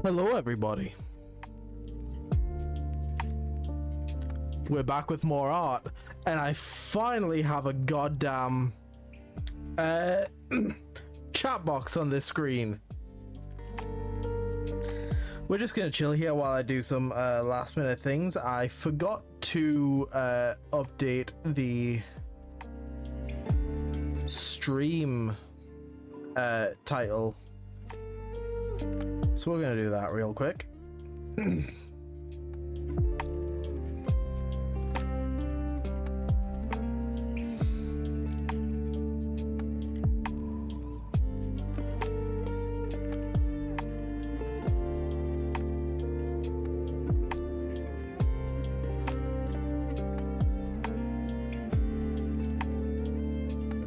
Hello everybody. We're back with more art, and I finally have a goddamn chat box on this screen. We're just gonna chill here while I do some last minute things. I forgot to update the stream title, so we're gonna do that real quick.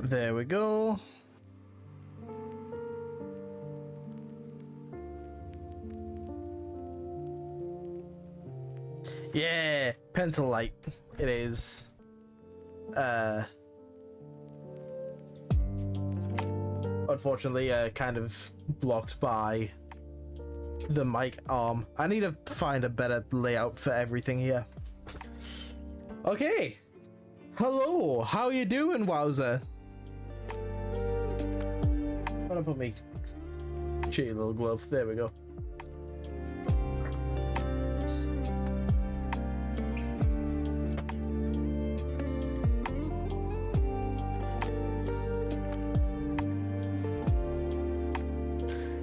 There we go. Yeah, pencil light. It is. Unfortunately, kind of blocked by the mic arm. I need to find a better layout for everything here. Okay. Hello. How you doing, Wowzer? I'm gonna put me shitty little glove. There we go.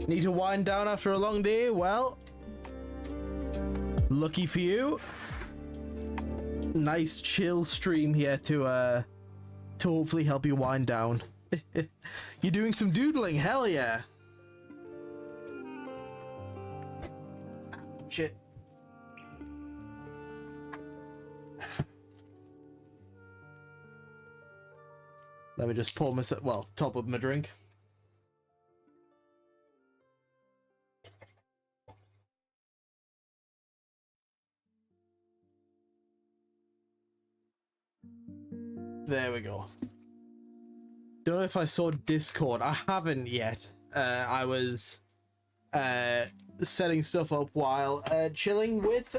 Need to wind down after a long day? Well, lucky for you. Nice chill stream here to hopefully help you wind down. You're doing some doodling, hell yeah. Shit. Let me just pour myself, well, top up my drink. There we go. Don't know if I saw Discord. I haven't yet. I was setting stuff up while chilling with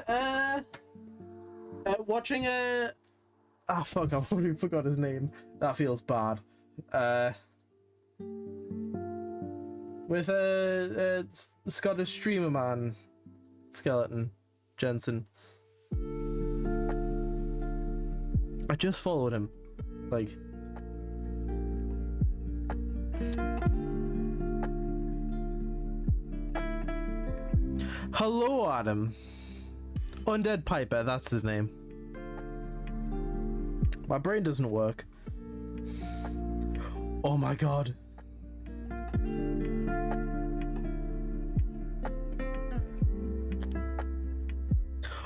watching ah, fuck, I already forgot his name. That feels bad. With Scottish streamer man skeleton Jensen. I just followed him. Like, hello, Adam. Undead Piper, that's his name. My brain doesn't work. Oh my god.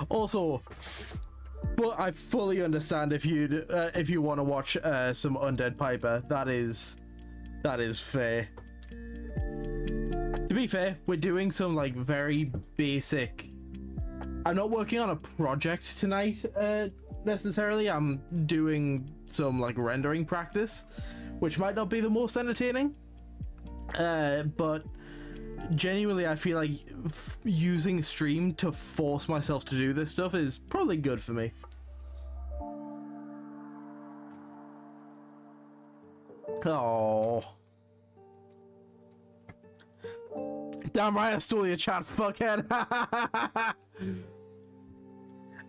Also, but I fully understand if you want to watch some Undead Piper. That is fair. To be fair, we're doing some like very basic. I'm not working on a project tonight necessarily. I'm doing some like rendering practice, which might not be the most entertaining. But genuinely, I feel like using stream to force myself to do this stuff is probably good for me. Oh, damn right, I stole your chat, fuckhead.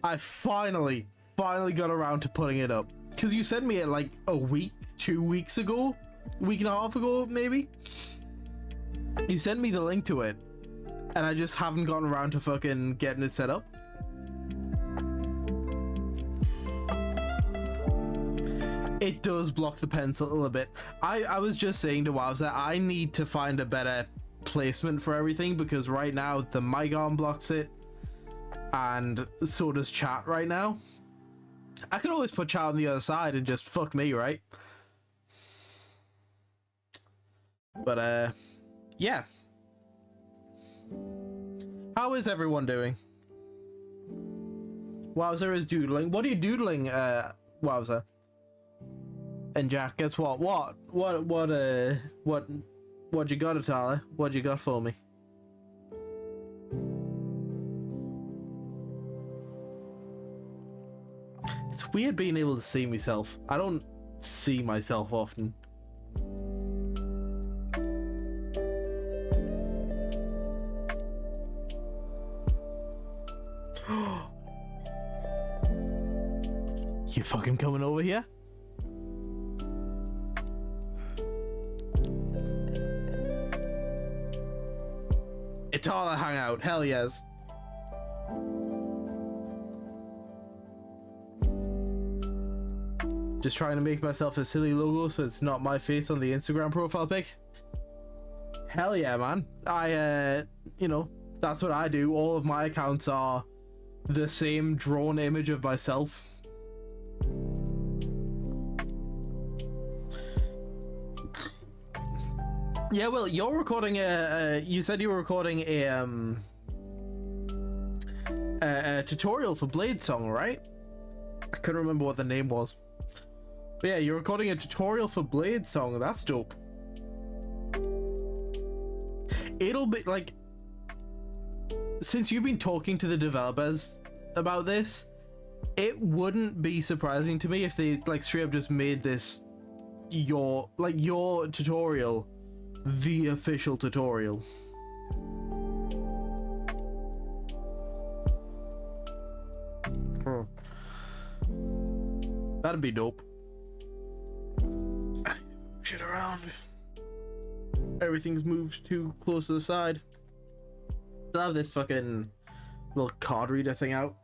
I finally got around to putting it up, because you sent me it like a week, 2 weeks ago, week and a half ago maybe. You sent me the link to it, and I just haven't gotten around to fucking getting it set up. It does block the pencil a bit. I was just saying to Wowza, I need to find a better placement for everything, because right now the mic arm blocks it, and so does chat right now. I could always put chat on the other side and just fuck me, right? But yeah. How is everyone doing? Wowzer is doodling. What are you doodling, Wowzer? And Jack, guess what? What you got, Atala? What you got for me? It's weird being able to see myself. I don't see myself often. You fucking coming over here? It's all a hangout. Hell yes. Just trying to make myself a silly logo so it's not my face on the Instagram profile pic. Hell yeah, man. You know, that's what I do. All of my accounts are the same drawn image of myself. Yeah, well, you're recording you said you were recording a tutorial for Bladesong, right? I couldn't remember what the name was. But yeah, you're recording a tutorial for Bladesong. That's dope. It'll be like, since you've been talking to the developers about this, it wouldn't be surprising to me if they like straight up just made this your tutorial the official tutorial. That'd be dope. I need to move shit around. Everything's moved too close to the side. I'll have this fucking little card reader thing out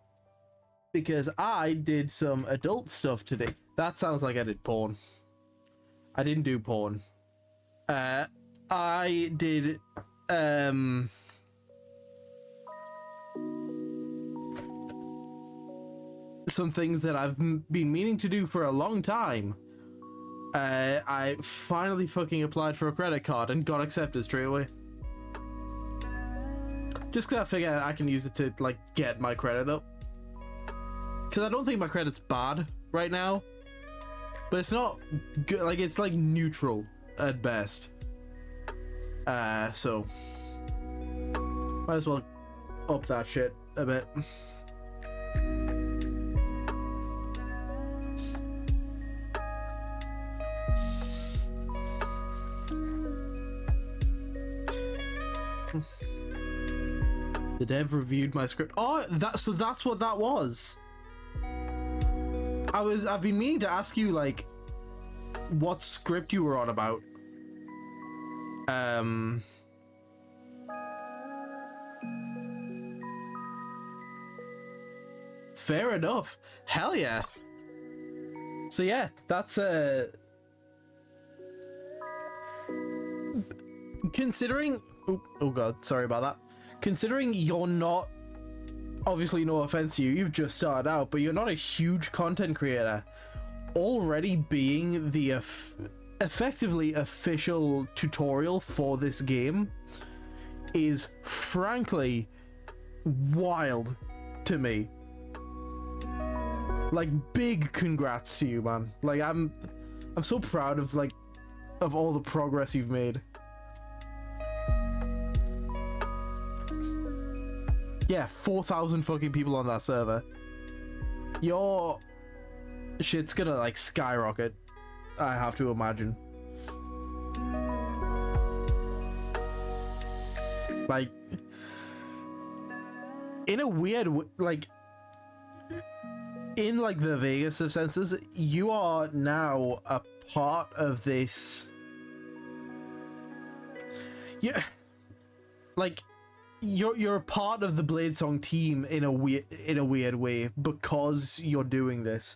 because I did some adult stuff today. That sounds like I did porn. I didn't do porn. I did some things that I've been meaning to do for a long time. I finally fucking applied for a credit card and got accepted straight away. Just because I figure I can use it to like get my credit up. Because I don't think my credit's bad right now, but it's not good. Like it's like neutral at best. So might as well up that shit a bit. The dev reviewed my script. Oh, that's what that was. I've been meaning to ask you like what script you were on about. Fair enough. Hell yeah. So yeah, that's considering oh god, sorry about that. Considering you're not, obviously no offense to you, you've just started out, but you're not a huge content creator, already being the effectively official tutorial for this game is frankly wild to me. Like, big congrats to you, man. Like, I'm so proud of like of all the progress you've made. Yeah, 4,000 fucking people on that server. Your shit's gonna like skyrocket, I have to imagine. Like, in a weird like, in like the Vegas of senses, you are now a part of this. Yeah, like you're a part of the Bladesong team in a weird way because you're doing this.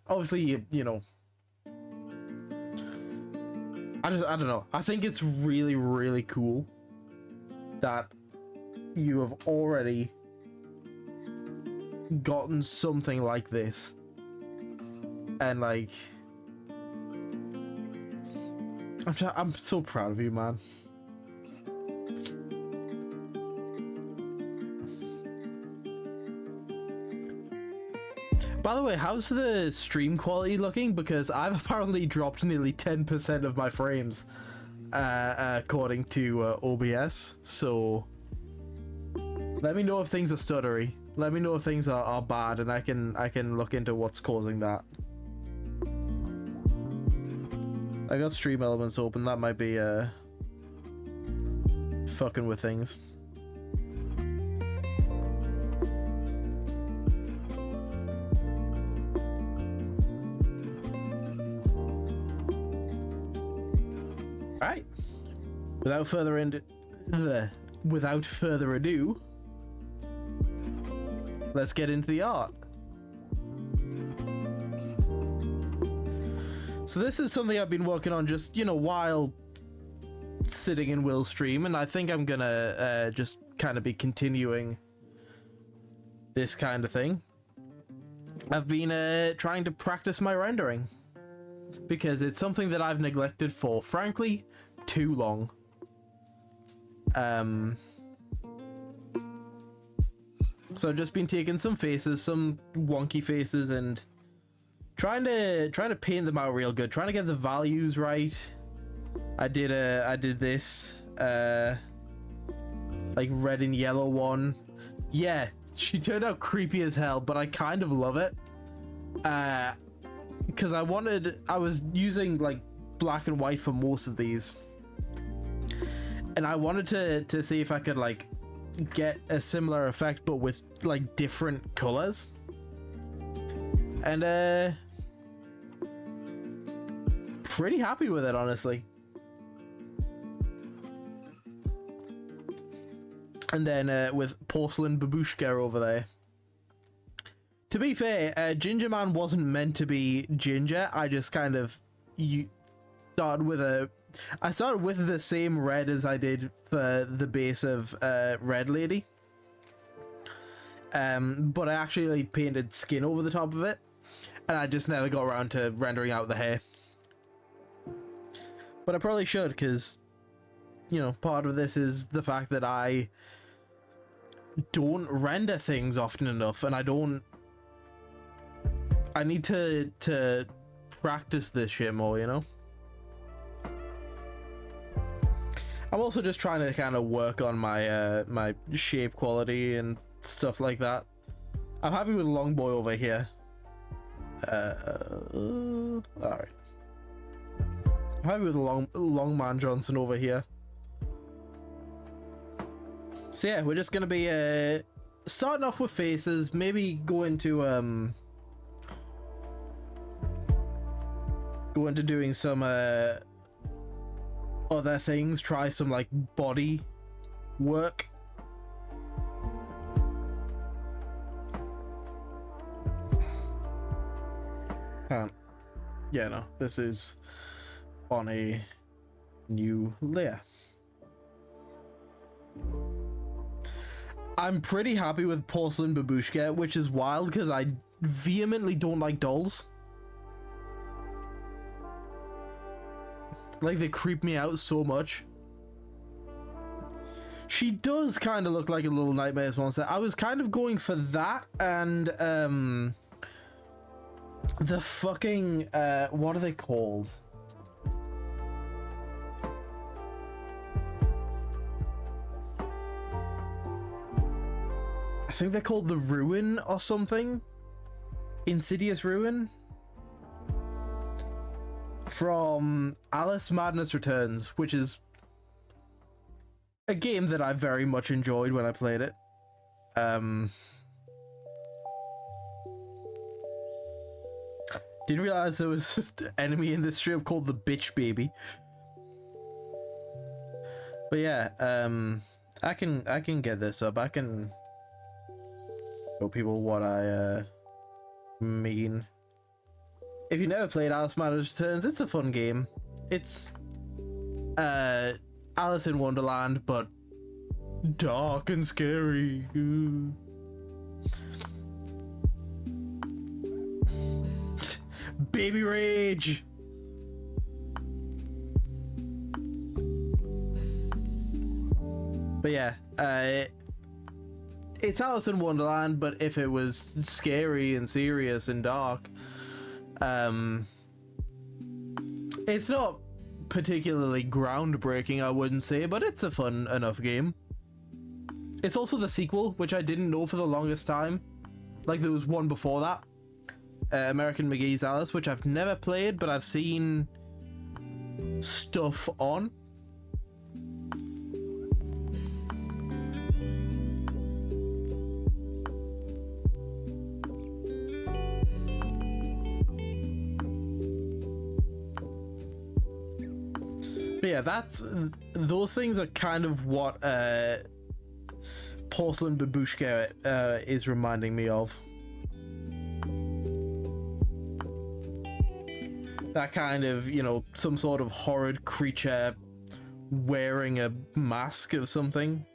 Obviously, you know. I don't know. I think it's really, really cool that you have already gotten something like this. And like, I'm so proud of you, man. By the way, how's the stream quality looking? Because I've apparently dropped nearly 10% of my frames, according to OBS. So let me know if things are stuttery. Let me know if things are bad, and I can look into what's causing that. I got stream elements open. That might be fucking with things. All right. Without further ado, let's get into the art. So this is something I've been working on just, you know, while sitting in Will's stream, and I think I'm gonna just kind of be continuing this kind of thing. I've been trying to practice my rendering because it's something that I've neglected for, frankly, too long. So I've just been taking some faces, some wonky faces, and trying to paint them out real good, trying to get the values right. I did this like red and yellow one. Yeah, she turned out creepy as hell, but I kind of love it. Because I was using like black and white for most of these, and I wanted to see if I could like get a similar effect but with like different colors. And pretty happy with it, honestly. And then with Porcelain Babushka over there. To be fair, Ginger Man wasn't meant to be ginger. I just kind of started with the same red as I did for the base of Red Lady. But I actually painted skin over the top of it, and I just never got around to rendering out the hair. But I probably should, because, you know, part of this is the fact that I don't render things often enough, and I need to practice this shit more, you know? I'm also just trying to kind of work on my my shape quality and stuff like that. I'm happy with Long Boy over here. Alright. I'm happy with Long Man Johnson over here. So yeah, we're just gonna be starting off with faces, maybe go into doing some other things, try some like body work. Yeah, no, this is on a new layer. I'm pretty happy with Porcelain Babushka, which is wild because I vehemently don't like dolls. Like, they creep me out so much. She does kind of look like a little Nightmares monster. I was kind of going for that and the fucking what are they called? I think they're called the Ruin or something. Insidious Ruin from Alice Madness Returns, which is a game that I very much enjoyed when I played it. Didn't realize there was just an enemy in this strip called the Bitch Baby. But yeah, I can get this up. I can show people what I mean. If you never played Alice Madness Returns, it's a fun game. It's Alice in Wonderland, but dark and scary. Ooh. Baby rage. But yeah, it's Alice in Wonderland, but if it was scary and serious and dark, it's not particularly groundbreaking, I wouldn't say, but it's a fun enough game. It's also the sequel, which I didn't know for the longest time. Like, there was one before that, American McGee's Alice, which I've never played, but I've seen stuff on. But yeah, those things are kind of what Porcelain Babushka is reminding me of. That kind of, you know, some sort of horrid creature wearing a mask of something.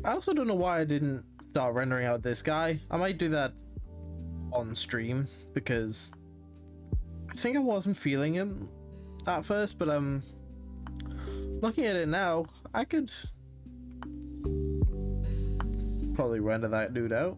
I also don't know why I didn't start rendering out this guy. I might do that on stream because I think I wasn't feeling him at first, but I'm looking at it now. I could probably render that dude out.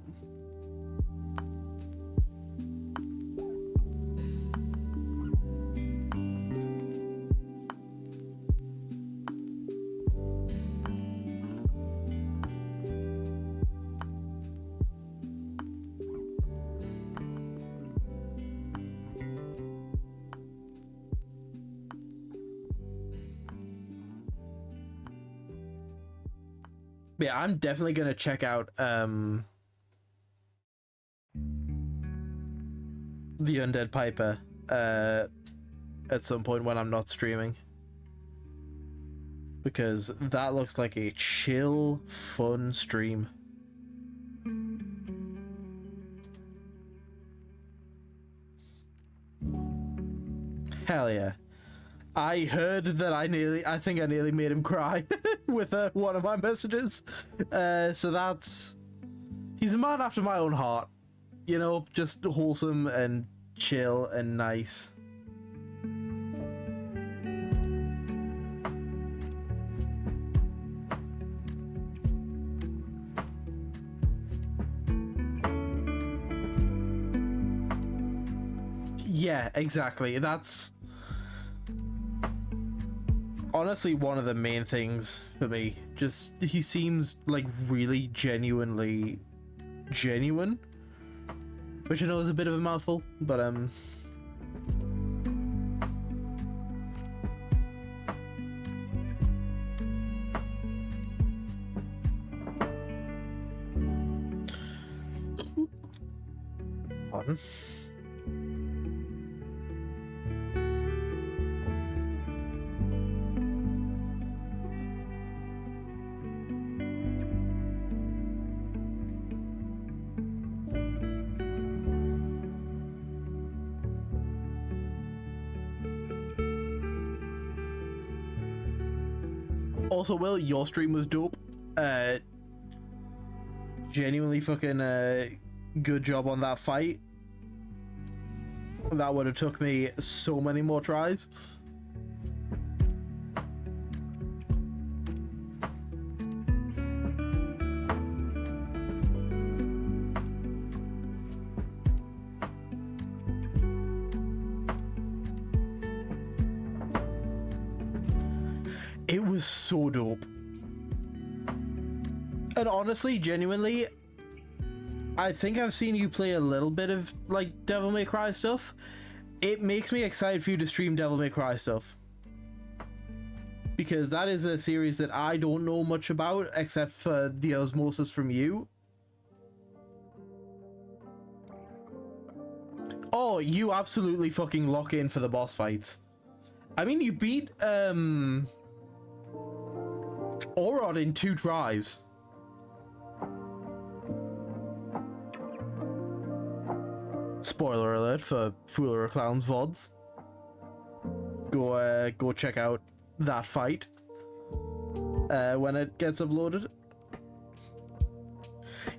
Yeah, I'm definitely gonna check out the Undead Piper at some point when I'm not streaming, because that looks like a chill, fun stream. Hell yeah. I heard that I think I nearly made him cry with one of my messages. So he's a man after my own heart. You know, just wholesome and chill and nice. Yeah, exactly. That's honestly one of the main things for me. Just, he seems like really genuinely genuine, which I know is a bit of a mouthful, but pardon. Also, Will, your stream was dope. Genuinely fucking good job on that fight. That would have took me so many more tries. It was so dope. And honestly, genuinely, I think I've seen you play a little bit of like Devil May Cry stuff. It makes me excited for you to stream Devil May Cry stuff, because that is a series that I don't know much about except for the osmosis from you. Oh, you absolutely fucking lock in for the boss fights. I mean, you beat Orod in 2 tries. Spoiler alert for Fooler or Clowns VODs. Go check out that fight when it gets uploaded.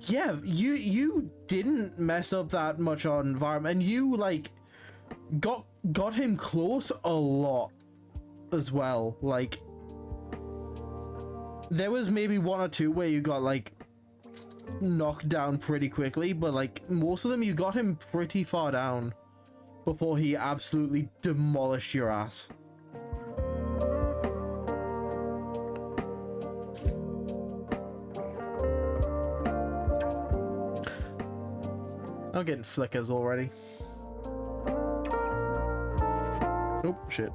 Yeah, you didn't mess up that much on Varm, and you like got him close a lot as well. Like, there was maybe one or two where you got like knocked down pretty quickly, but like most of them you got him pretty far down before he absolutely demolished your ass. I'm getting flickers already. Oh shit.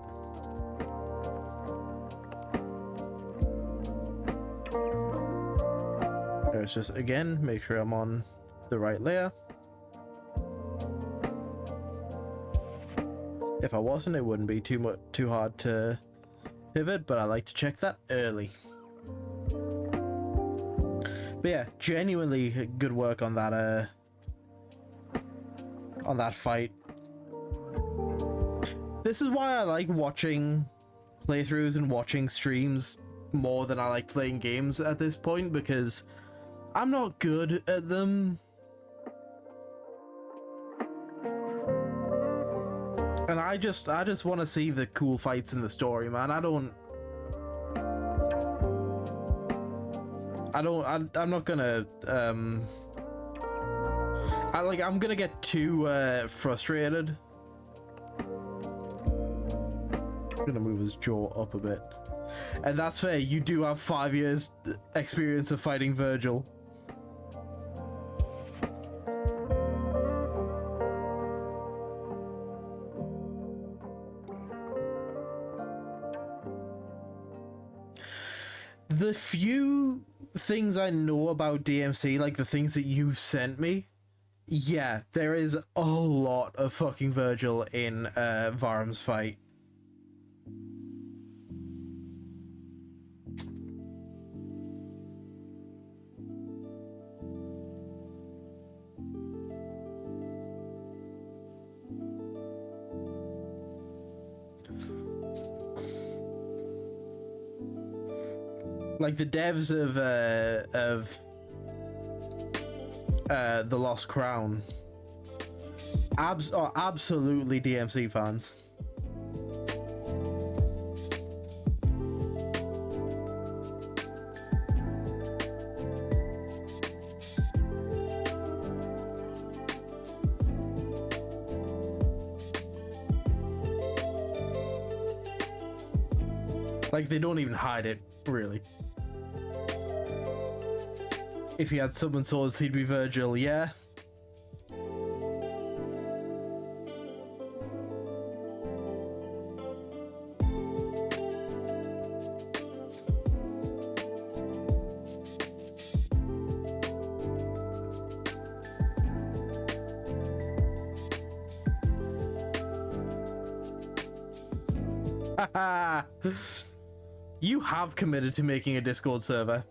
Let's just again make sure I'm on the right layer. If I wasn't, it wouldn't be too hard to pivot, but I like to check that early. But yeah, genuinely good work on that fight. This is why I like watching playthroughs and watching streams more than I like playing games at this point, because I'm not good at them. And I just want to see the cool fights in the story, man. I'm not gonna I'm gonna get too frustrated. I'm gonna move his jaw up a bit. And that's fair, you do have 5 years experience of fighting Virgil. The few things I know about DMC, like the things that you've sent me, yeah, there is a lot of fucking Virgil in Varum's fight. Like the devs of The Lost Crown are absolutely DMC fans. Like, they don't even hide it, really. If he had summoned swords, he'd be Virgil, yeah. Haha! You have committed to making a Discord server.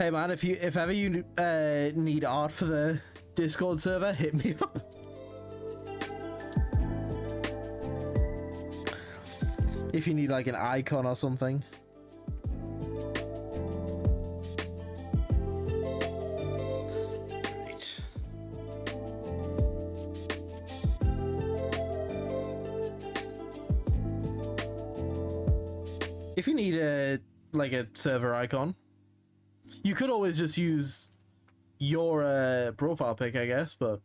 Hey man, if ever you need art for the Discord server, hit me up. If you need like an icon or something. Right. If you need a server icon, you could always just use your profile pic, I guess, but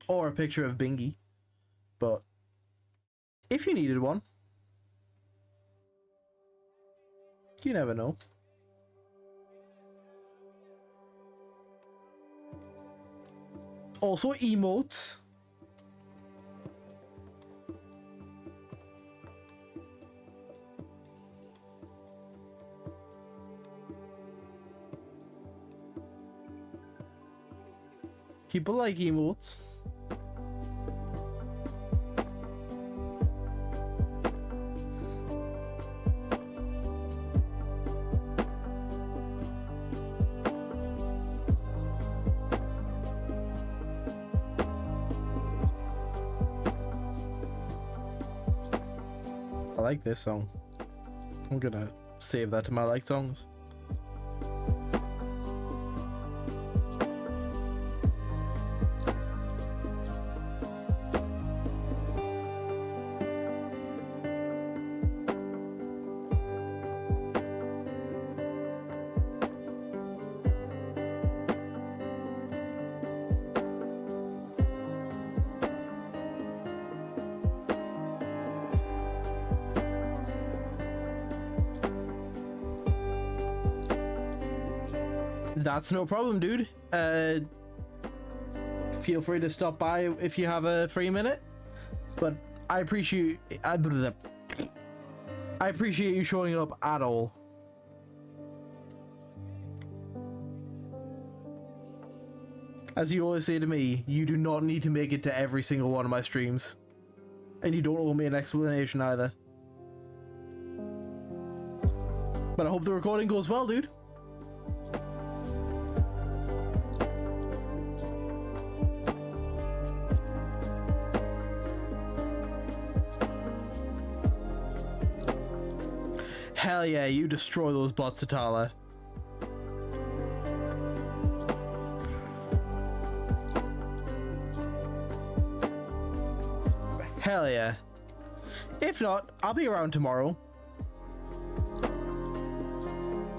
or a picture of Bingy. But if you needed one, you never know. Also emotes. People like emotes. like this song. I'm gonna save that to my like songs. That's no problem, dude. Feel free to stop by if you have a free minute. But I appreciate you showing up at all. As you always say to me, you do not need to make it to every single one of my streams. And you don't owe me an explanation either. But I hope the recording goes well, dude. Hell yeah, you destroy those bots, Atala. Hell yeah. If not, I'll be around tomorrow.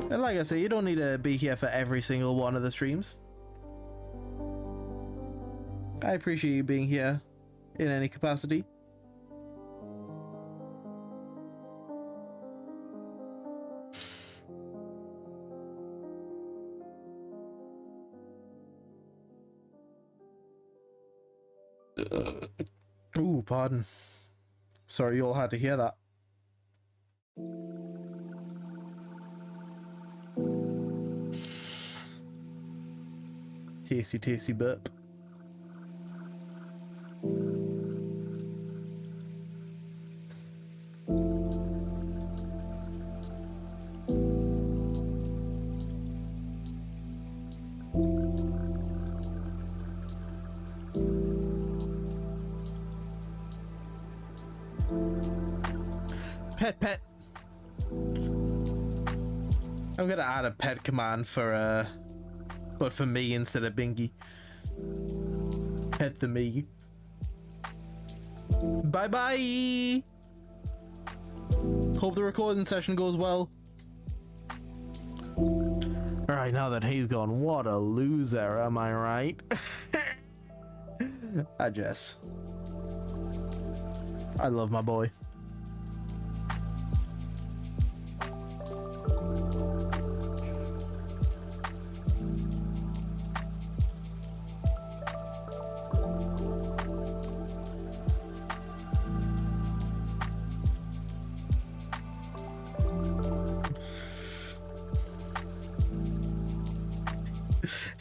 And like I say, you don't need to be here for every single one of the streams. I appreciate you being here in any capacity. Ooh, pardon. Sorry you all had to hear that. Tasty, tasty burp. Pet. I'm gonna add a pet command for but for me instead of Bingy. Pet the me. Bye bye. Hope the recording session goes well. Alright, now that he's gone, what a loser, am I right? I guess. I love my boy.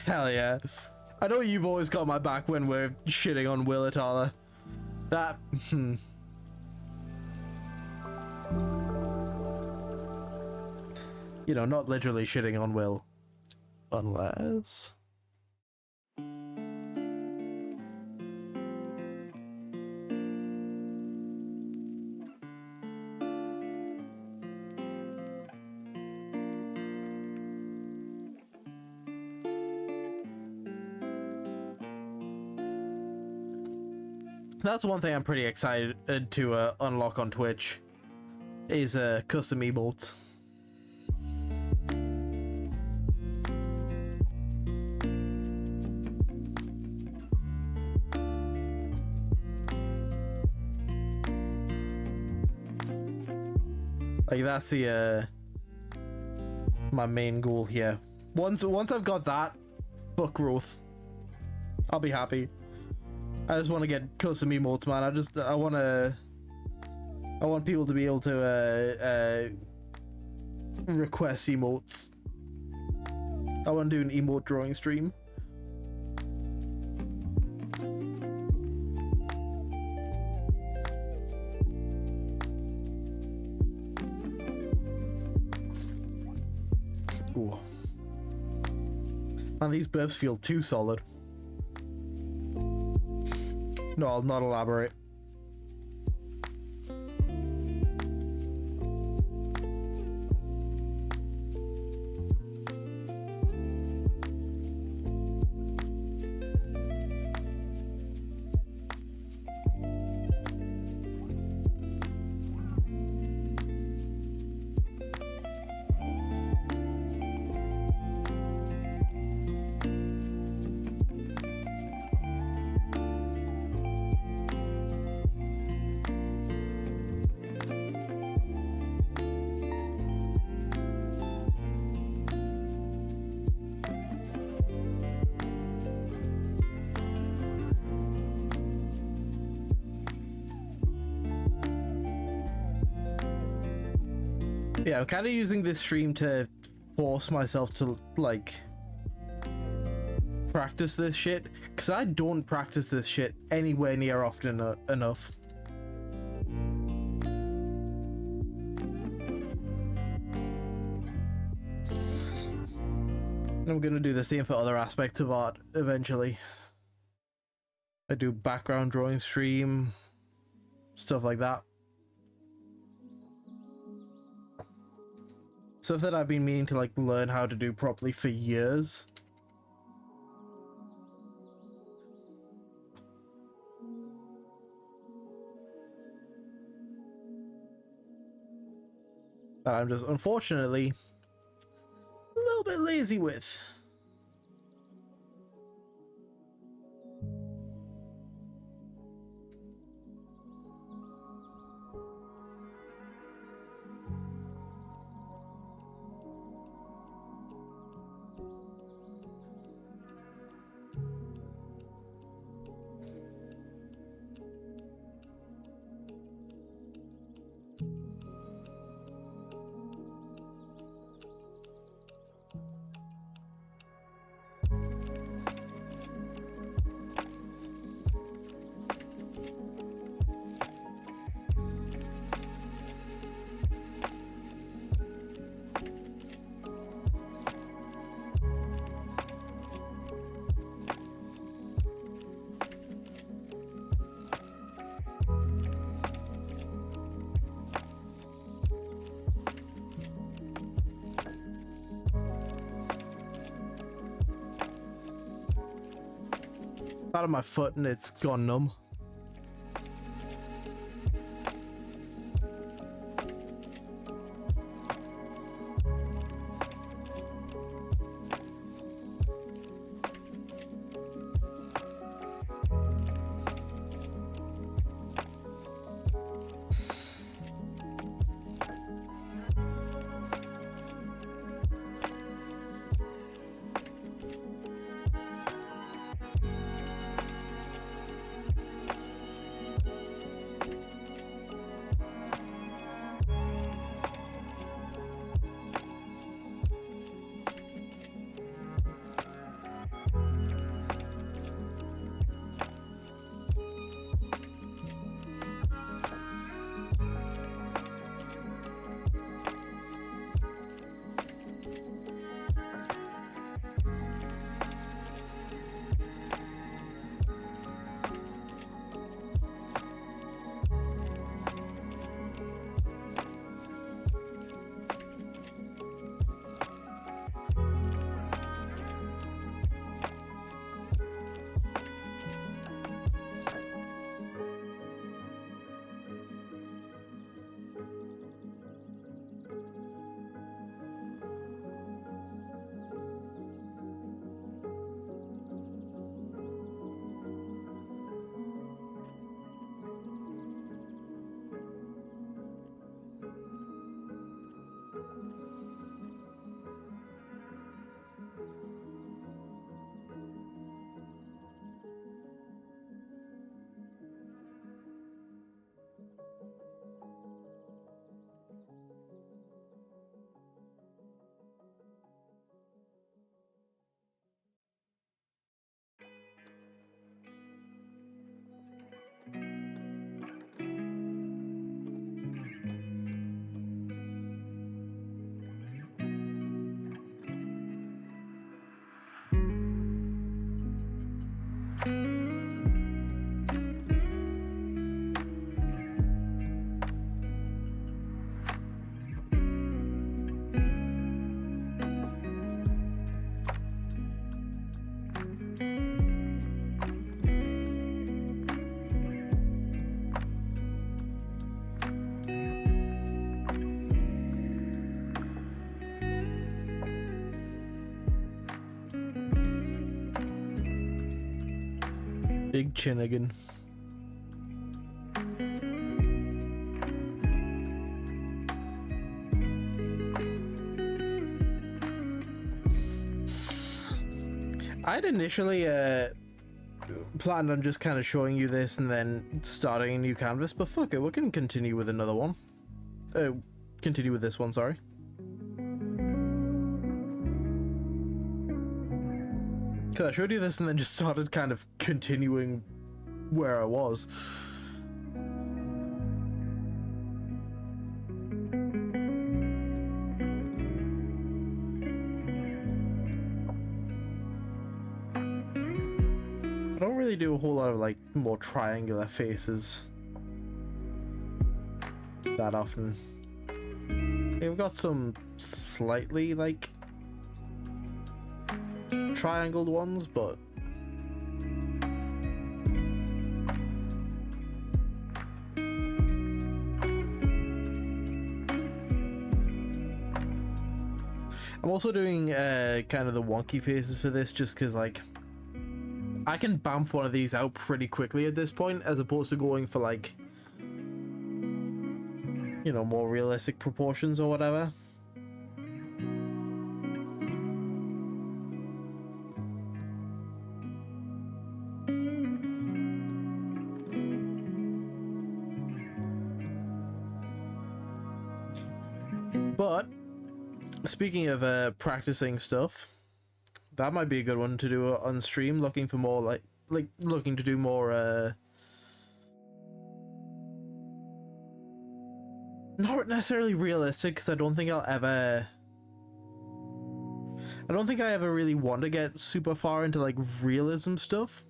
Hell yeah. I know you've always got my back when we're shitting on Will Atala. That... You know, not literally shitting on Will. Unless... That's one thing I'm pretty excited to unlock on Twitch, is custom emotes. Like that's the my main goal here. Once I've got that, fuck growth, I'll be happy. I just want to get custom emotes, man. I want people to be able to request emotes. I want to do an emote drawing stream. Ooh. Man, these burps feel too solid. No, I'll not elaborate. Yeah, I'm kind of using this stream to force myself to, like, practice this shit, because I don't practice this shit anywhere near often enough. And I'm gonna do the same for other aspects of art eventually. I do background drawing stream, stuff like that. Stuff that I've been meaning to, like, learn how to do properly for years. That I'm just, unfortunately, a little bit lazy with. Out of my foot and it's gone numb. Big Chinnigan. I'd initially planned on just kind of showing you this and then starting a new canvas, but fuck it, we can continue with another one. continue with this one, sorry. Because I showed you this and then just started kind of continuing where I was. I don't really do a whole lot of like more triangular faces that often. We've got some slightly like triangled ones, but I'm also doing kind of the wonky faces for this just because like I can bamf one of these out pretty quickly at this point, as opposed to going for like, you know, more realistic proportions or whatever. But speaking of practicing stuff, that might be a good one to do on stream, looking for more like looking to do more not necessarily realistic, because I don't think I ever really want to get super far into like realism stuff,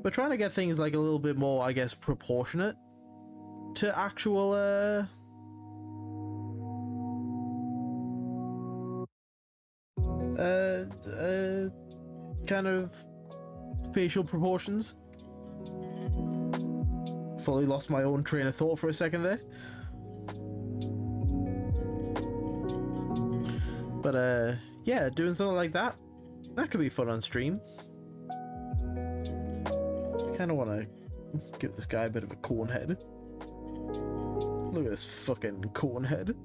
but trying to get things like a little bit more, I guess, proportionate to actual kind of facial proportions. Fully lost my own train of thought for a second there. But yeah, doing something like that could be fun on stream. I kind of want to give this guy a bit of a corn head. Look at this fucking corn head.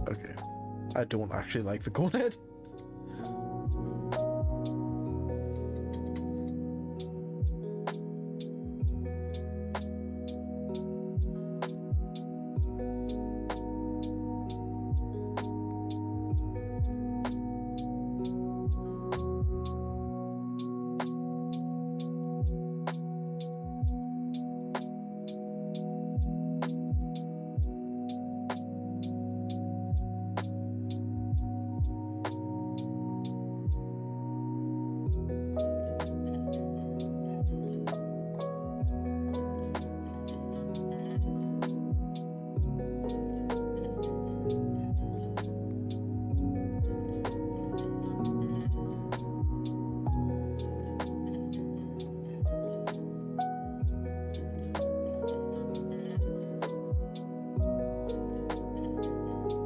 Okay, I don't actually like the corn head.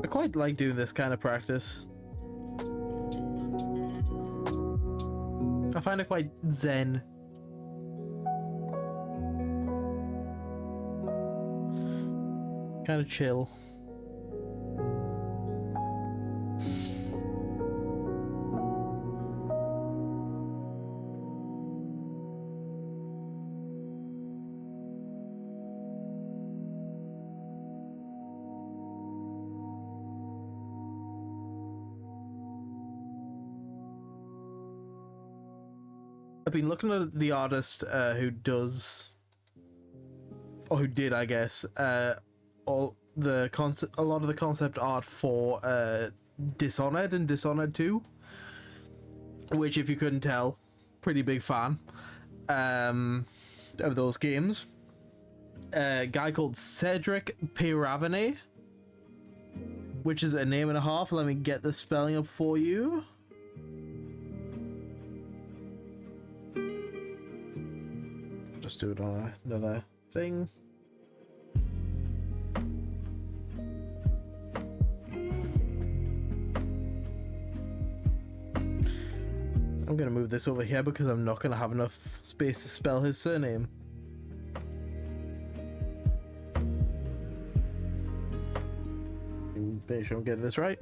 I quite like doing this kind of practice. I find it quite zen. Kind of chill. I've been looking at the artist who does, or who did, I guess, all the concept, a lot of the concept art for Dishonored and Dishonored 2, which, if you couldn't tell, pretty big fan of those games. A guy called Cedric Piravane, which is a name and a half. Let me get the spelling up for you. Just do it on another thing. I'm gonna move this over here because I'm not gonna have enough space to spell his surname. Make sure I'm getting this right.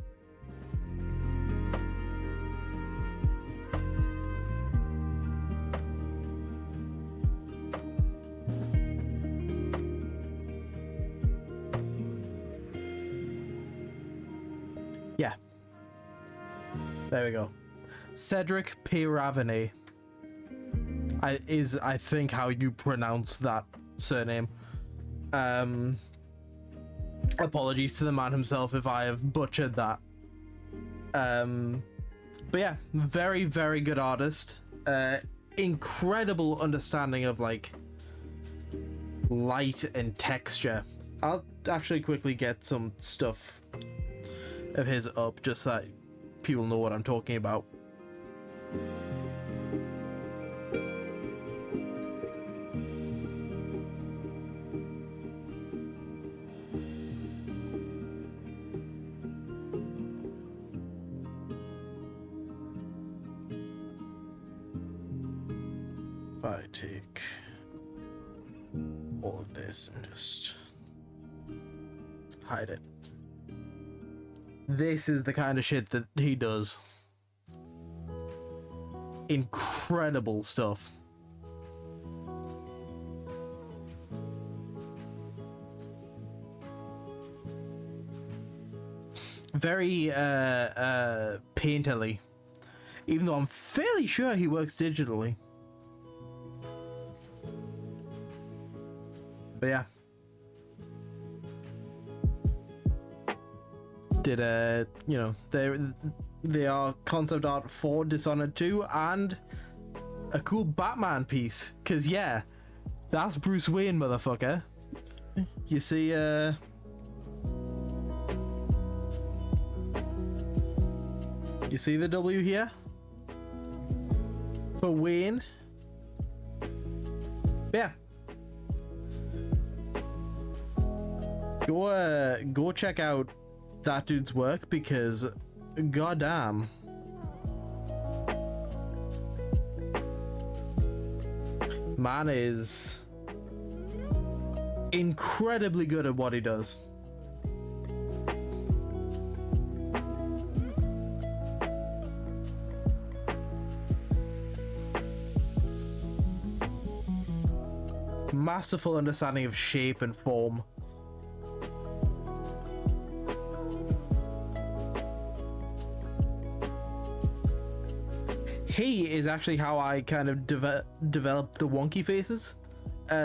Yeah. There we go. Cedric Piravene is, I think, how you pronounce that surname. Apologies to the man himself if I have butchered that. But yeah, very, very good artist. Incredible understanding of like light and texture. I'll actually quickly get some stuff of his up just so that people know what I'm talking about. If I take all of this and just hide it. This is the kind of shit that he does. Incredible stuff. Very painterly. Even though I'm fairly sure he works digitally. But yeah. Did you know, they are concept art for Dishonored 2 and a cool Batman piece. Cause yeah, that's Bruce Wayne, motherfucker. You see, you see the W here? For Wayne. Yeah. Go check out that dude's work because goddamn. Man is incredibly good at what he does. Masterful understanding of shape and form. He is actually how I kind of developed the wonky faces,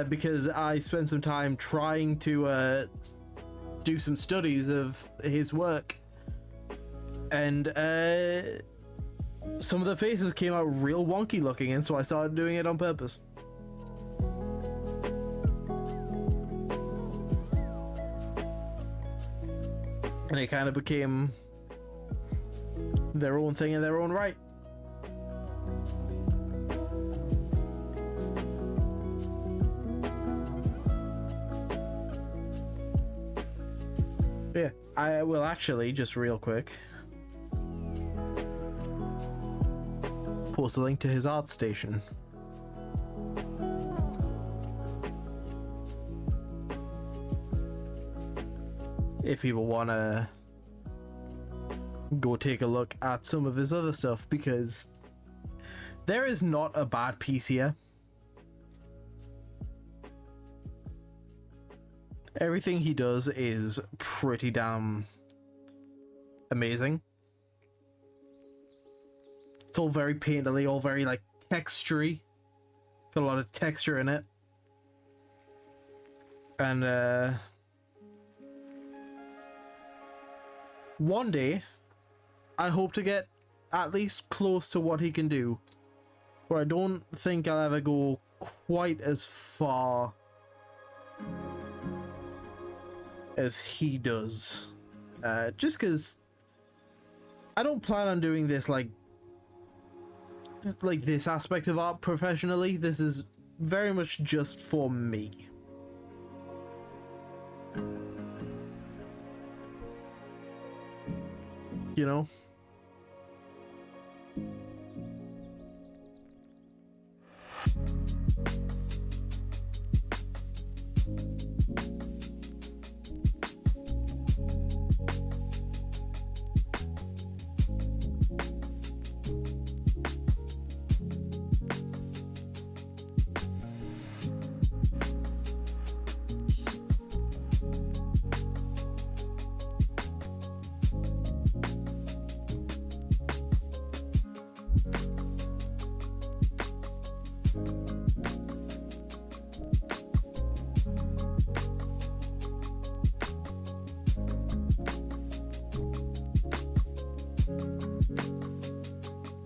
because I spent some time trying to do some studies of his work, and some of the faces came out real wonky looking, and so I started doing it on purpose. And it kind of became their own thing in their own right. Yeah, I will actually, just real quick, post a link to his art station. If people want to go take a look at some of his other stuff, because there is not a bad piece here. Everything he does is pretty damn amazing. It's all very painterly, all very like textury. Got a lot of texture in it. And one day I hope to get at least close to what he can do. But I don't think I'll ever go quite as far as he does, just because I don't plan on doing this like this aspect of art professionally. This is very much just for me. You know?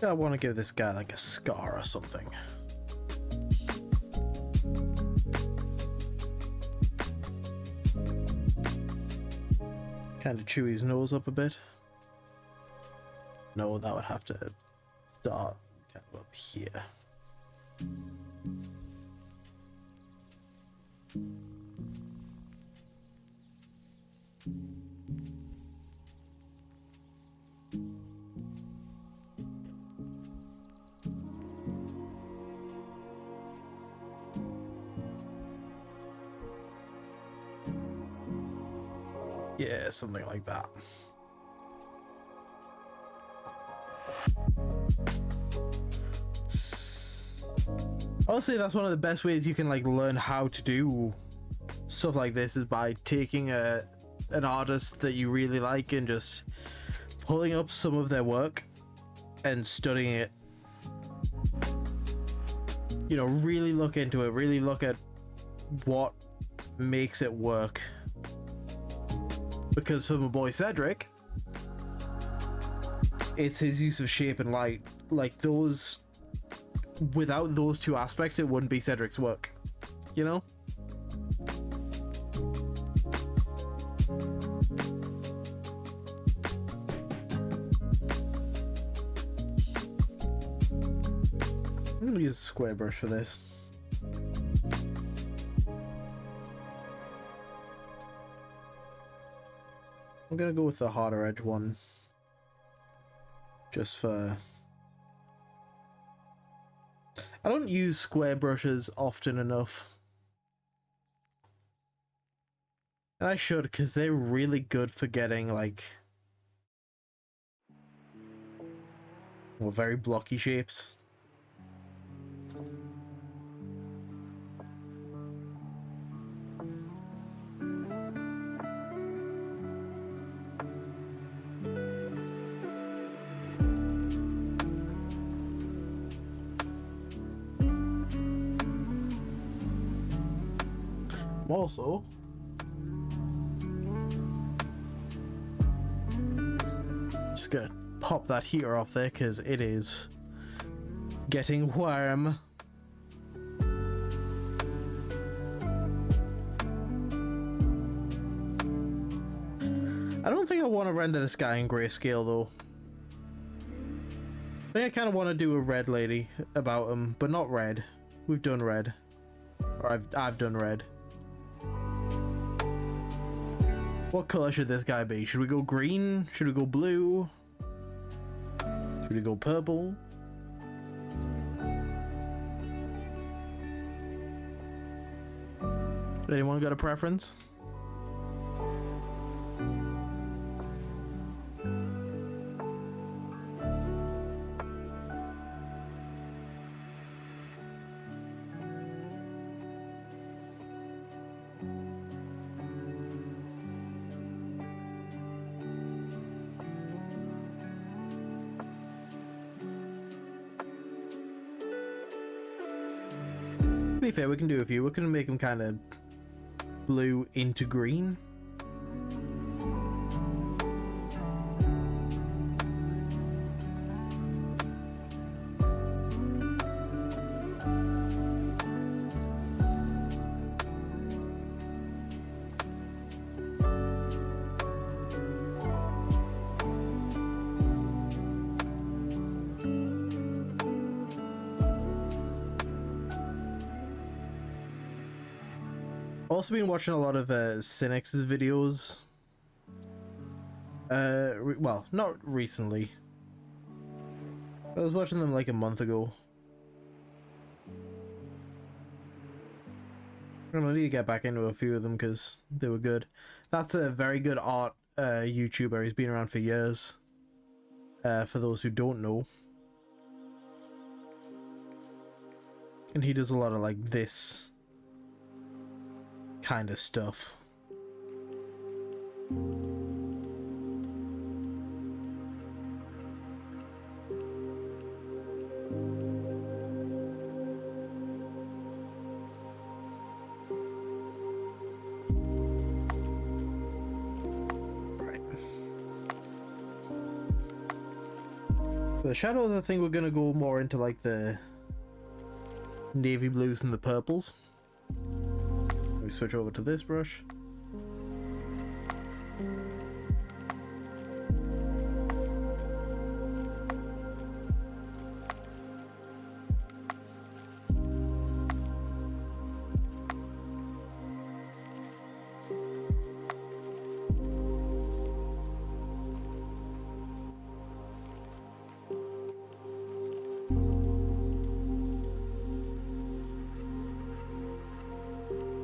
I want to give this guy like a scar or something. Kind of chew his nose up a bit. No, that would have to start kind of up here. Yeah, something like that. Honestly, that's one of the best ways you can like learn how to do stuff like this, is by taking an artist that you really like and just pulling up some of their work and studying it. You know, really look into it, really look at what makes it work. Because for my boy Cedric, it's his use of shape and light. Like those, without those two aspects, it wouldn't be Cedric's work, you know? I'm gonna use a square brush for this. I'm gonna go with the harder edge one, just for... I don't use square brushes often enough. And I should, because they're really good for getting, like... well, very blocky shapes. Also, just gonna pop that heater off there because it is getting warm. I don't think I want to render this guy in grayscale though. I think I kind of want to do a red lady about him, but not red. We've done red, or I've done red. What color should this guy be? Should we go green? Should we go blue? Should we go purple? Anyone got a preference? To be fair, we can do a few. We're gonna make them kind of blue into green. Also been watching a lot of Cynix's videos. Well, not recently. I was watching them like a month ago. I need to get back into a few of them because they were good. That's a very good art YouTuber. He's been around for years. For those who don't know. And he does a lot of like this kind of stuff. The shadows, I think we're gonna go more into like the navy blues and the purples. We switch over to this brush.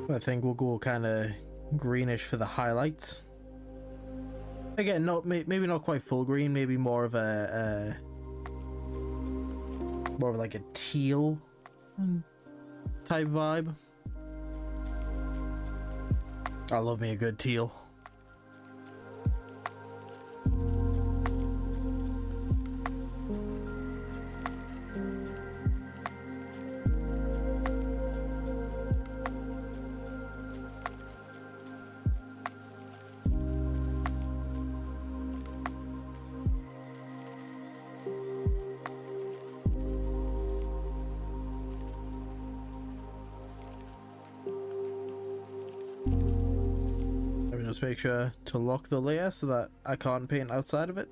I think we'll go kind of greenish for the highlights. Again, not maybe not quite full green, maybe more of a more of like a teal type vibe. I love me a good teal. Just make sure to lock the layer so that I can't paint outside of it.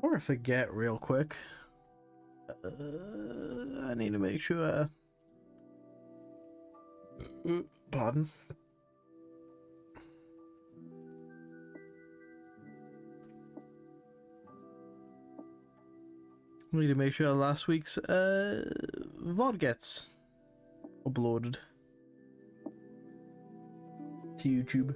Or I forget real quick. I need to make sure. Pardon. I need to make sure last week's VOD gets uploaded to YouTube.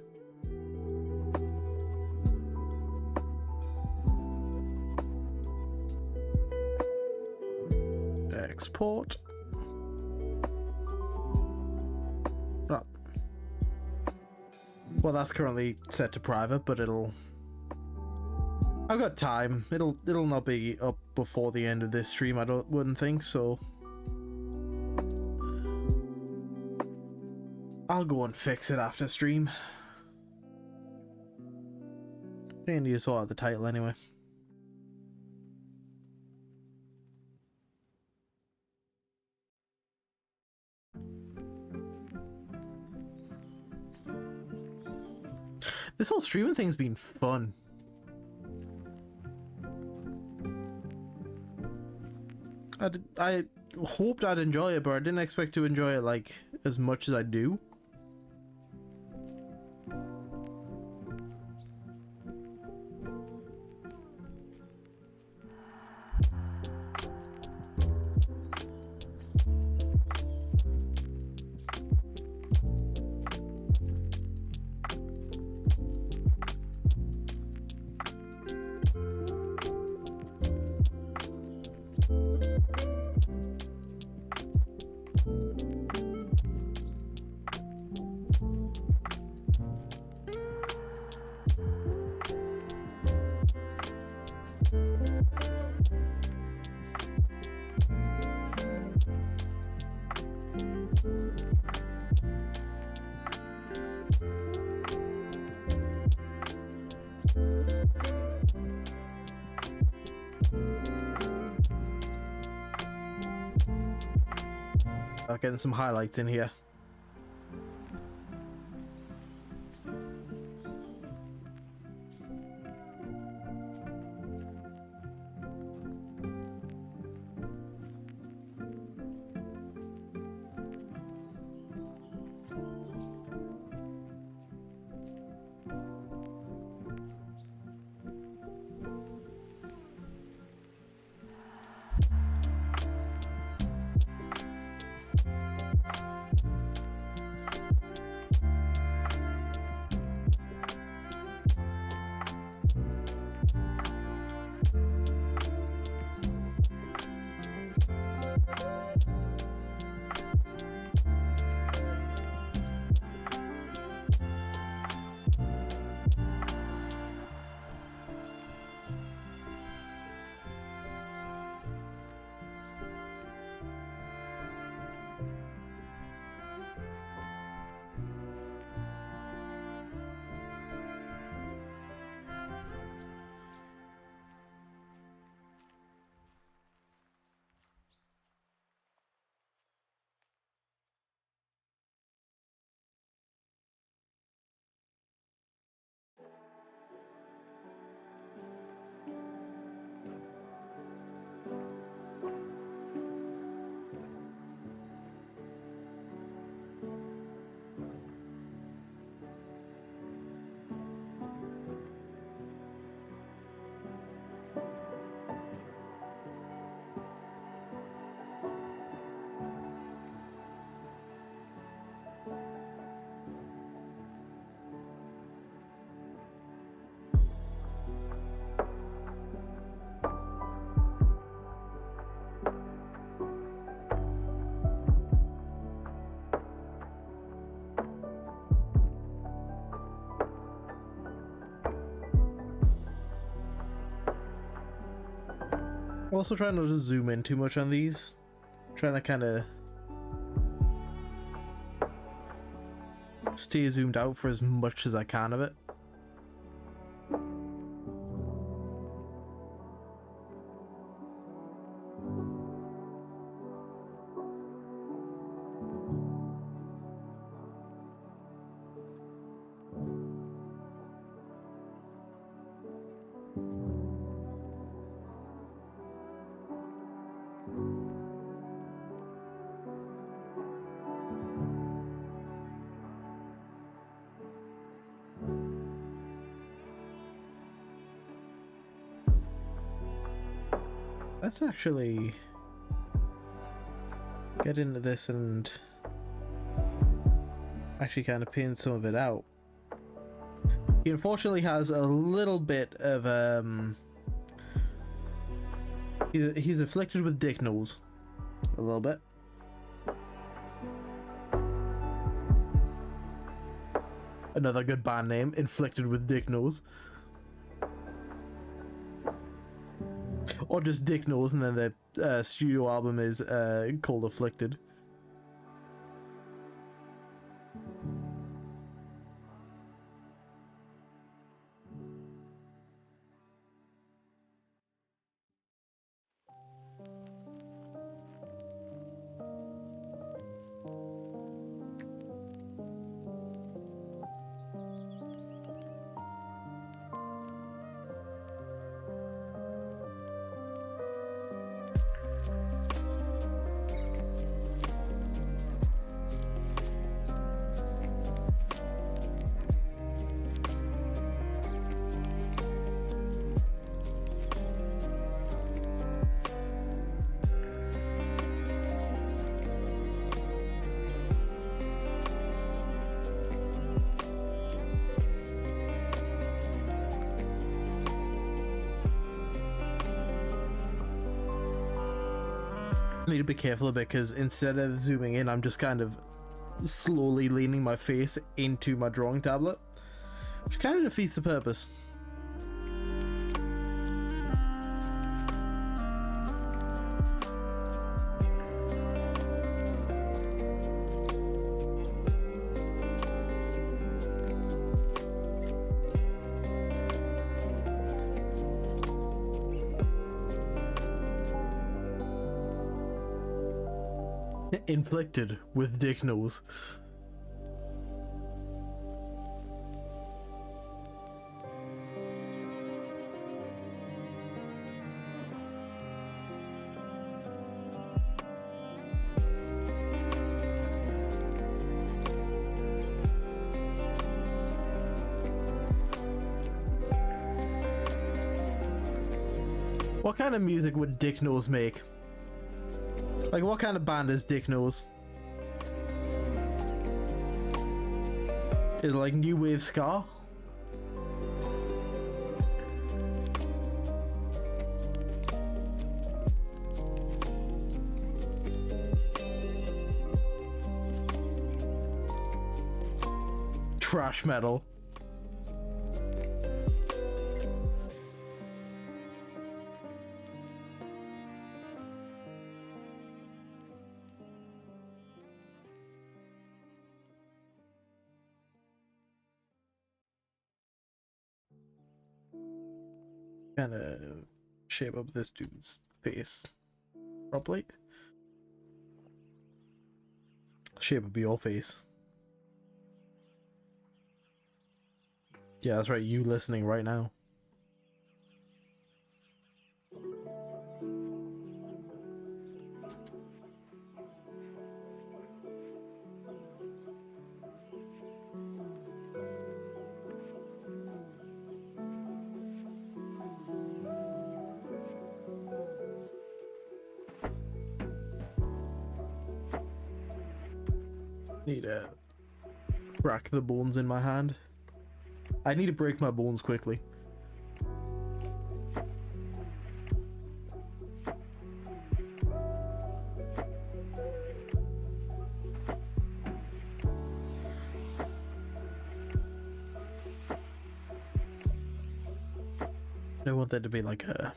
Export. Oh. Well, that's currently set to private, but it'll. I've got time. It'll not be up before the end of this stream. Wouldn't think so. I'll go and fix it after stream. I think I need to sort out the title anyway. This whole streaming thing's been fun. I hoped I'd enjoy it, but I didn't expect to enjoy it like as much as I do. Getting some highlights in here. Also trying not to zoom in too much on these. Trying to kind of stay zoomed out for as much as I can of it. Let's actually get into this and actually kind of paint some of it out. He unfortunately has a little bit of he's afflicted with dick nose a little bit. Another good band name, Inflicted with Dick Nose. Or just Dick Nose, and then the studio album is called Afflicted. I need to be careful a bit because instead of zooming in, I'm just kind of slowly leaning my face into my drawing tablet, which kind of defeats the purpose. Inflicted with dick nose. What kind of music would Dick Nose make? Like, what kind of band is Dick Nose? Is it like new wave ska? Trash metal. Kind of shape up this dude's face properly. Shape up your face. Yeah, that's right, you listening right now. Need to crack the bones in my hand. I need to break my bones quickly. I want that to be like a...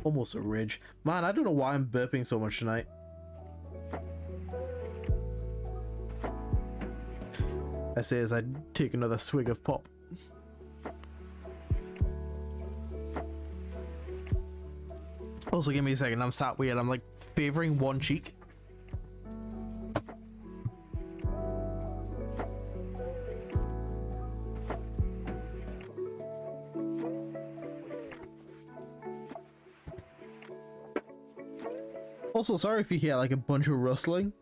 almost a ridge. Man, I don't know why I'm burping so much tonight. I say as I take another swig of pop. Also, give me a second. I'm sat weird. I'm like favoring one cheek. Also, sorry if you hear like a bunch of rustling.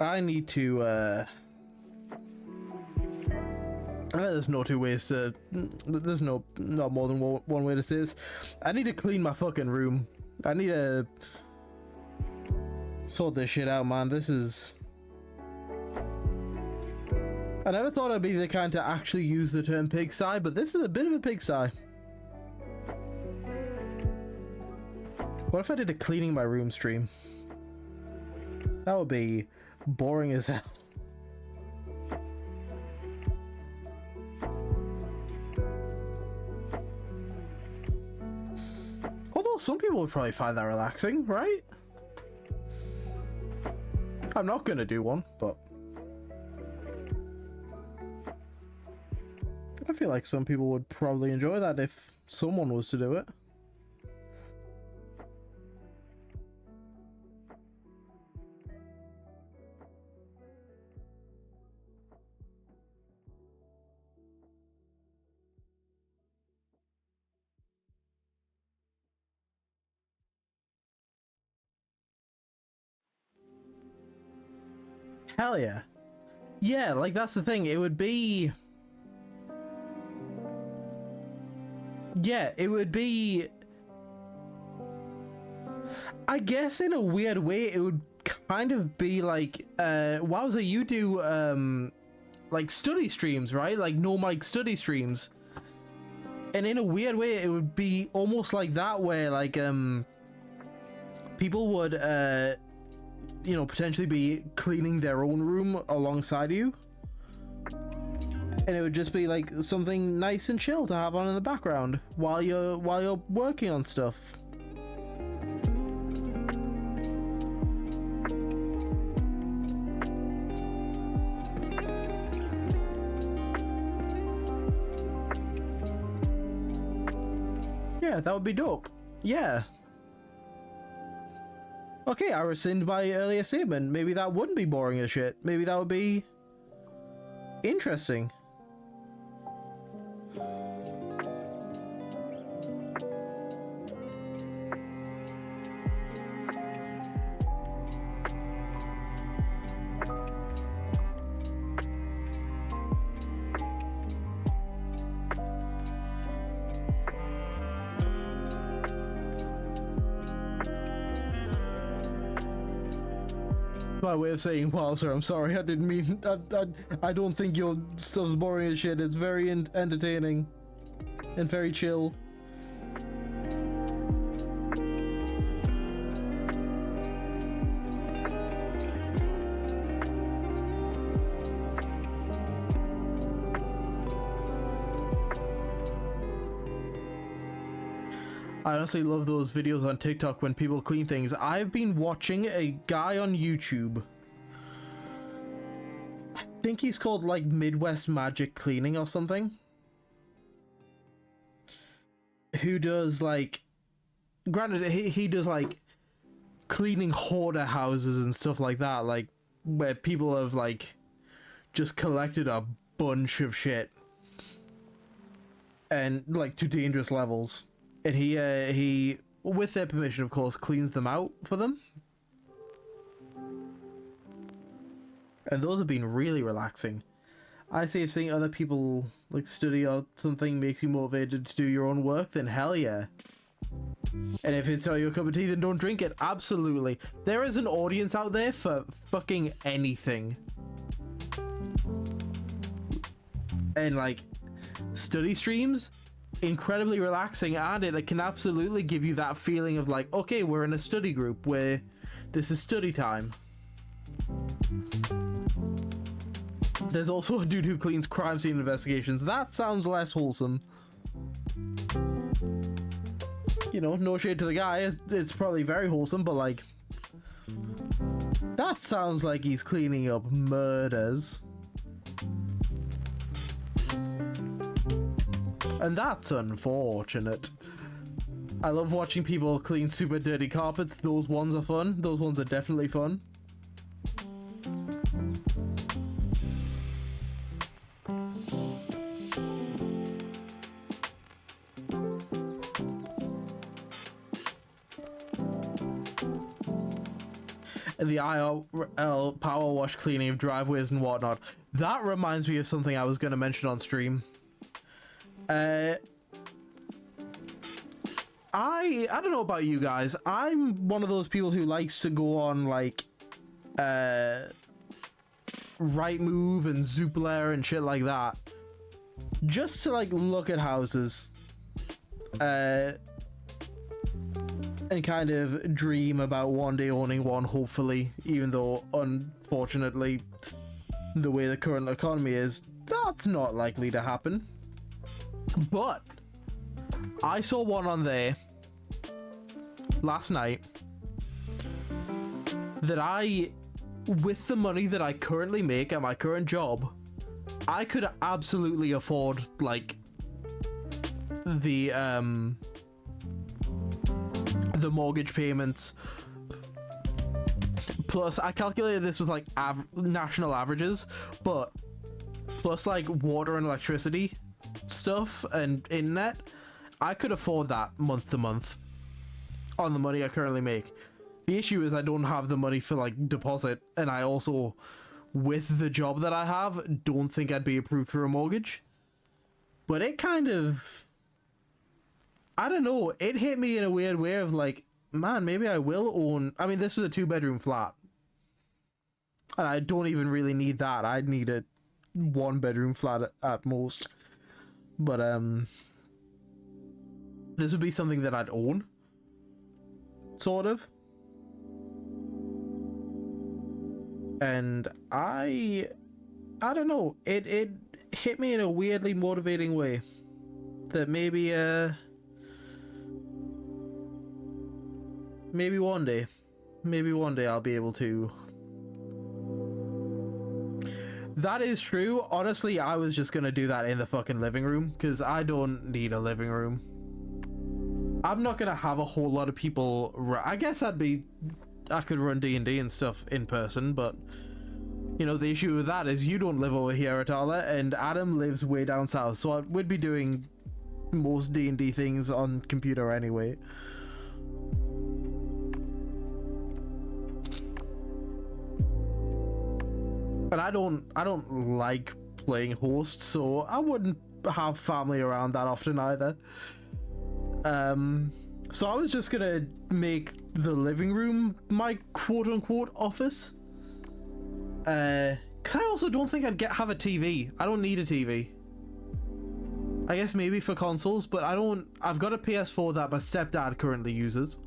I need to there's no two ways to... there's not more than one way to say this. I need to clean my fucking room. I need to sort this shit out, man. This is... I never thought I'd be the kind to actually use the term pigsty, but this is a bit of a pigsty. What if I did a cleaning my room stream? That would be boring as hell. Although some people would probably find that relaxing, right? I'm not gonna do one, but I feel like some people would probably enjoy that if someone was to do it. Hell yeah. Yeah, like that's the thing. It would be... yeah, it would be... I guess in a weird way, it would kind of be like... Wowza, you do, like study streams, right? Like no mic study streams. And in a weird way, it would be almost like that, where like, people would, you know, potentially be cleaning their own room alongside you, and it would just be like something nice and chill to have on in the background while you're working on stuff. Yeah, that would be dope. Yeah. Okay, I rescind my earlier statement. Maybe that wouldn't be boring as shit. Maybe that would be interesting. My way of saying, wow, sir, I'm sorry, I didn't mean, I don't think your stuff's boring as shit. It's very entertaining and very chill. I honestly love those videos on TikTok when people clean things. I've been watching a guy on YouTube. I think he's called like Midwest Magic Cleaning or something. Who does like, granted he does like cleaning hoarder houses and stuff like that, like where people have like just collected a bunch of shit and like to dangerous levels. And he, with their permission, of course, cleans them out for them. And those have been really relaxing. I say if seeing other people like study or something makes you motivated to do your own work, then hell yeah. And if it's not your cup of tea, then don't drink it. Absolutely. There is an audience out there for fucking anything. And like, study streams, incredibly relaxing, and it can absolutely give you that feeling of like, okay, we're in a study group where this is study time. There's also a dude who cleans crime scene investigations. That sounds less wholesome. You know, no shade to the guy, it's probably very wholesome, but like, that sounds like he's cleaning up murders. And that's unfortunate. I love watching people clean super dirty carpets. Those ones are fun. Those ones are definitely fun. And the IRL power wash cleaning of driveways and whatnot. That reminds me of something I was going to mention on stream. I don't know about you guys. I'm one of those people who likes to go on like Rightmove and Zoopla and shit like that, just to like look at houses and kind of dream about one day owning one, hopefully, even though unfortunately the way the current economy is, that's not likely to happen. But I saw one on there last night that I, with the money that I currently make at my current job, I could absolutely afford like the mortgage payments. Plus, I calculated this was like national averages, but plus like water and electricity stuff and internet, I could afford that month to month on the money I currently make. The issue is I don't have the money for like deposit, and I also, with the job that I have, don't think I'd be approved for a mortgage. But it kind of, I don't know, it hit me in a weird way of like, man, maybe I will own, I mean, this is a 2-bedroom flat, and I don't even really need that. I'd need a 1-bedroom flat at most. But this would be something that I'd own, sort of. And I don't know, it hit me in a weirdly motivating way that maybe one day I'll be able to. That is true. Honestly, I was just gonna do that in the fucking living room, because I don't need a living room. I'm not gonna have a whole lot of people. I guess I'd be could run D&D and stuff in person, but you know, the issue with that is you don't live over here at all, and Adam lives way down south, so we'd be doing most D&D things on computer anyway. And I don't like playing host, so I wouldn't have family around that often either. So I was just gonna make the living room my quote-unquote office. Because I also don't think I'd have a TV. I don't need a TV. I guess maybe for consoles, but I've got a PS4 that my stepdad currently uses.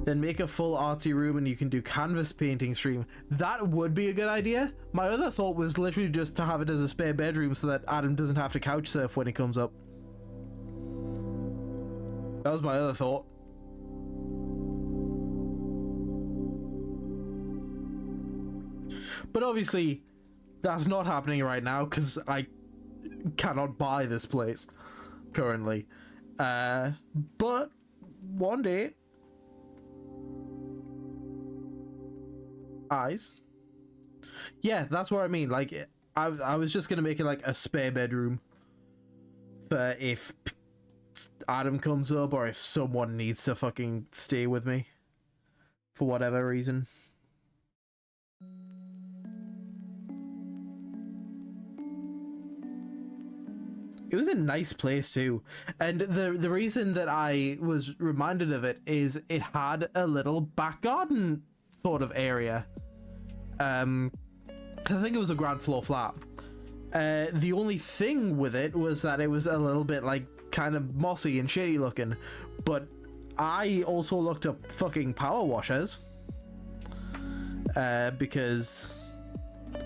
Then make a full artsy room and you can do canvas painting stream. That would be a good idea. My other thought was literally just to have it as a spare bedroom so that Adam doesn't have to couch surf when he comes up. That was my other thought. But obviously, that's not happening right now because I cannot buy this place currently. But one day, yeah, that's what I mean. Like, I was just gonna make it like a spare bedroom for if Adam comes up or if someone needs to fucking stay with me for whatever reason. It was a nice place too, and the reason that I was reminded of it is it had a little back garden sort of area. I think it was a ground floor flat. The only thing with it was that it was a little bit like kind of mossy and shitty looking, but I also looked up fucking power washers because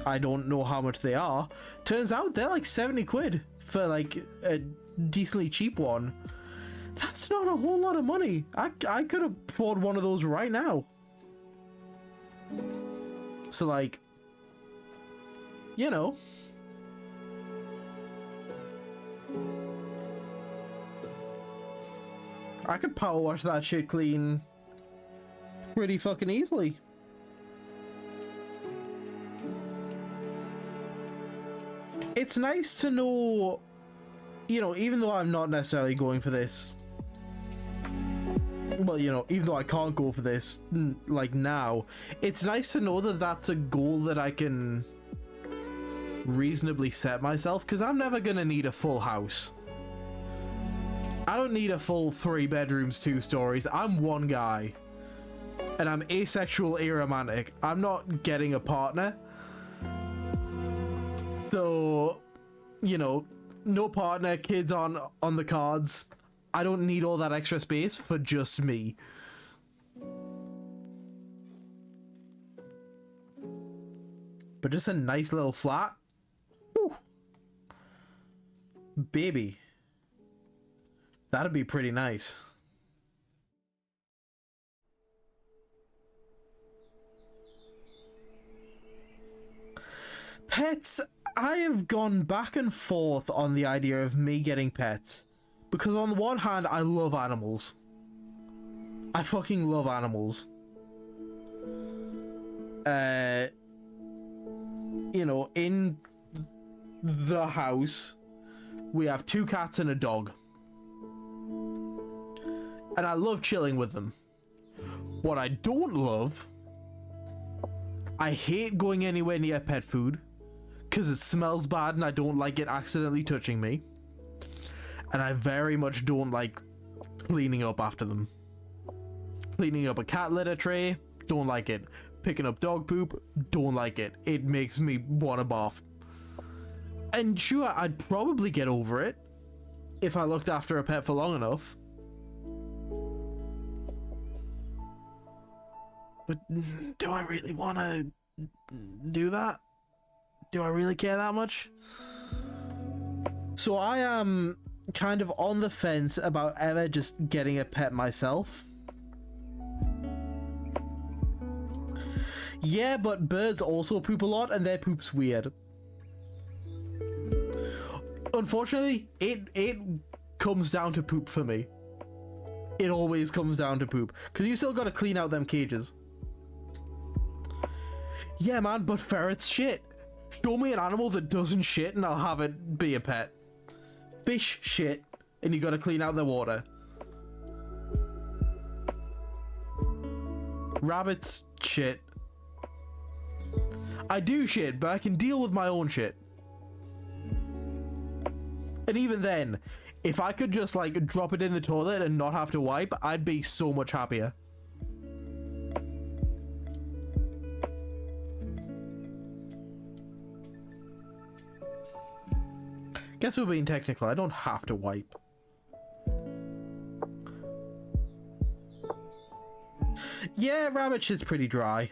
I don't know how much they are. Turns out they're like 70 quid for like a decently cheap one. That's not a whole lot of money. I could afford one of those right now. So like, you know, I could power wash that shit clean pretty fucking easily. It's nice to know, you know, even though I'm not necessarily going for this, well, you know, even though I can't go for this like now, it's nice to know that that's a goal that I can reasonably set myself, because I'm never gonna need a full house. I don't need a full 3 bedrooms, 2 stories. I'm one guy and I'm asexual, aromantic. I'm not getting a partner, so you know, no partner, kids on the cards. I don't need all that extra space for just me. But just a nice little flat. Whew. Baby. That'd be pretty nice. Pets. I have gone back and forth on the idea of me getting pets. Because on the one hand, I love animals. I fucking love animals. You know, in the house, we have 2 cats and a dog. And I love chilling with them. What I don't love, I hate going anywhere near pet food. Because it smells bad and I don't like it accidentally touching me. And I very much don't like cleaning up after them. Cleaning up a cat litter tray, don't like it. Picking up dog poop, don't like it. It makes me want to barf. And sure, I'd probably get over it if I looked after a pet for long enough. But do I really want to do that? Do I really care that much? So I am kind of on the fence about ever just getting a pet myself. Yeah, but birds also poop a lot and their poop's weird. Unfortunately, it comes down to poop for me. It always comes down to poop. Because you still got to clean out them cages. Yeah, man, but ferrets shit. Show me an animal that doesn't shit and I'll have it be a pet. Fish shit and you got to clean out their water. Rabbits shit. I do shit, but I can deal with my own shit. And even then, if I could just like drop it in the toilet and not have to wipe, I'd be so much happier. Guess we're being technical. I don't have to wipe. Yeah, rabbit shit's pretty dry.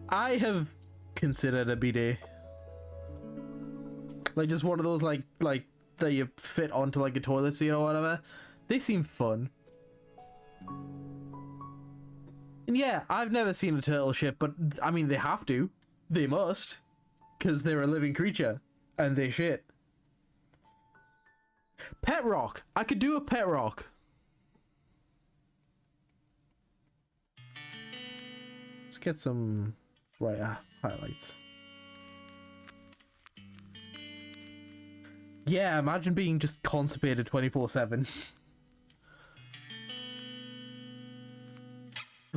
I have considered a bidet. Like just one of those like that you fit onto like a toilet seat or whatever. They seem fun. And yeah, I've never seen a turtle shit, but I mean they have to. They must. Because they're a living creature. And they shit. Pet rock. I could do a pet rock. Let's get some brighter highlights. Yeah, imagine being just constipated 24/7.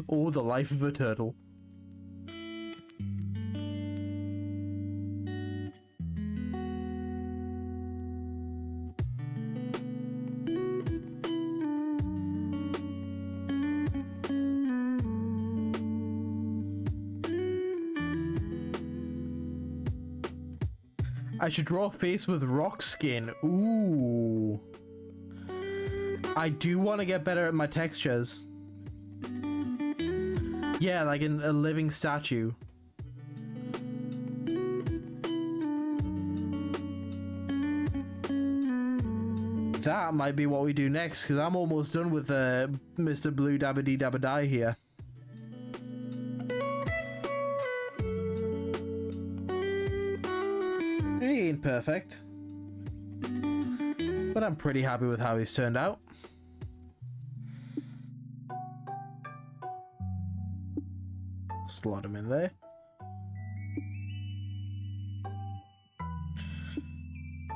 Oh, the life of a turtle. I should draw a face with rock skin. Ooh. I do want to get better at my textures. Yeah, like in a living statue. That might be what we do next, because I'm almost done with Mr. Blue Dabba Dee Dabba Die here. He ain't perfect, but I'm pretty happy with how he's turned out. Slot him in there.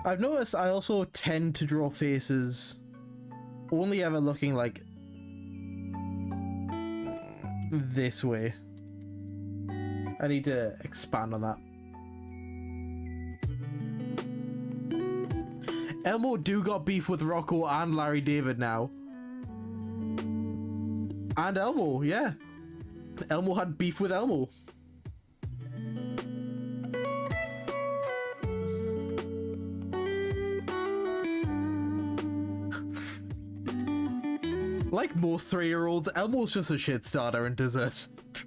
I've noticed I also tend to draw faces only ever looking like this way. I need to expand on that. Elmo do got beef with Rocco and Larry David now. And Elmo, yeah. Elmo had beef with Elmo. Like most 3-year-olds, Elmo's just a shit starter and deserves it.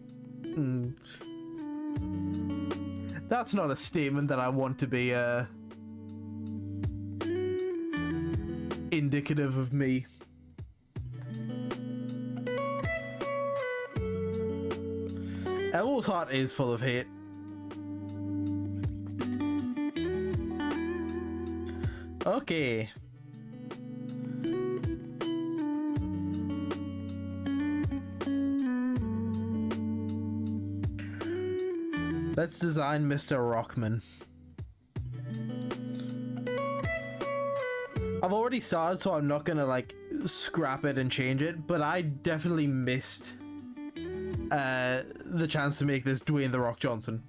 That's not a statement that I want to be indicative of me. Elmo's heart is full of hate. Okay. Let's design Mr. Rockman. I've already started, so I'm not gonna like scrap it and change it, but I definitely missed the chance to make this Dwayne The Rock Johnson.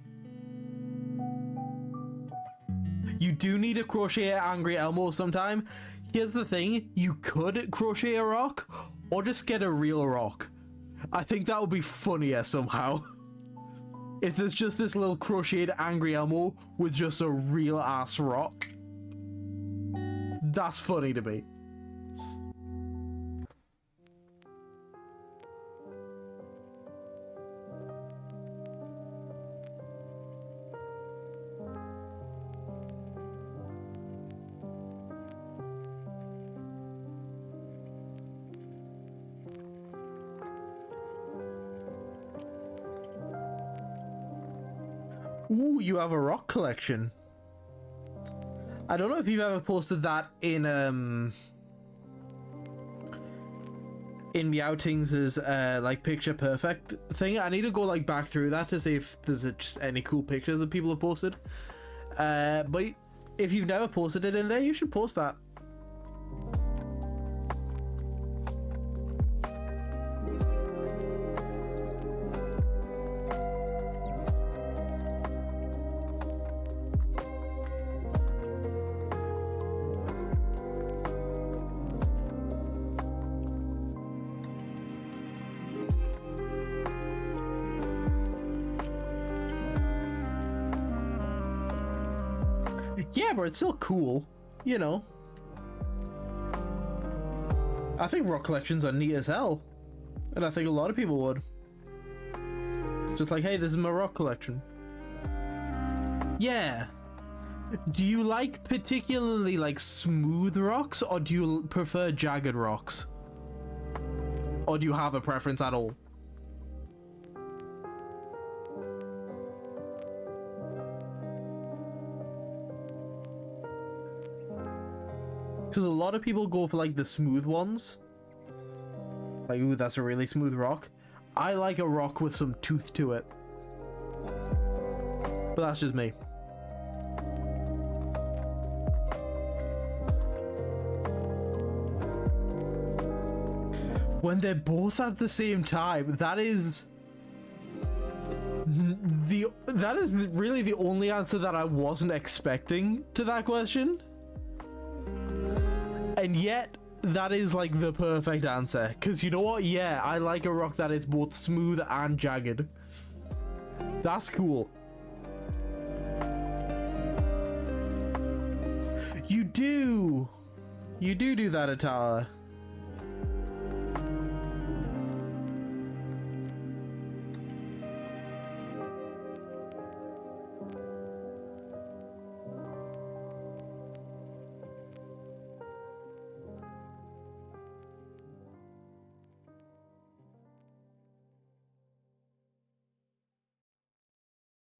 You do need a crochet angry Elmo sometime. Here's the thing, you could crochet a rock or just get a real rock. I think that would be funnier somehow. If there's just this little crocheted angry Elmo with just a real ass rock. That's funny to me. Ooh, you have a rock collection. I don't know if you've ever posted that in Meowtings' like picture perfect thing. I need to go like back through that to see if there's just any cool pictures that people have posted. But if you've never posted it in there, you should post that. Yeah, but it's still cool, you know. I think rock collections are neat as hell, and I think a lot of people would. It's just like, hey, this is my rock collection. Yeah. Do you like particularly like smooth rocks, or do you prefer jagged rocks? Or do you have a preference at all? Because a lot of people go for like the smooth ones. Like, ooh, that's a really smooth rock. I like a rock with some tooth to it. But that's just me. When they're both at the same time, that is really the only answer that I wasn't expecting to that question. And yet, that is like the perfect answer. Because you know what? Yeah, I like a rock that is both smooth and jagged. That's cool. You do. You do that, Atala.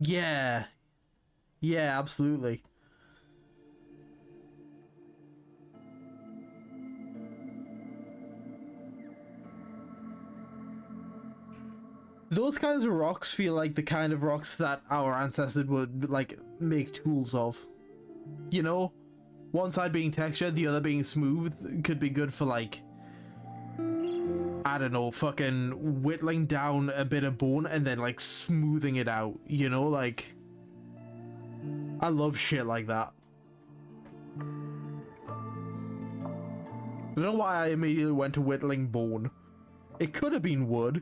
Yeah. Yeah, absolutely. Those kinds of rocks feel like the kind of rocks that our ancestors would like make tools of. You know? One side being textured, the other being smooth could be good for like, I don't know, fucking whittling down a bit of bone and then like smoothing it out, you know? Like, I love shit like that. I don't know why I immediately went to whittling bone. It could have been wood.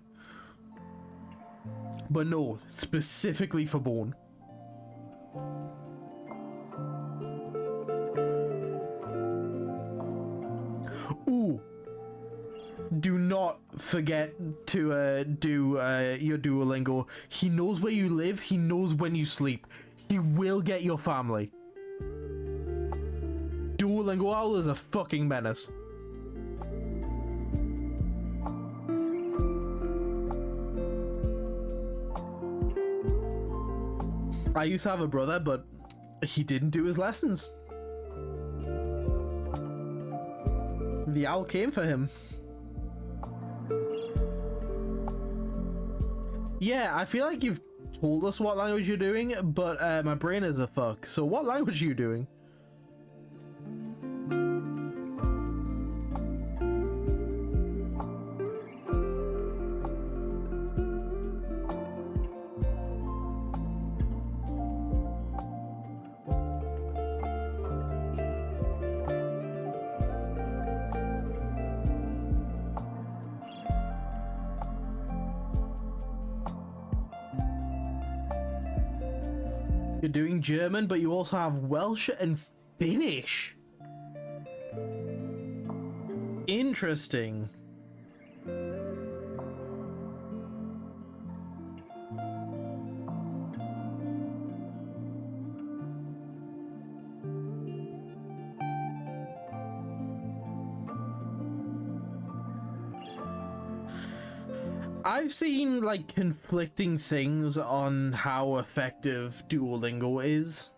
But no, specifically for bone. Ooh. Do not forget to do your Duolingo. He knows where you live. He knows when you sleep. He will get your family. Duolingo Owl is a fucking menace. I used to have a brother, but he didn't do his lessons. The owl came for him. Yeah, I feel like you've told us what language you're doing, but my brain is a fuck. So what language are you doing? You're doing German, but you also have Welsh and Finnish. Interesting. I've seen like conflicting things on how effective Duolingo is.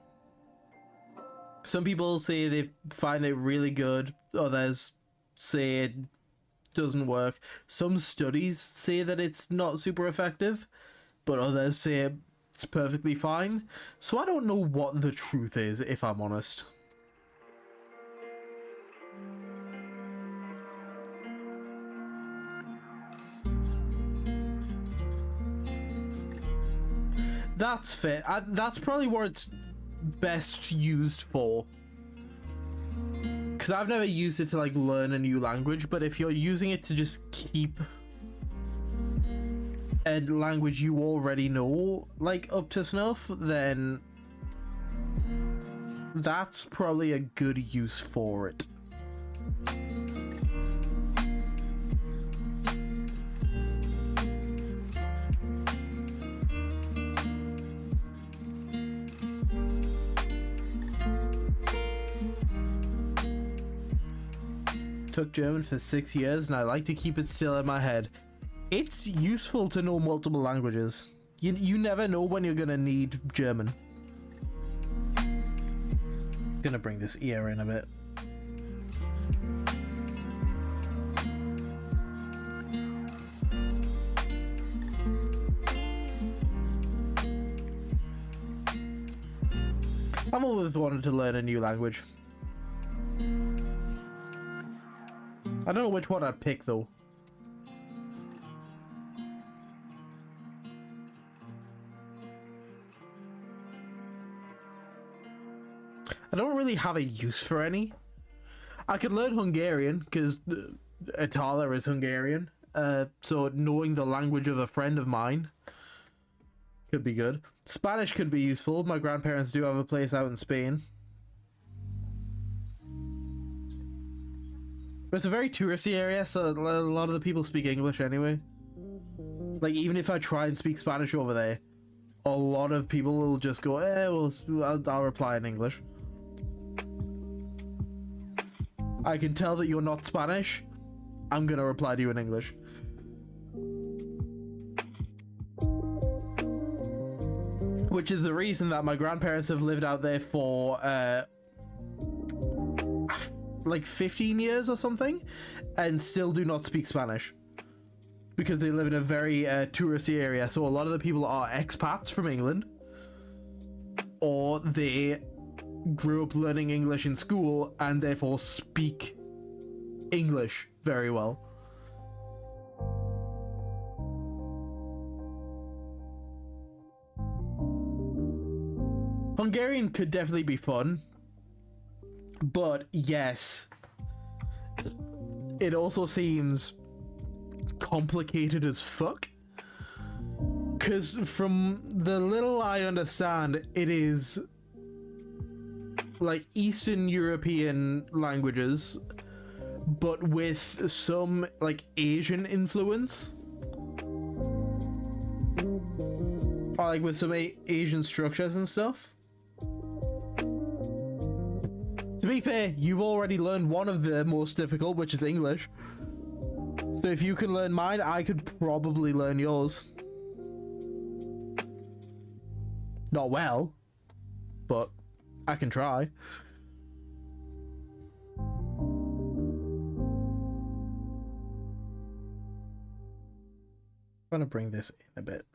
Some people say they find it really good, others say it doesn't work. Some studies say that it's not super effective, but others say it's perfectly fine. So I don't know what the truth is, if I'm honest. That's fair. That's probably what it's best used for. Because I've never used it to like learn a new language, but if you're using it to just keep a language you already know like up to snuff, then that's probably a good use for it. Took German for 6 years and I like to keep it still in my head. It's useful to know multiple languages. You never know when you're gonna need German. Gonna bring this ear in a bit. I've always wanted to learn a new language. I don't know which one I'd pick though. I don't really have a use for any. I could learn Hungarian because Itala is Hungarian. So knowing the language of a friend of mine could be good. Spanish could be useful. My grandparents do have a place out in Spain. But it's a very touristy area, so a lot of the people speak English anyway. Like, even if I try and speak Spanish over there, a lot of people will just go, well, I'll reply in English. I can tell that you're not Spanish. I'm gonna reply to you in English. Which is the reason that my grandparents have lived out there for, like 15 years or something, and still do not speak Spanish. Because they live in a very touristy area, so a lot of the people are expats from England, or they grew up learning English in school and therefore speak English very well. Hungarian could definitely be fun, but yes, it also seems complicated as fuck. Because from the little I understand, it is like Eastern European languages, but with some like Asian influence. Or like with some Asian structures and stuff. To be fair, you've already learned one of the most difficult, which is English. So if you can learn mine, I could probably learn yours. Not well, but I can try. I'm gonna bring this in a bit.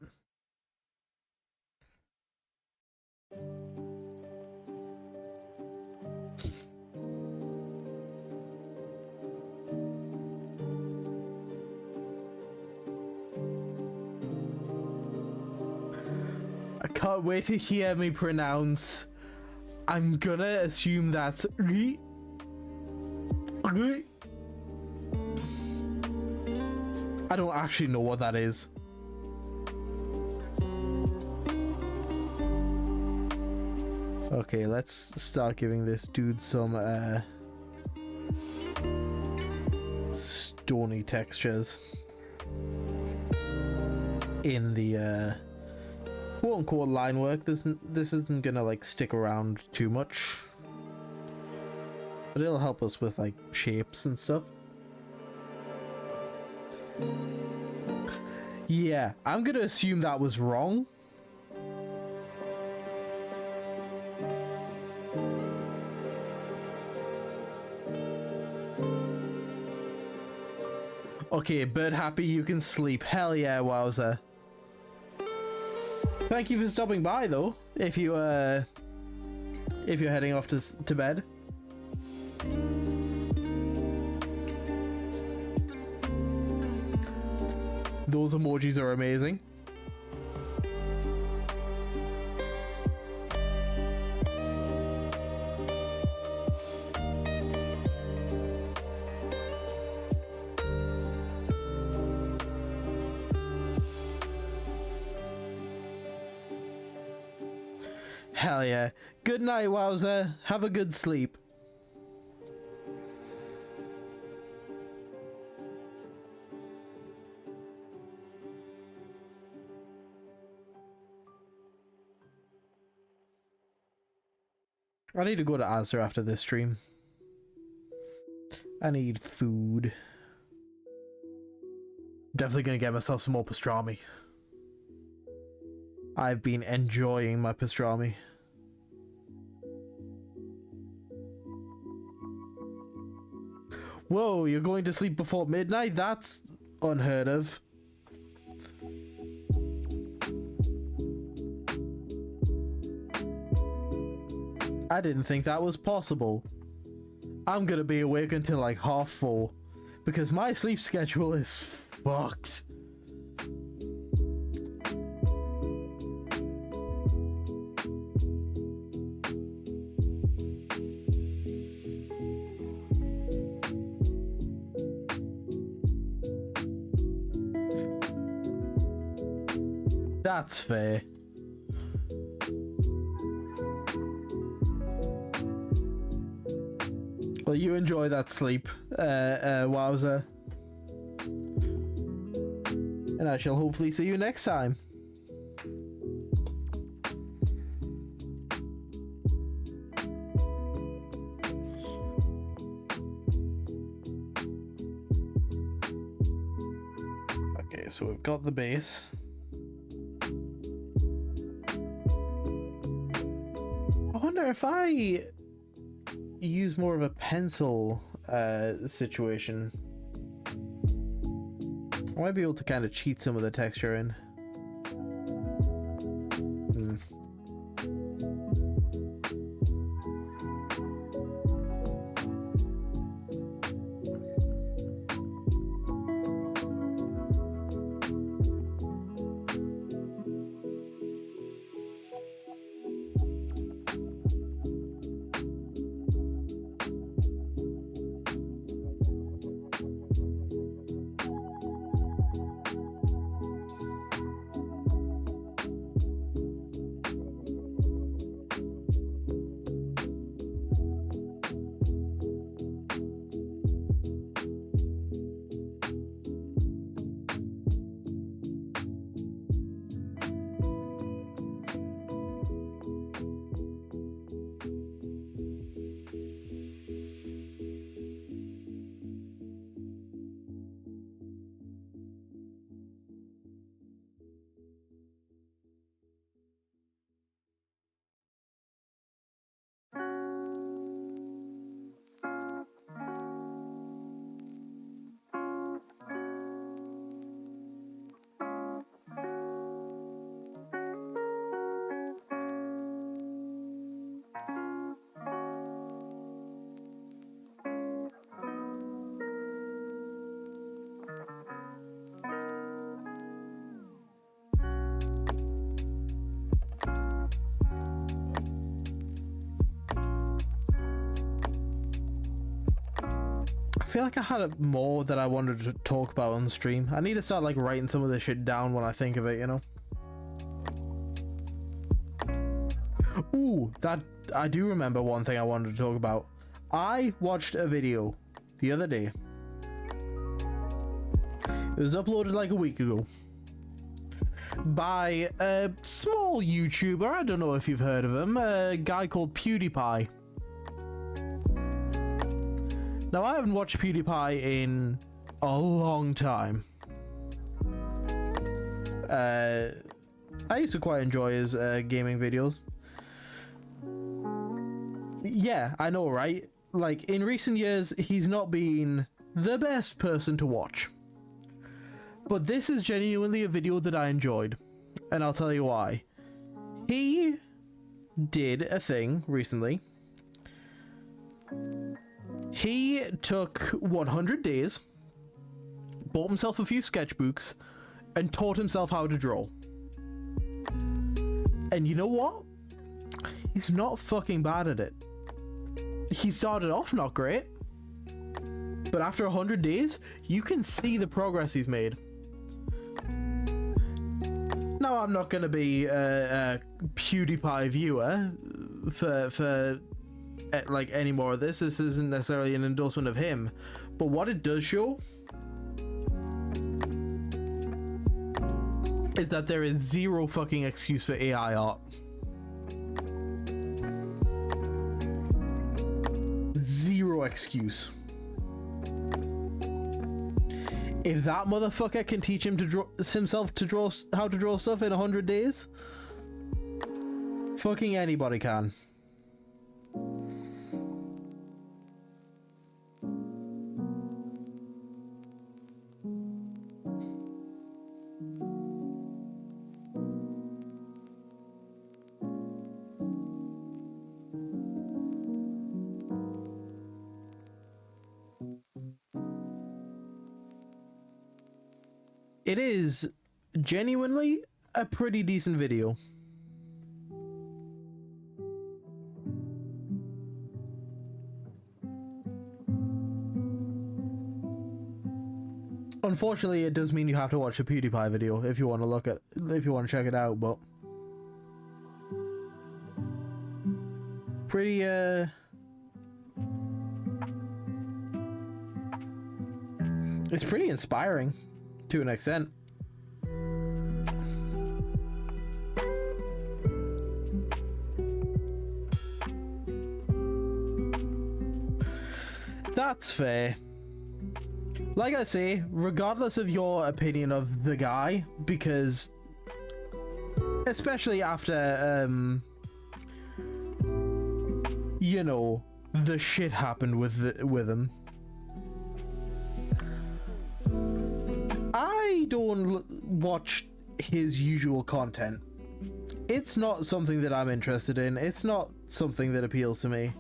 I can't wait to hear me pronounce. I'm gonna assume that's I don't actually know what that is. Okay, let's start giving this dude some stony textures in the quote-unquote line work. This isn't gonna like stick around too much, but it'll help us with like shapes and stuff. Yeah, I'm gonna assume that was wrong. Okay, bird happy you can sleep. Hell yeah, wowzer. Thank you for stopping by though, if you're heading off to bed. Those emojis are amazing. Hell yeah. Good night, wowzer. Have a good sleep. I need to go to Asda after this stream. I need food. Definitely gonna get myself some more pastrami. I've been enjoying my pastrami. Whoa, you're going to sleep before midnight? That's unheard of. I didn't think that was possible. I'm gonna be awake until like 4:30 because my sleep schedule is fucked. That's fair. Well, you enjoy that sleep, wowzer. And I shall hopefully see you next time. Okay, so we've got the base. I wonder if I use more of a pencil situation, I might be able to kind of cheat some of the texture in. I feel like I had more that I wanted to talk about on stream. I need to start like writing some of this shit down when I think of it, you know? Ooh, that I do remember one thing I wanted to talk about. I watched a video the other day. It was uploaded like a week ago by a small YouTuber. I don't know if you've heard of him. A guy called PewDiePie. Now, I haven't watched PewDiePie in a long time. I used to quite enjoy his gaming videos. Yeah, I know, right? Like, in recent years, he's not been the best person to watch. But this is genuinely a video that I enjoyed. And I'll tell you why. He did a thing recently. He took 100 days, bought himself a few sketchbooks, and taught himself how to draw. And you know what? He's not fucking bad at it. He started off not great, but after 100 days, you can see the progress he's made. Now, I'm not going to be a PewDiePie viewer for like any more of this. This isn't necessarily an endorsement of him, but what it does show is that there is zero fucking excuse for AI art. Zero excuse. If that motherfucker can teach him to draw himself to draw how to draw stuff in 100 days, fucking anybody can. It is genuinely a pretty decent video. Unfortunately, it does mean you have to watch a PewDiePie video if you want to if you want to check it out, but pretty it's pretty inspiring to an extent. That's fair. Like I say, regardless of your opinion of the guy, because especially after you know, the shit happened with him, I don't watch his usual content. It's not something that I'm interested in. It's not something that appeals to me.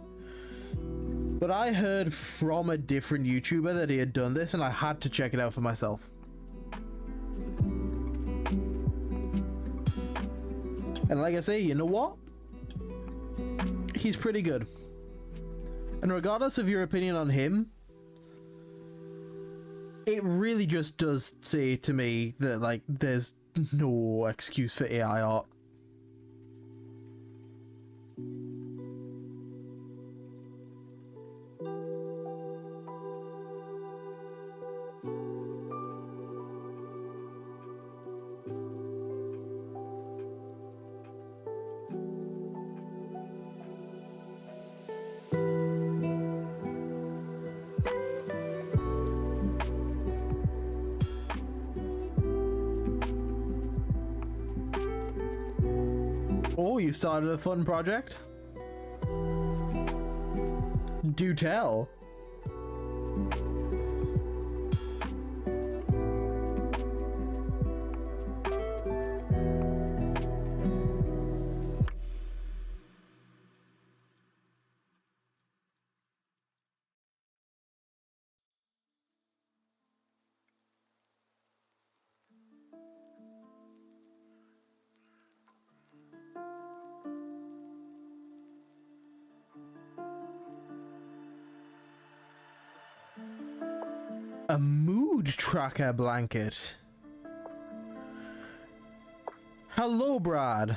But I heard from a different YouTuber that he had done this, and I had to check it out for myself. And like I say, you know what? He's pretty good. And regardless of your opinion on him, it really just does say to me that, like, there's no excuse for AI art. Oh, you started a fun project? Do tell. A mood tracker blanket. Hello, Brad.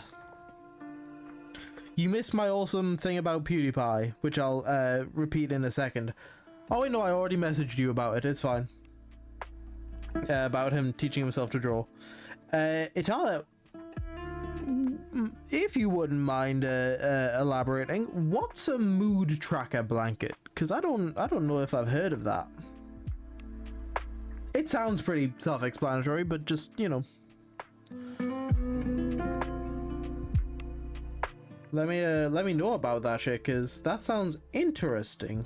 You missed my awesome thing about PewDiePie, which I'll repeat in a second. Oh wait, no, I already messaged you about it. It's fine. About him teaching himself to draw. Itala, if you wouldn't mind elaborating, what's a mood tracker blanket? Because I don't know if I've heard of that. It sounds pretty self-explanatory, but just, you know. Let me know about that shit, cause that sounds interesting.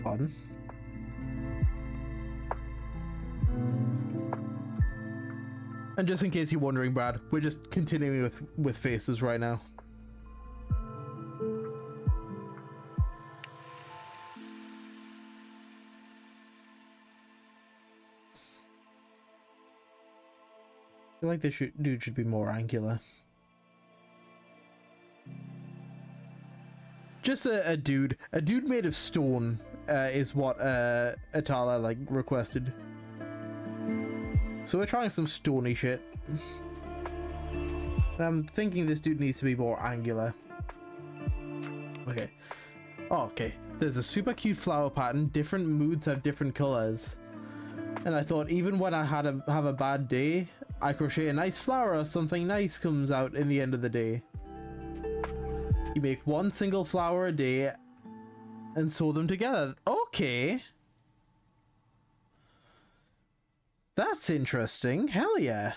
Pardon? And just in case you're wondering, Brad, we're just continuing with faces right now. I feel like this dude should be more angular. Just a dude made of stone is what Atala like requested. So we're trying some stony shit. I'm thinking this dude needs to be more angular. Okay. Oh, okay. There's a super cute flower pattern. Different moods have different colors. And I thought even when I have a bad day, I crochet a nice flower or something nice comes out in the end of the day. You make one single flower a day and sew them together. Okay. That's interesting. Hell yeah.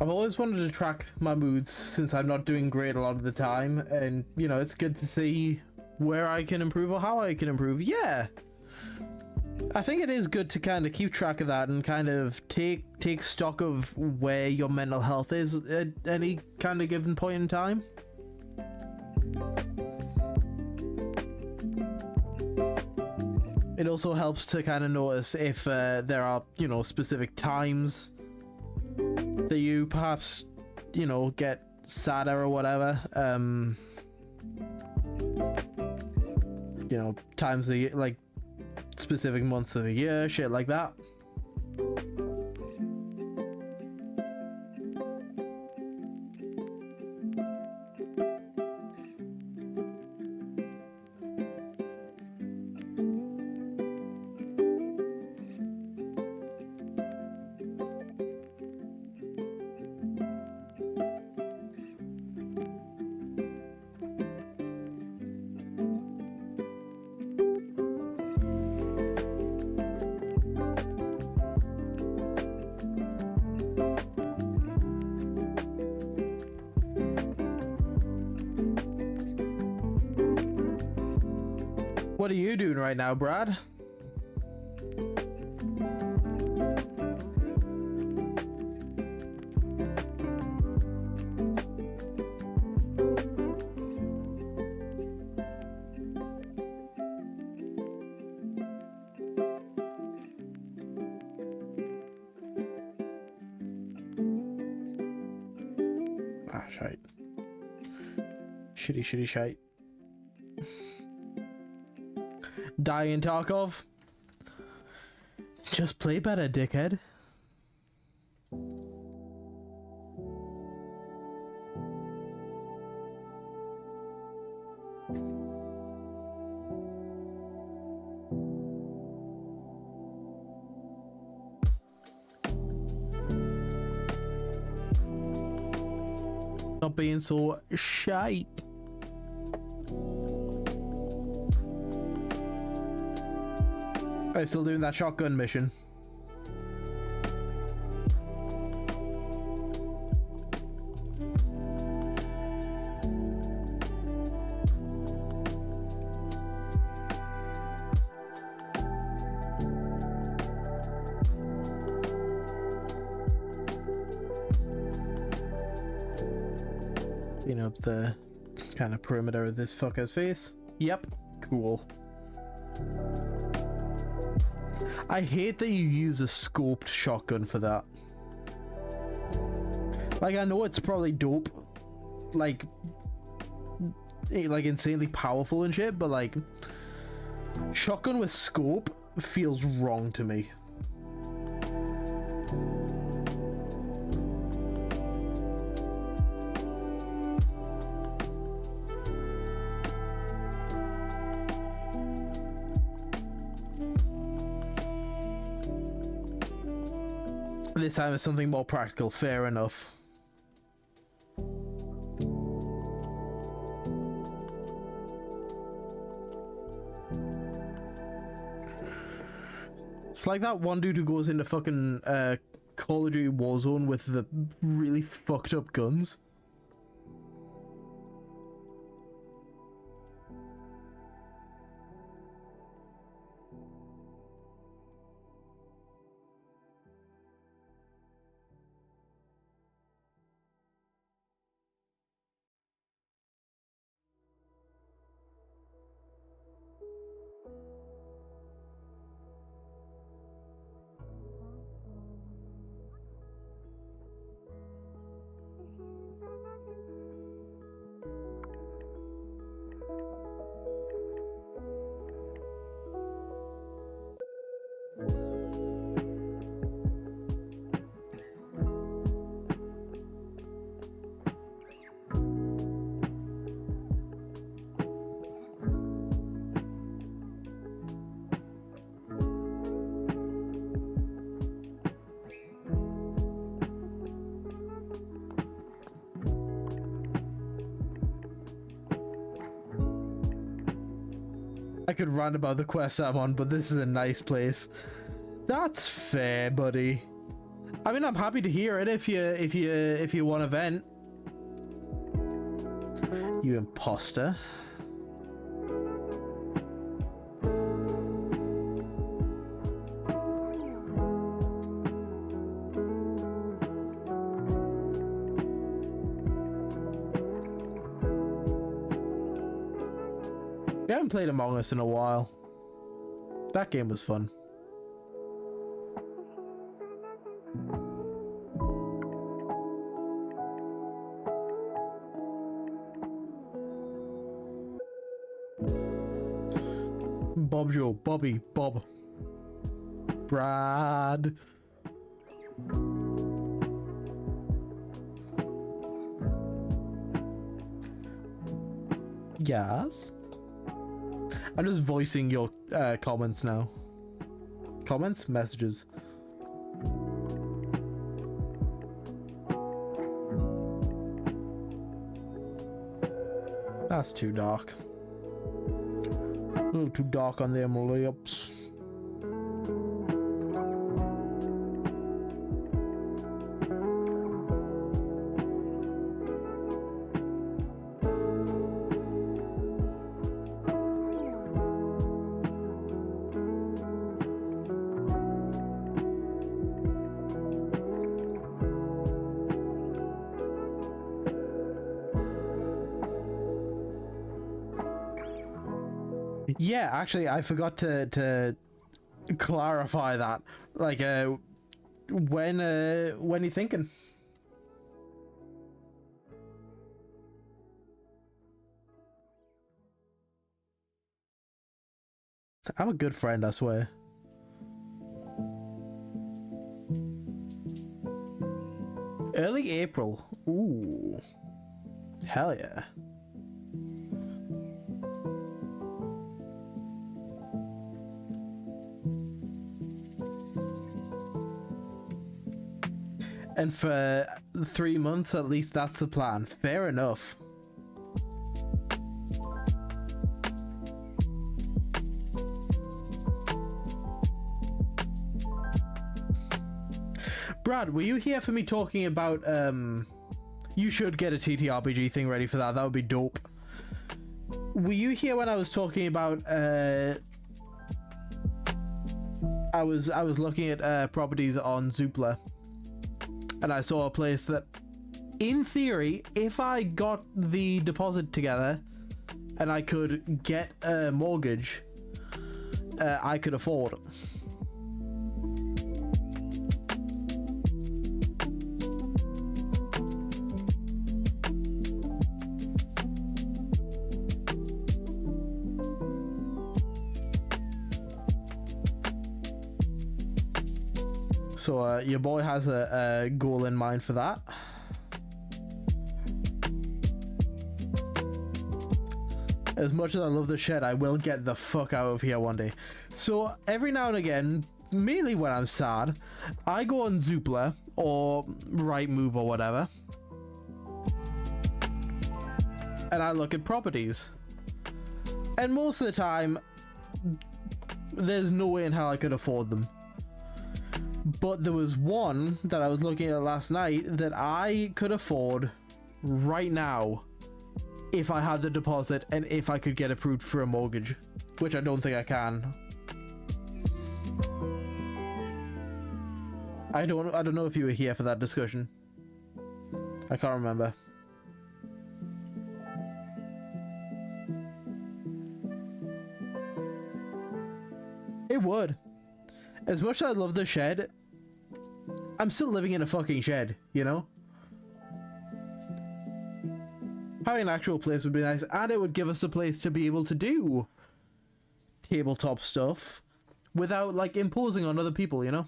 I've always wanted to track my moods since I'm not doing great a lot of the time, and you know, it's good to see where I can improve or how I can improve. Yeah, I think it is good to kind of keep track of that and kind of take stock of where your mental health is at any kind of given point in time. It also helps to kind of notice if there are, you know, specific times that you perhaps, you know, get sadder or whatever. You know, times of the year, like specific months of the year, shit like that. What are you doing right now, Brad? Ah, shite. Shitty shite. Dying Tarkov. Just play better, dickhead. Not being so shite. Are you still doing that shotgun mission? Clean up the kind of perimeter of this fucker's face. Yep, cool. I hate that you use a scoped shotgun for that. Like, I know it's probably dope, like insanely powerful and shit, but like shotgun with scope feels wrong to me. This time it's something more practical, fair enough. It's like that one dude who goes into fucking Call of Duty Warzone with the really fucked up guns. I could rant about the quest I'm on, but this is a nice place. That's fair, buddy. I mean, I'm happy to hear it if you want to vent. You imposter. We haven't played Among Us in a while. That game was fun. Bob Joe, Bobby, Bob. Brad. Yes. I'm just voicing your comments now. Comments? Messages. That's too dark. A little too dark on them lips. Yeah, actually, I forgot to clarify that. Like, when you thinking? I'm a good friend, I swear. Early April. Ooh. Hell yeah. And for 3 months, at least that's the plan. Fair enough. Brad, were you here for me talking about, you should get a TTRPG thing ready for that. That would be dope. Were you here when I was talking about, I was looking at properties on Zoopla, and I saw a place that, in theory, if I got the deposit together and I could get a mortgage, I could afford. So your boy has a goal in mind for that. As much as I love the shed, I will get the fuck out of here one day. So every now and again, mainly when I'm sad, I go on Zoopla or Rightmove or whatever, and I look at properties. And most of the time, there's no way in hell I could afford them. But there was one that I was looking at last night that I could afford right now if I had the deposit and if I could get approved for a mortgage, which I don't think I can. I don't know if you were here for that discussion. I can't remember. It would. As much as I love the shed, I'm still living in a fucking shed, you know? Having an actual place would be nice, and it would give us a place to be able to do tabletop stuff without, like, imposing on other people, you know?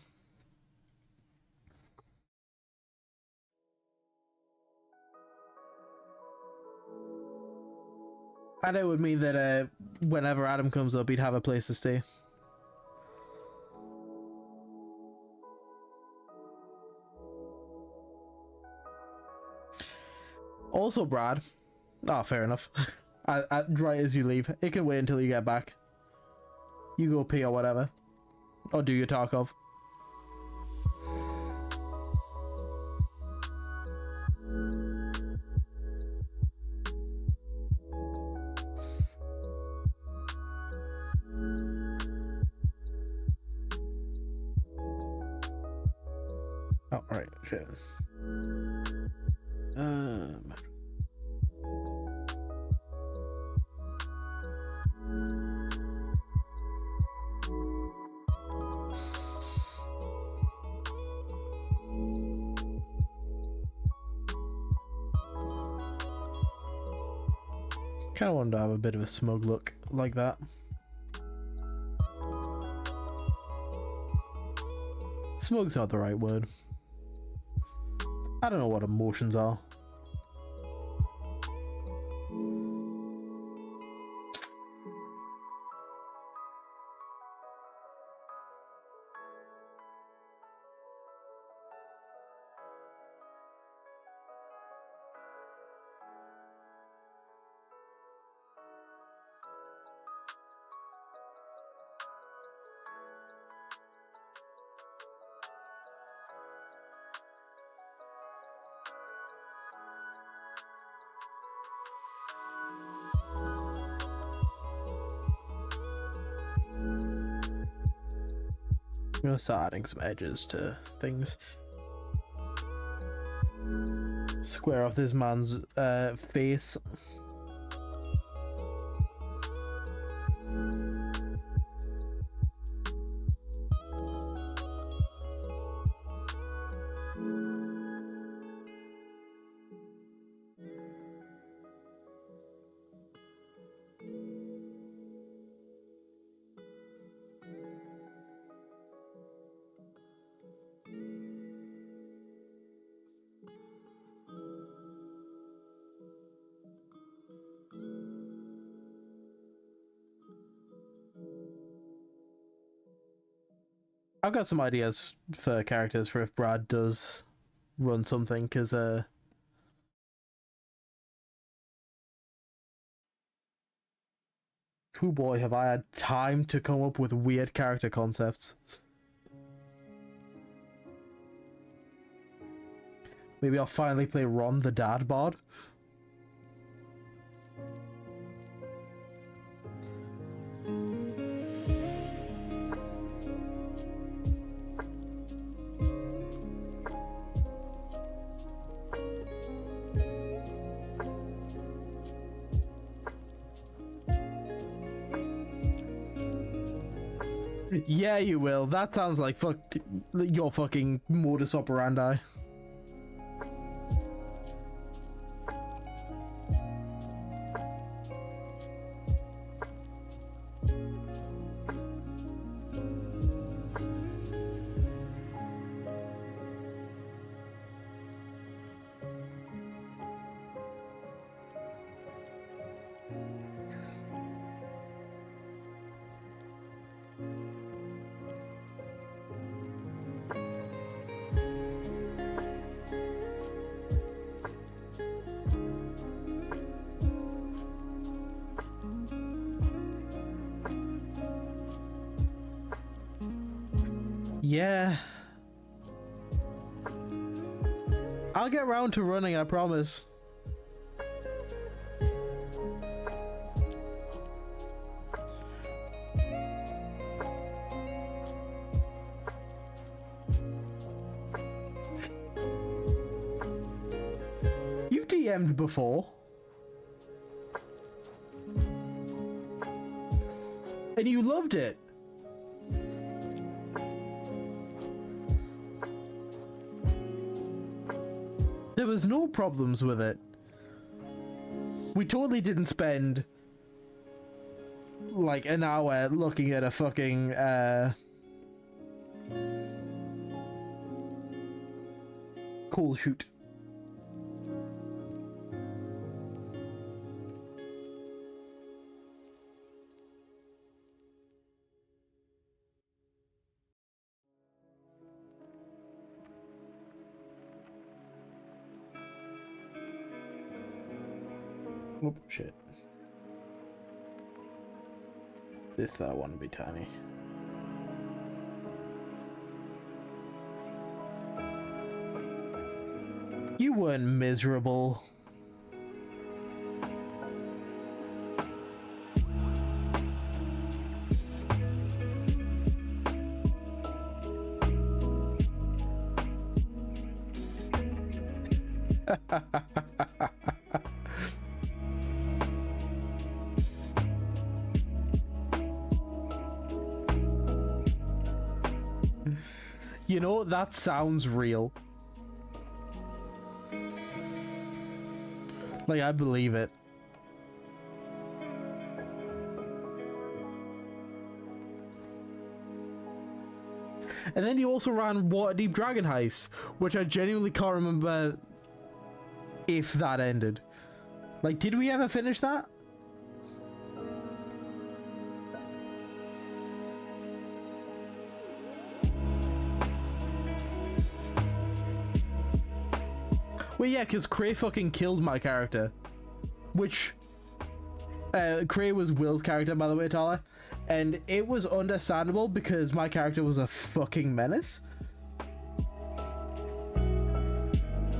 And it would mean that whenever Adam comes up, he'd have a place to stay. Also, Brad. Oh, fair enough. Right as you leave. It can wait until you get back. You go pee or whatever. Or do your Tarkov. Oh, right. Shit. Kind of wanted to have a bit of a smug look like that. Smug's not the right word. I don't know what emotions are. I'm gonna start adding some edges to things. Square off this man's face. I've got some ideas for characters for if Brad does run something, because oh boy, have I had time to come up with weird character concepts. Maybe I'll finally play Ron the Dad Bod. Yeah, you will. That sounds like your fucking modus operandi. Yeah. I'll get round to running, I promise. You've DM'd before. And you loved it. There was no problems with it. We totally didn't spend like an hour looking at a fucking cool shoot. Oh shit. This that I want to be tiny. You weren't miserable. You know, that sounds real. Like, I believe it. And then you also ran Waterdeep Dragon Heist, which I genuinely can't remember if that ended. Like, did we ever finish that? Well, yeah, because Cray fucking killed my character. Which... Cray was Will's character, by the way, Tala. And it was understandable because my character was a fucking menace.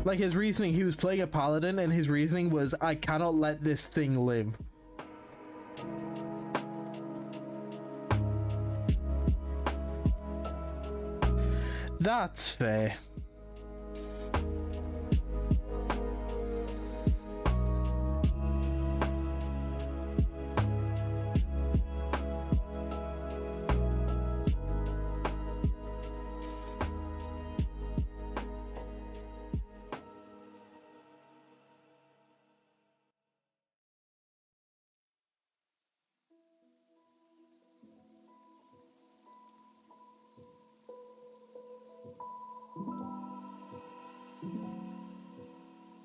Like, his reasoning, he was playing a paladin, and his reasoning was, I cannot let this thing live. That's fair.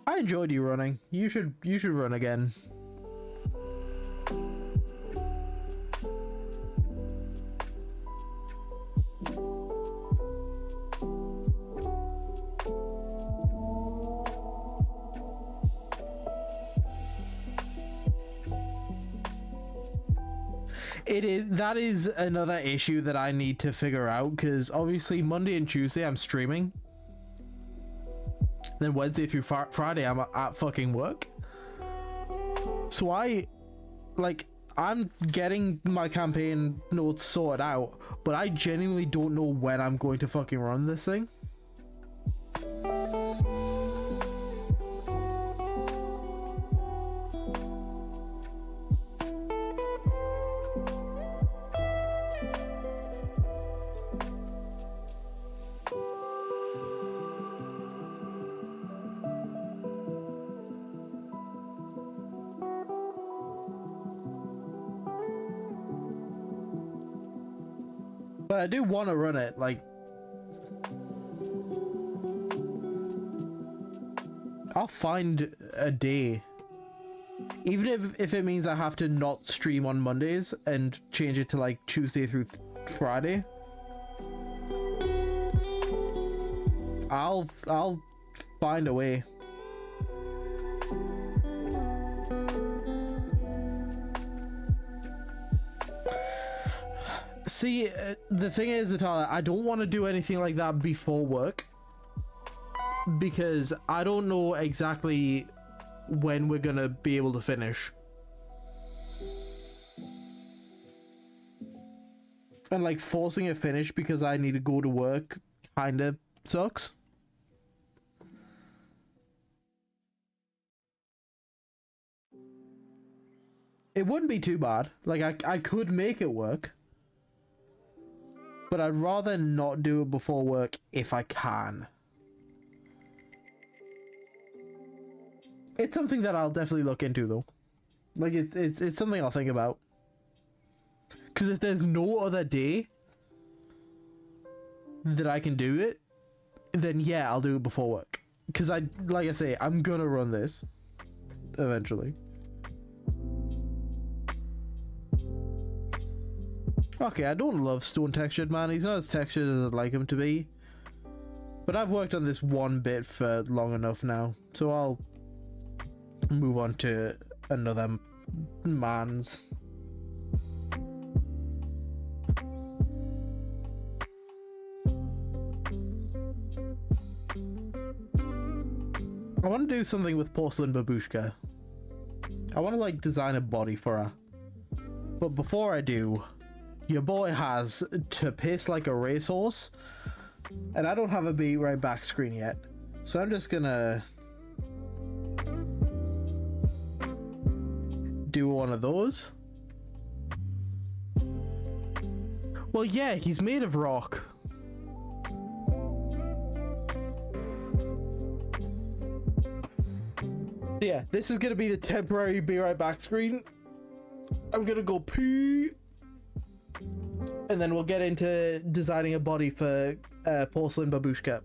I enjoyed you running. You should run again. That is another issue that I need to figure out, because obviously Monday and Tuesday I'm streaming. Then Wednesday through Friday I'm at fucking work. So I'm getting my campaign notes sorted out, but I genuinely don't know when I'm going to fucking run this thing. But I do want to run it, like... I'll find a day. Even if it means I have to not stream on Mondays and change it to like Tuesday through Friday. I'll find a way. See, the thing is, Atala, I don't want to do anything like that before work, because I don't know exactly when we're gonna be able to finish. And like forcing a finish because I need to go to work kind of sucks. It wouldn't be too bad. Like I could make it work. But I'd rather not do it before work if I can. It's something that I'll definitely look into though. Like it's something I'll think about. Because if there's no other day that I can do it, then yeah, I'll do it before work. Because like I say, I'm gonna run this eventually. Okay, I don't love stone textured, man. He's not as textured as I'd like him to be. But I've worked on this one bit for long enough now, so I'll move on to another man's. I want to do something with porcelain babushka. I want to like design a body for her. But before I do, your boy has to piss like a racehorse, and I don't have a be right back screen yet, so I'm just gonna do one of those. Well, yeah, he's made of rock. Yeah, this is gonna be the temporary be right back screen. I'm gonna go pee, and then we'll get into designing a body for porcelain babushka.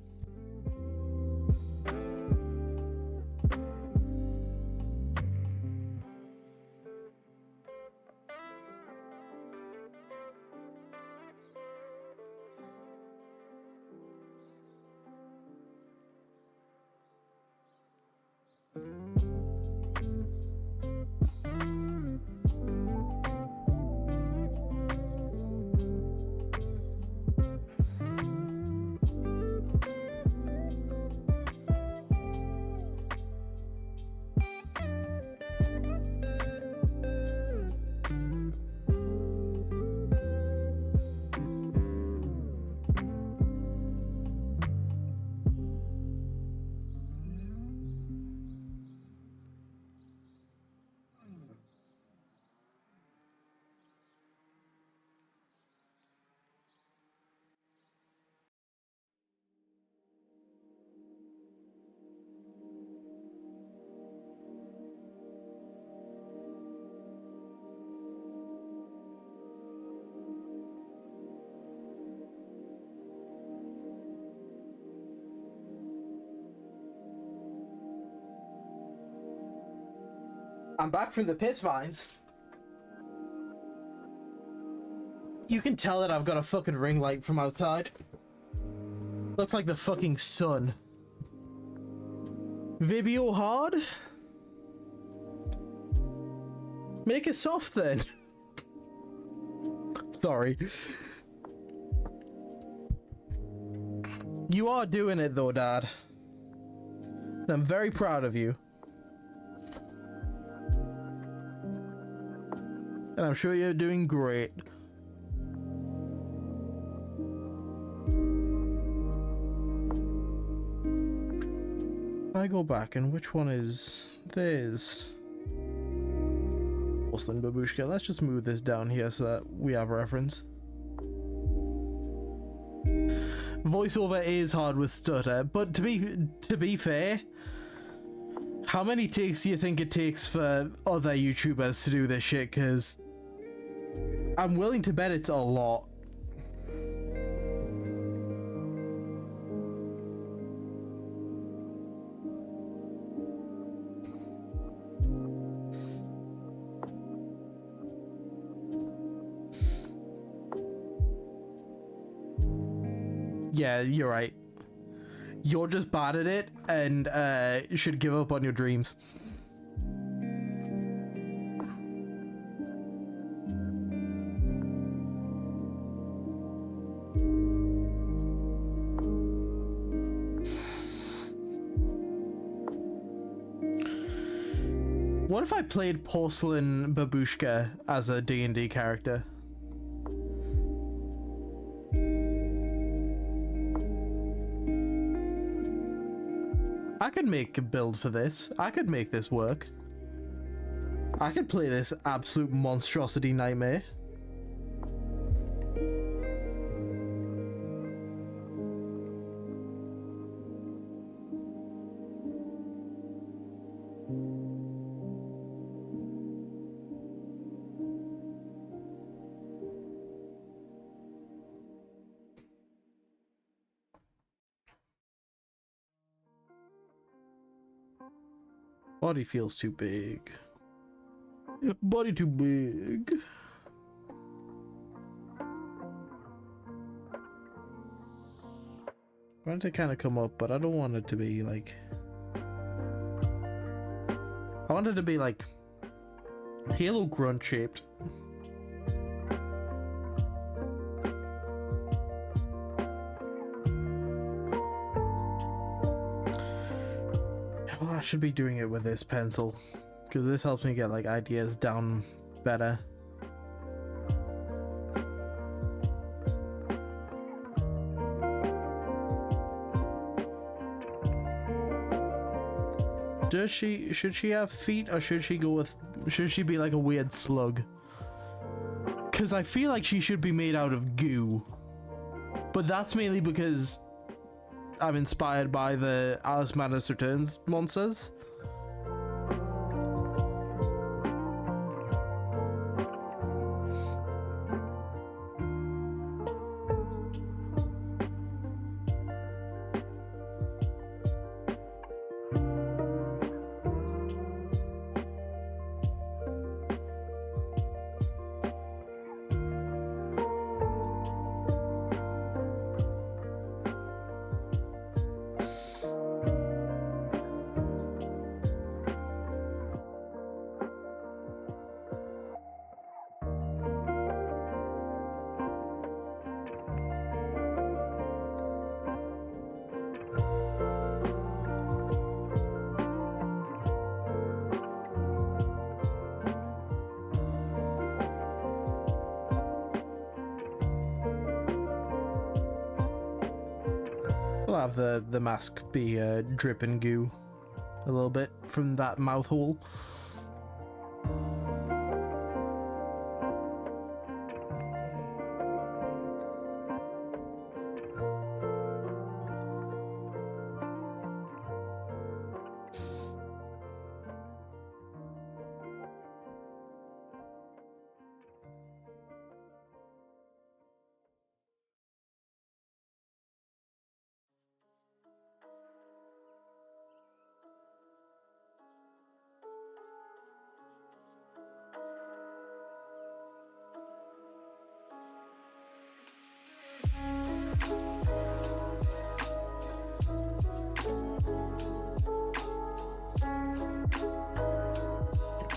I'm back from the pit mines. You can tell that I've got a fucking ring light from outside. Looks like the fucking sun. Vibio hard? Make it soft then. Sorry. You are doing it though, Dad. And I'm very proud of you. And I'm sure you're doing great. I go back, and which one is this? Porcelain babushka. Let's just move this down here so that we have reference. Voiceover is hard with stutter, but to be fair, how many takes do you think it takes for other YouTubers to do this shit? Because I'm willing to bet it's a lot. Yeah, you're right. You're just bad at it and should give up on your dreams. What if I played Porcelain Babushka as a D&D character? I could make a build for this. I could make this work. I could play this absolute monstrosity nightmare. Body feels too big. Body too big. I want it to kind of come up, but I don't want it to be like... I want it to be like Halo grunt shaped. I should be doing it with this pencil, because this helps me get like ideas down better. Should she have feet, or should she be like a weird slug? Because I feel like she should be made out of goo, but that's mainly because I'm inspired by the Alice Madness Returns monsters. We'll have the mask be dripping goo a little bit from that mouth hole.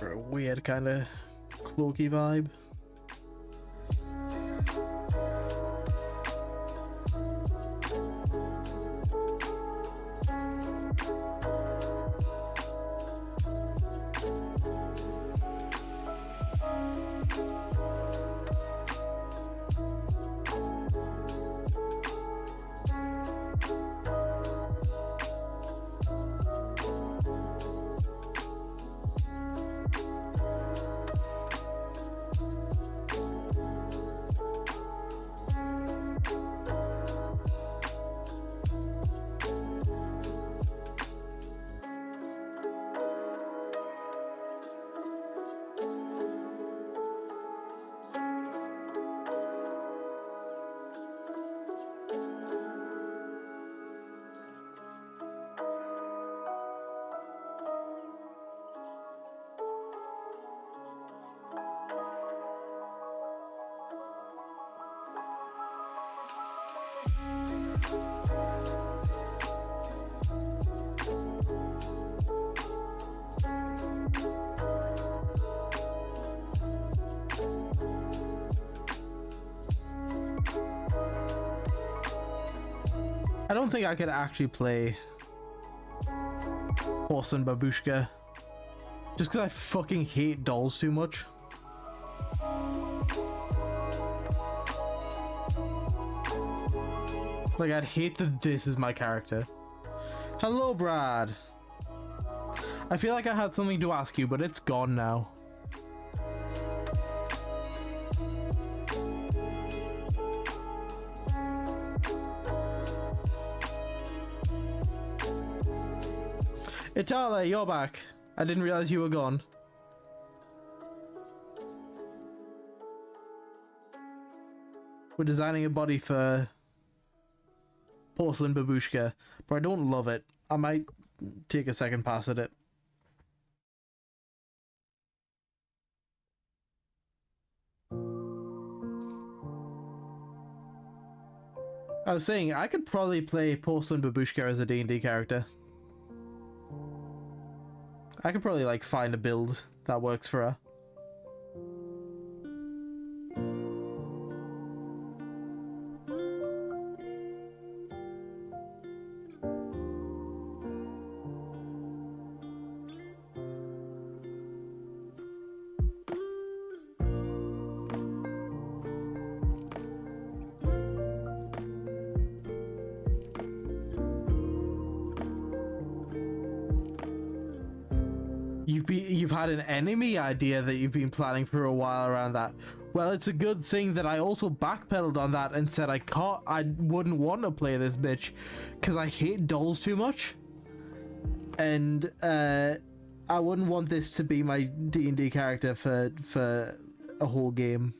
A weird kind of cloaky vibe. I don't think I could actually play Porcelain Babushka Just because I fucking hate dolls too much. Like, I'd hate that this is my character. Hello, Brad. I feel like I had something to ask you, but it's gone now. Itala, you're back. I didn't realize you were gone. We're designing a body for Porcelain Babushka, but I don't love it. I might take a second pass at it. I was saying, I could probably play Porcelain Babushka as a D&D character. I could probably, like, find a build that works for her. You've had an enemy idea that you've been planning for a while around that. Well, it's a good thing that I also backpedaled on that and said I wouldn't want to play this bitch because I hate dolls too much, and I wouldn't want this to be my D&D character for a whole game.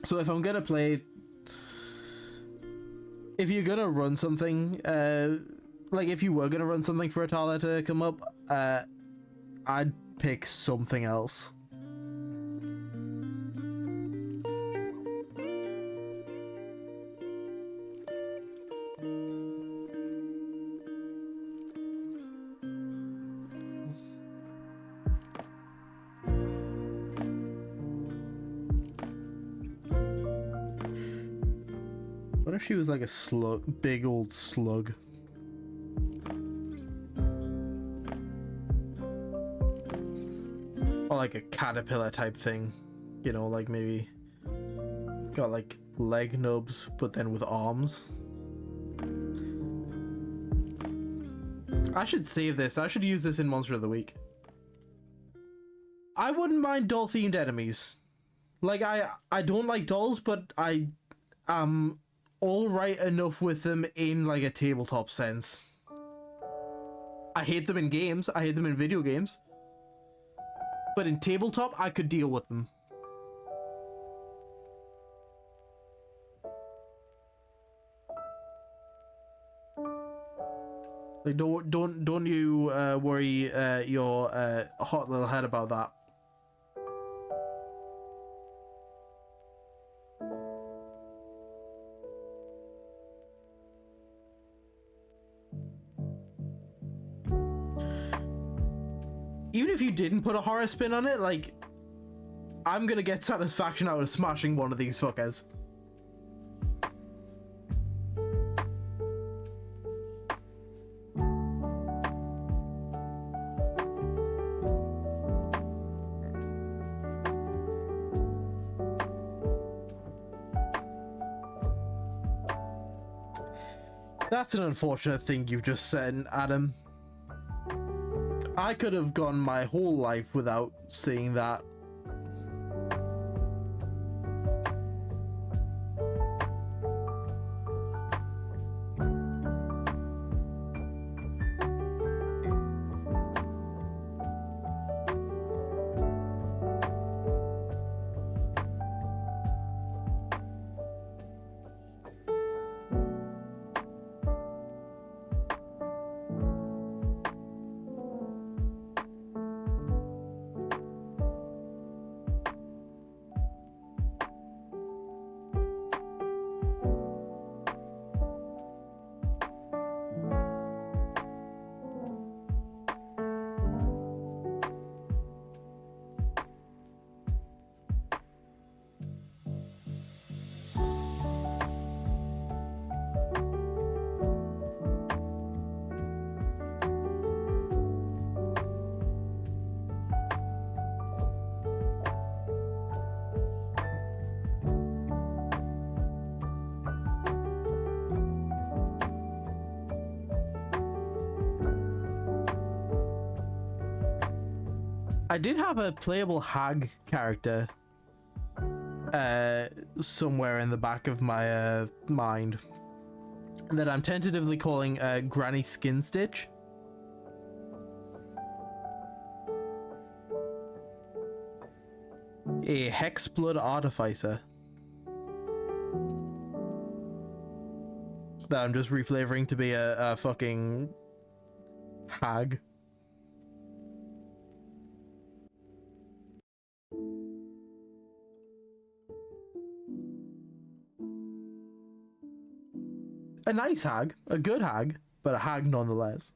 So if I'm gonna play, if you're gonna run something, like if you were gonna run something for Atala to come up, I'd pick something else. What if she was like a slug, big old slug? Or like a caterpillar type thing, you know, like maybe got like leg nubs but then with arms. I should save this. I should use this in Monster of the Week. I wouldn't mind doll themed enemies. Like I don't like dolls, but I am alright enough with them in like a tabletop sense. I hate them in games. I hate them in video games. But in tabletop, I could deal with them. Like, don't you worry your hot little head about that. Even if you didn't put a horror spin on it, like, I'm gonna get satisfaction out of smashing one of these fuckers. That's an unfortunate thing you've just said, Adam. I could have gone my whole life without seeing that. I did have a playable hag character somewhere in the back of my mind that I'm tentatively calling Granny Skin Stitch. A Hexblood Artificer that I'm just reflavoring to be a fucking hag. A nice hag, a good hag, but a hag nonetheless.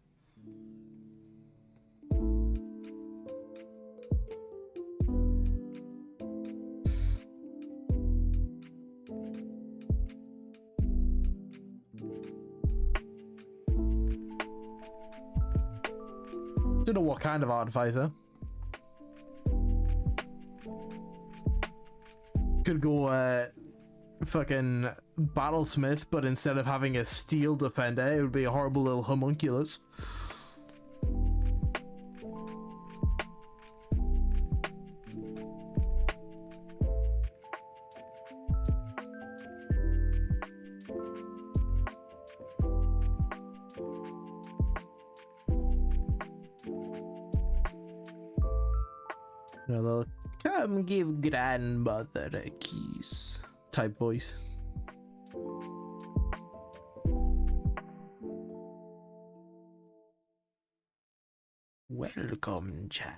Don't know what kind of artificer. Could go fucking battlesmith, but instead of having a steel defender, it would be a horrible little homunculus. Another come give grandmother a kiss type voice. Welcome, child.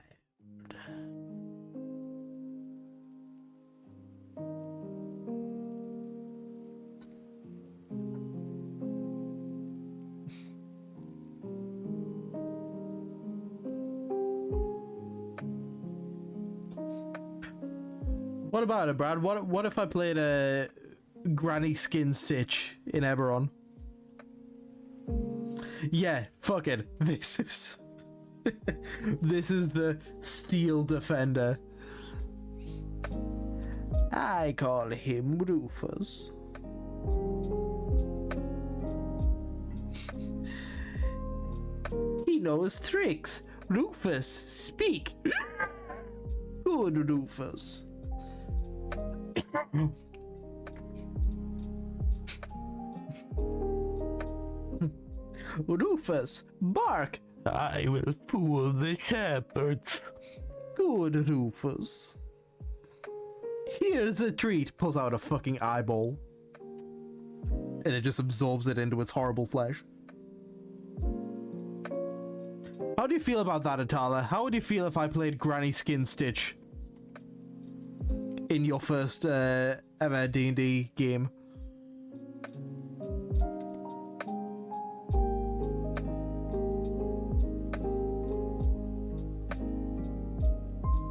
What about it, Brad? What if I played a Granny Skin Stitch in Eberron? Yeah, fuck it. This is this is the Steel Defender. I call him Rufus. He knows tricks. Rufus, speak. Good, Rufus. Rufus, bark. I will fool the shepherds. Good, Rufus. Here's a treat. Pulls out a fucking eyeball. And it just absorbs it into its horrible flesh. How do you feel about that, Atala? How would you feel if I played Granny Skin Stitch in your first ever D&D game?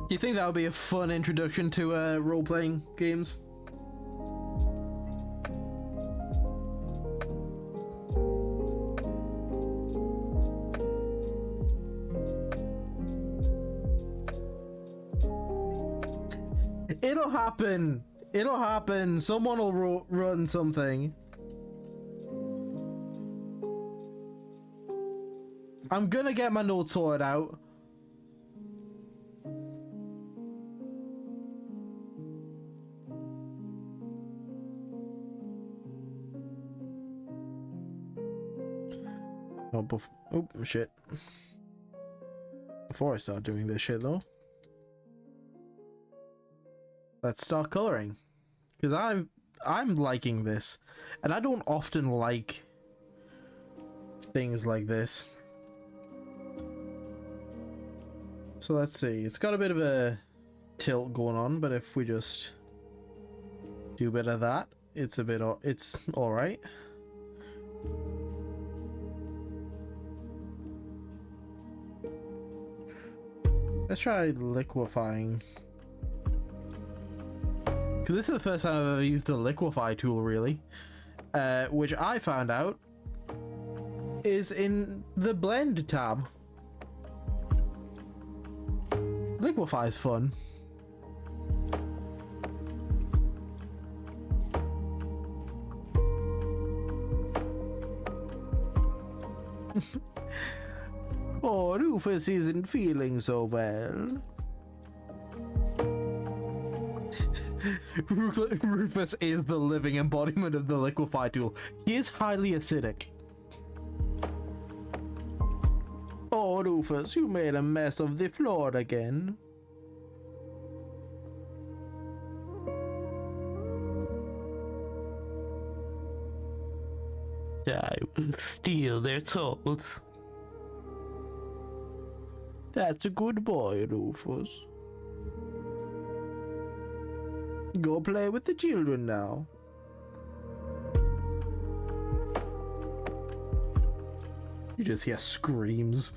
Do you think that would be a fun introduction to role-playing games? It'll happen. It'll happen. Someone will run something. I'm gonna get my notes sorted out. Oh, shit. Before I start doing this shit, though, let's start coloring, because I'm liking this, and I don't often like things like this. So let's see. It's got a bit of a tilt going on, but if we just do a bit of that, it's all right. Let's try liquefying. Because this is the first time I've ever used the liquefy tool, really. Which I found out is in the blend tab. Liquefy is fun. Oh, Rufus isn't feeling so well. Rufus is the living embodiment of the liquefy tool. He is highly acidic. Oh, Rufus, you made a mess of the floor again. I will steal their souls. That's a good boy, Rufus. Go play with the children now. You just hear screams.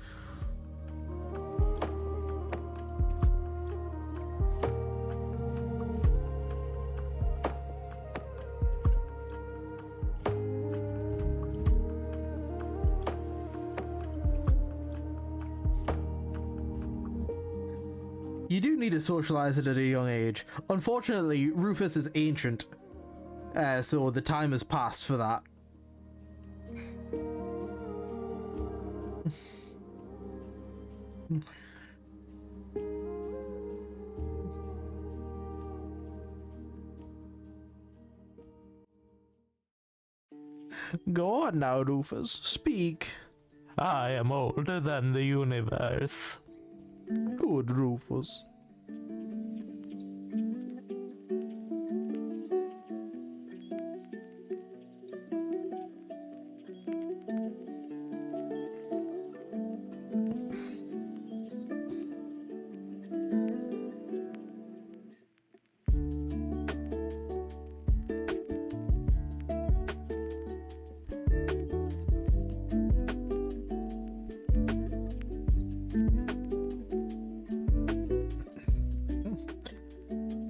You do need to socialize it at a young age. Unfortunately, Rufus is ancient, so the time has passed for that. Go on now, Rufus. Speak. I am older than the universe. Good, Rufus.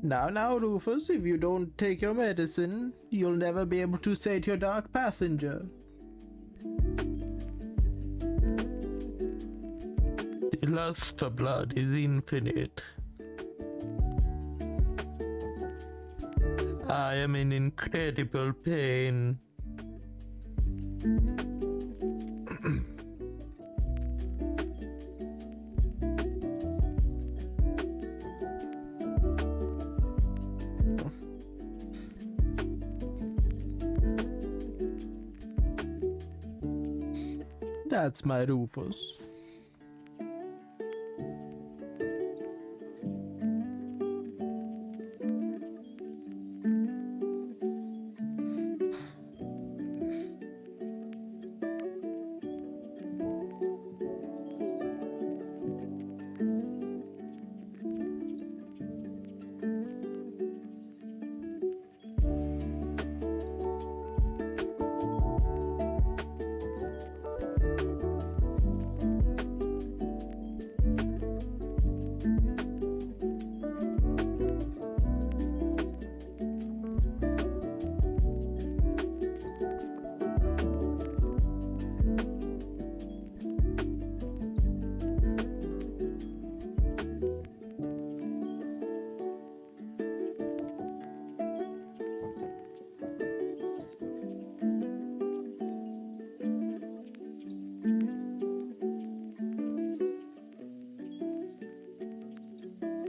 Now, Rufus, if you don't take your medicine, you'll never be able to sate your dark passenger. The lust for blood is infinite. I am in incredible pain. That's my Rufus.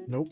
Nope.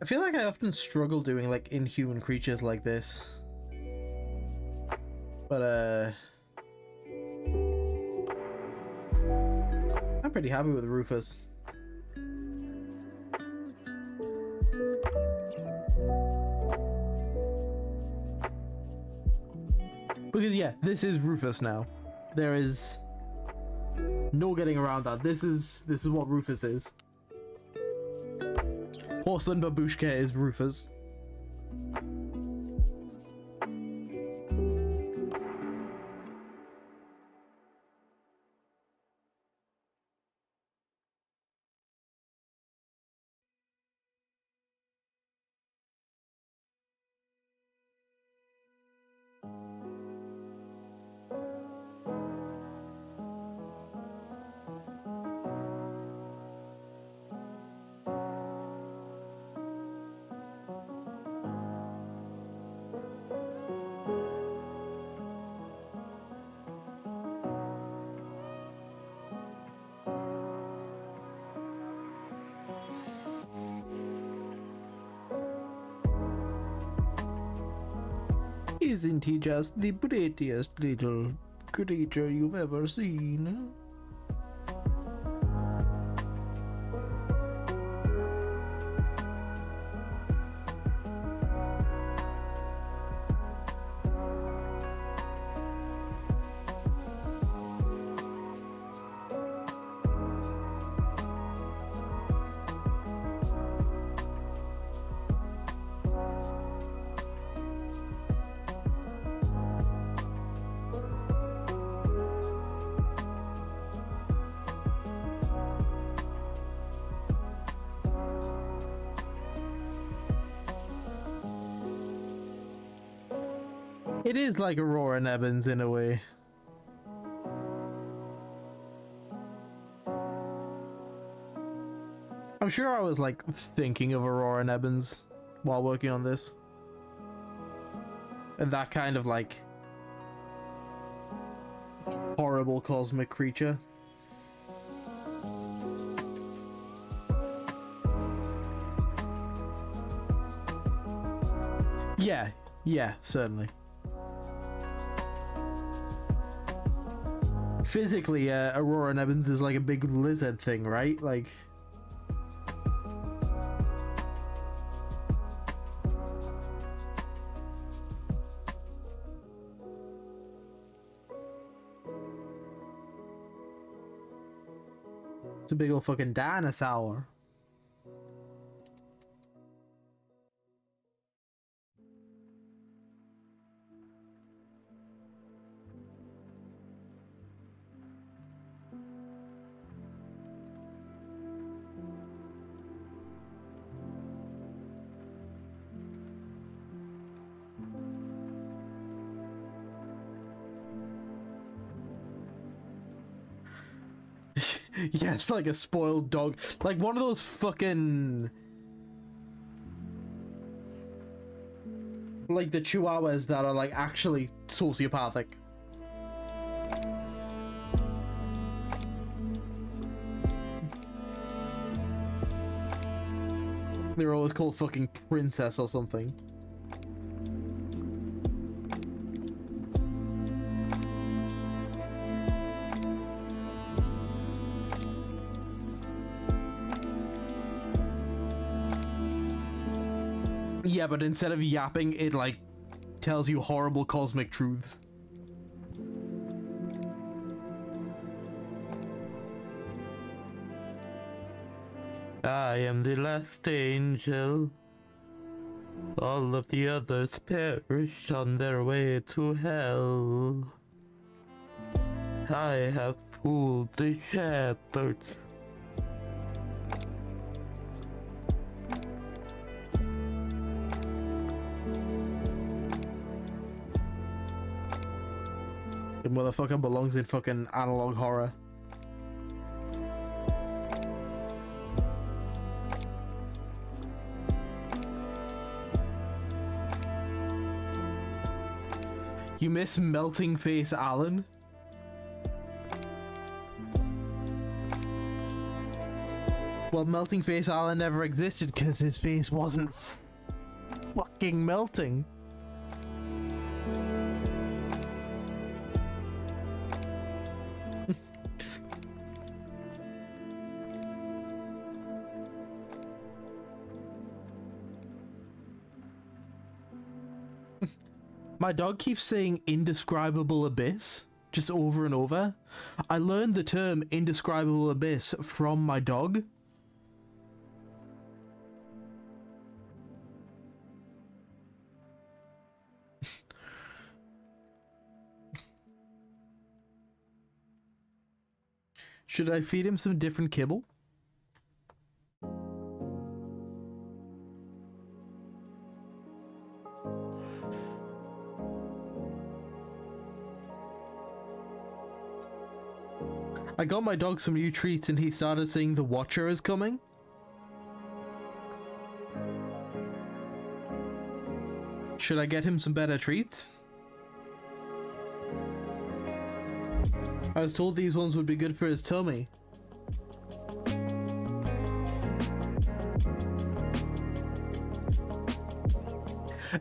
I feel like I often struggle doing like inhuman creatures like this. But I'm pretty happy with Rufus. Because yeah, this is Rufus now. There is no getting around that. This is what Rufus is. Porcelain Babushka is Rufus. Isn't he just the prettiest little creature you've ever seen? It is like Aurora and Evans in a way. I'm sure I was like thinking of Aurora and Evans while working on this. And that kind of like horrible cosmic creature. Yeah, certainly. Physically, Aurora and Evans is like a big lizard thing, right? Like... It's a big old fucking dinosaur. Yes, like a spoiled dog. Like one of those fucking... Like the chihuahuas that are like actually sociopathic. They're always called fucking princess or something. Yeah, but instead of yapping, it like tells you horrible cosmic truths. I am the last angel. All of the others perished on their way to hell. I have fooled the shepherds. The motherfucker belongs in fucking analog horror. You miss Melting Face Alan? Well, Melting Face Alan never existed because his face wasn't fucking melting. My dog keeps saying indescribable abyss just over and over. I learned the term indescribable abyss from my dog. Should I feed him some different kibble? I got my dog some new treats and he started saying the Watcher is coming. Should I get him some better treats? I was told these ones would be good for his tummy.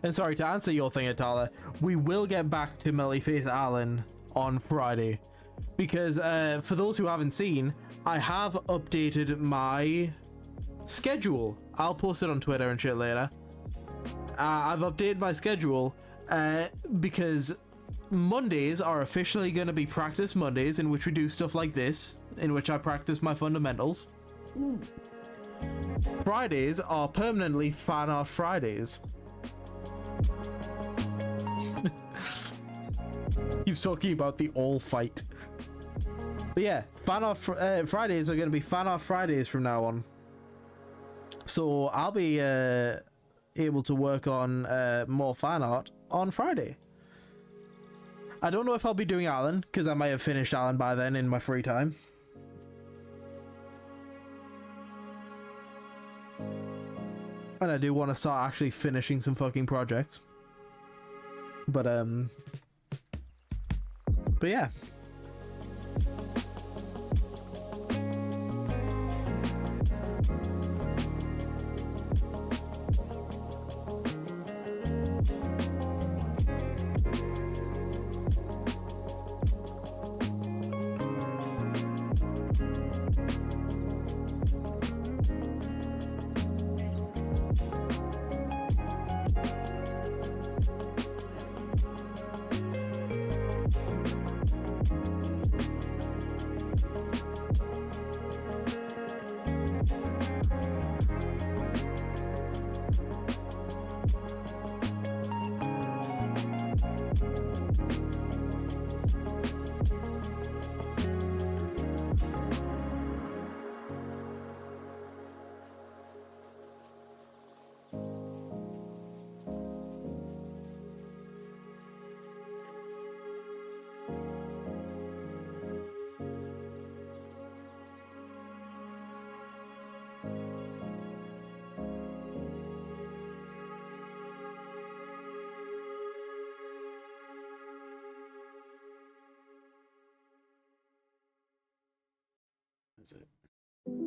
And sorry, to answer your thing, Atala, we will get back to Mellyface Alan on Friday. Because for those who haven't seen, I have updated my schedule. I'll post it on Twitter and shit later. I've updated my schedule because Mondays are officially going to be practice Mondays, in which we do stuff like this, in which I practice my fundamentals. Fridays are permanently fan art Fridays. Keeps talking about the all fight. But yeah, fan art Fridays are going to be fan art Fridays from now on. So I'll be able to work on more fan art on Friday. I don't know if I'll be doing Alan, because I might have finished Alan by then in my free time. And I do want to start actually finishing some fucking projects. But yeah.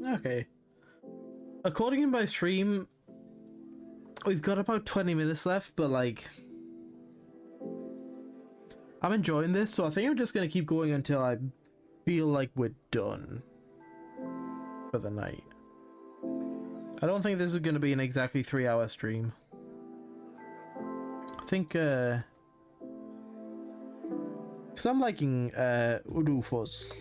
Okay. According to my stream, we've got about 20 minutes left, but like, I'm enjoying this, so I think I'm just gonna keep going until I feel like we're done for the night. I don't think this is gonna be an exactly 3-hour stream. I think, because I'm liking, Rufus.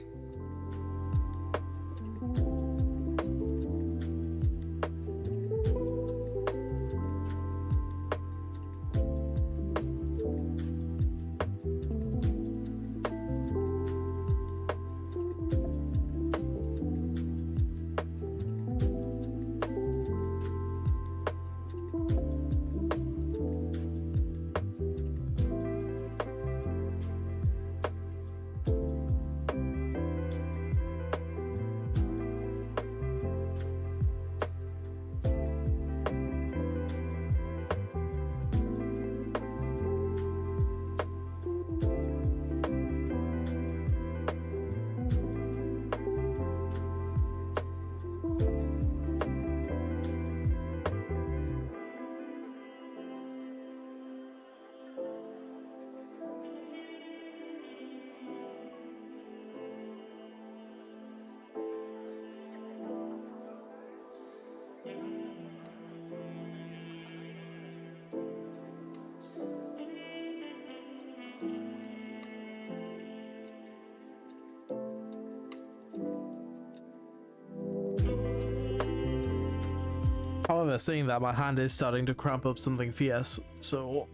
However, saying that, my hand is starting to cramp up something fierce, so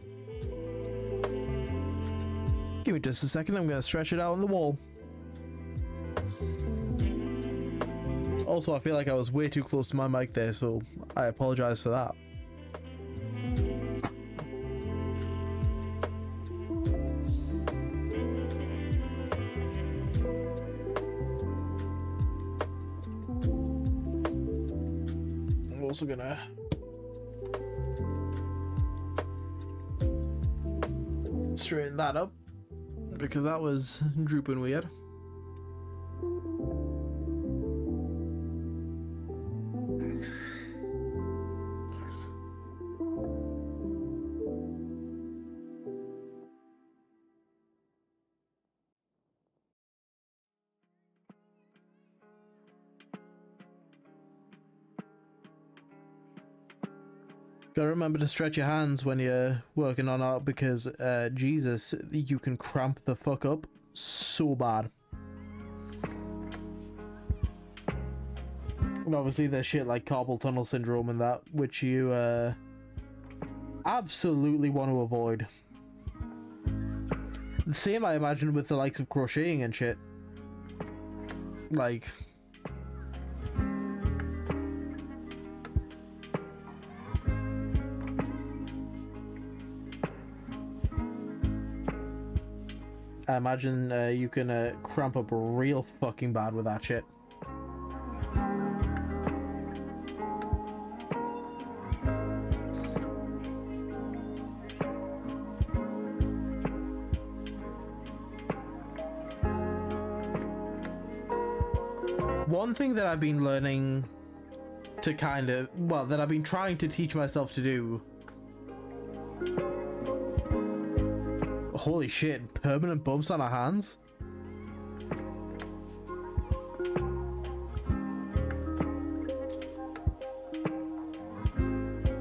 give me just a second, I'm gonna stretch it out on the wall. Also, I feel like I was way too close to my mic there, so I apologize for that. I'm also gonna straighten that up because that was drooping weird. Gotta remember to stretch your hands when you're working on art because, Jesus, you can cramp the fuck up so bad. And obviously there's shit like carpal tunnel syndrome and that, which you, absolutely want to avoid. The same, I imagine, with the likes of crocheting and shit. Like... I imagine you can cramp up real fucking bad with that shit. One thing that I've been learning to kind of, well, that I've been trying to teach myself to do. Holy shit, permanent bumps on our hands?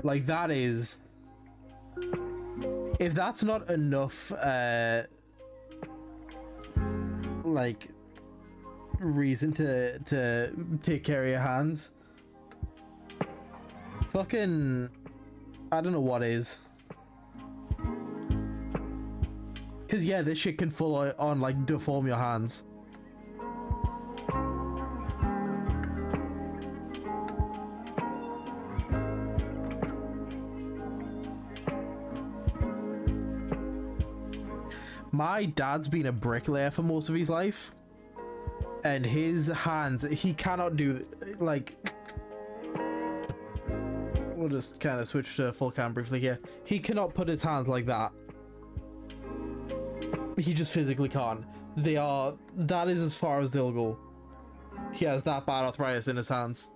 Like, that is... If that's not enough, like, reason to take care of your hands, fucking... I don't know what is. Because, yeah, this shit can full on, like, deform your hands. My dad's been a bricklayer for most of his life. And his hands, he cannot do, like... We'll just kind of switch to full cam briefly here. He cannot put his hands like that. He just physically can't. They are... That is as far as they'll go. He has that bad arthritis in his hands.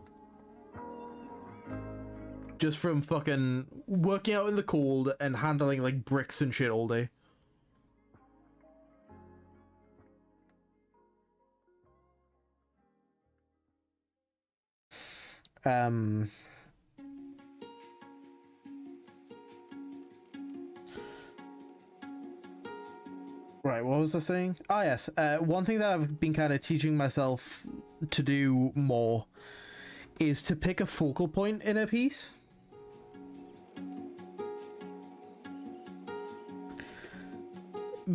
Just from fucking working out in the cold and handling like bricks and shit all day. Right, what was I saying? Oh yes, one thing that I've been kind of teaching myself to do more is to pick a focal point in a piece.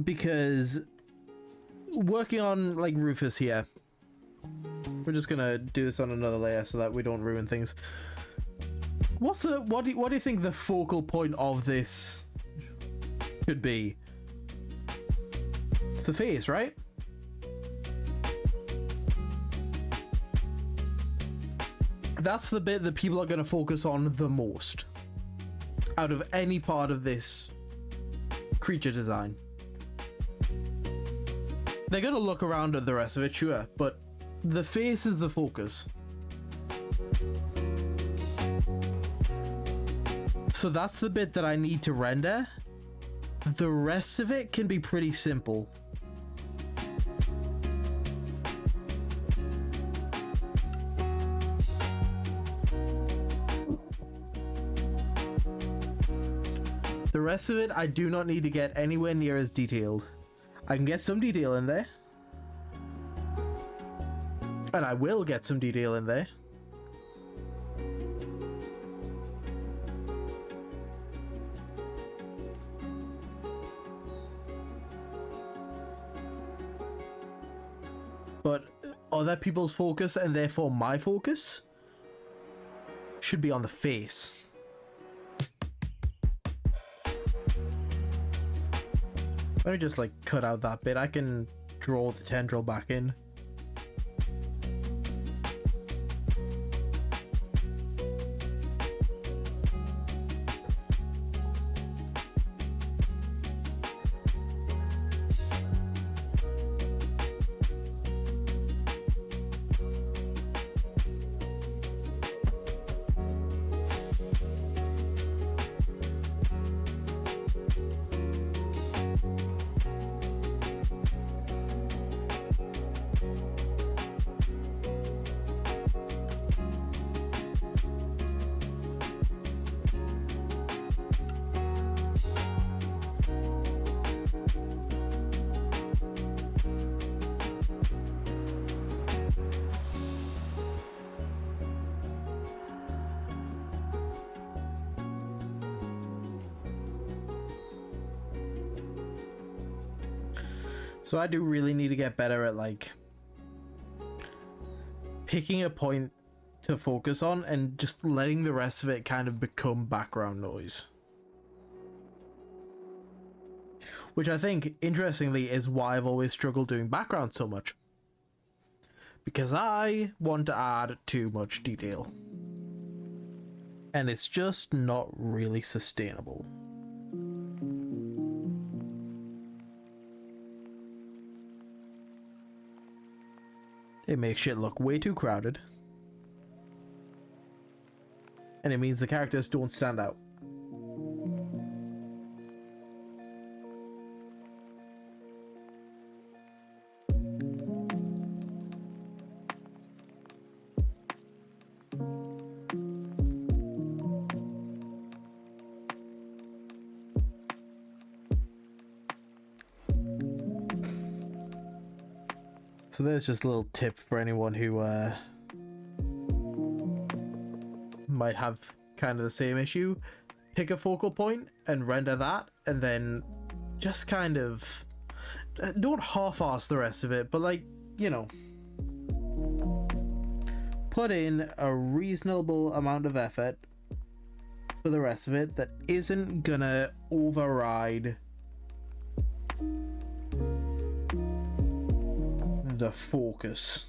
Because working on like Rufus here, we're just gonna do this on another layer so that we don't ruin things. What do you think the focal point of this should be? It's the face, right? That's the bit that people are going to focus on the most out of any part of this creature design. They're going to look around at the rest of it, sure, but the face is the focus. So that's the bit that I need to render. The rest of it can be pretty simple. The rest of it, I do not need to get anywhere near as detailed. I can get some detail in there. And I will get some detail in there. other people's focus and therefore my focus should be on the face. Let me just like cut out that bit. I can draw the tendril back in. So I do really need to get better at like picking a point to focus on and just letting the rest of it kind of become background noise. Which I think, interestingly, is why I've always struggled doing background so much. Because I want to add too much detail. And it's just not really sustainable. It makes shit look way too crowded. And it means the characters don't stand out. So there's just a little tip for anyone who might have kind of the same issue. Pick a focal point and render that, and then just kind of don't half-ass the rest of it, but like, you know, put in a reasonable amount of effort for the rest of it that isn't gonna override the focus.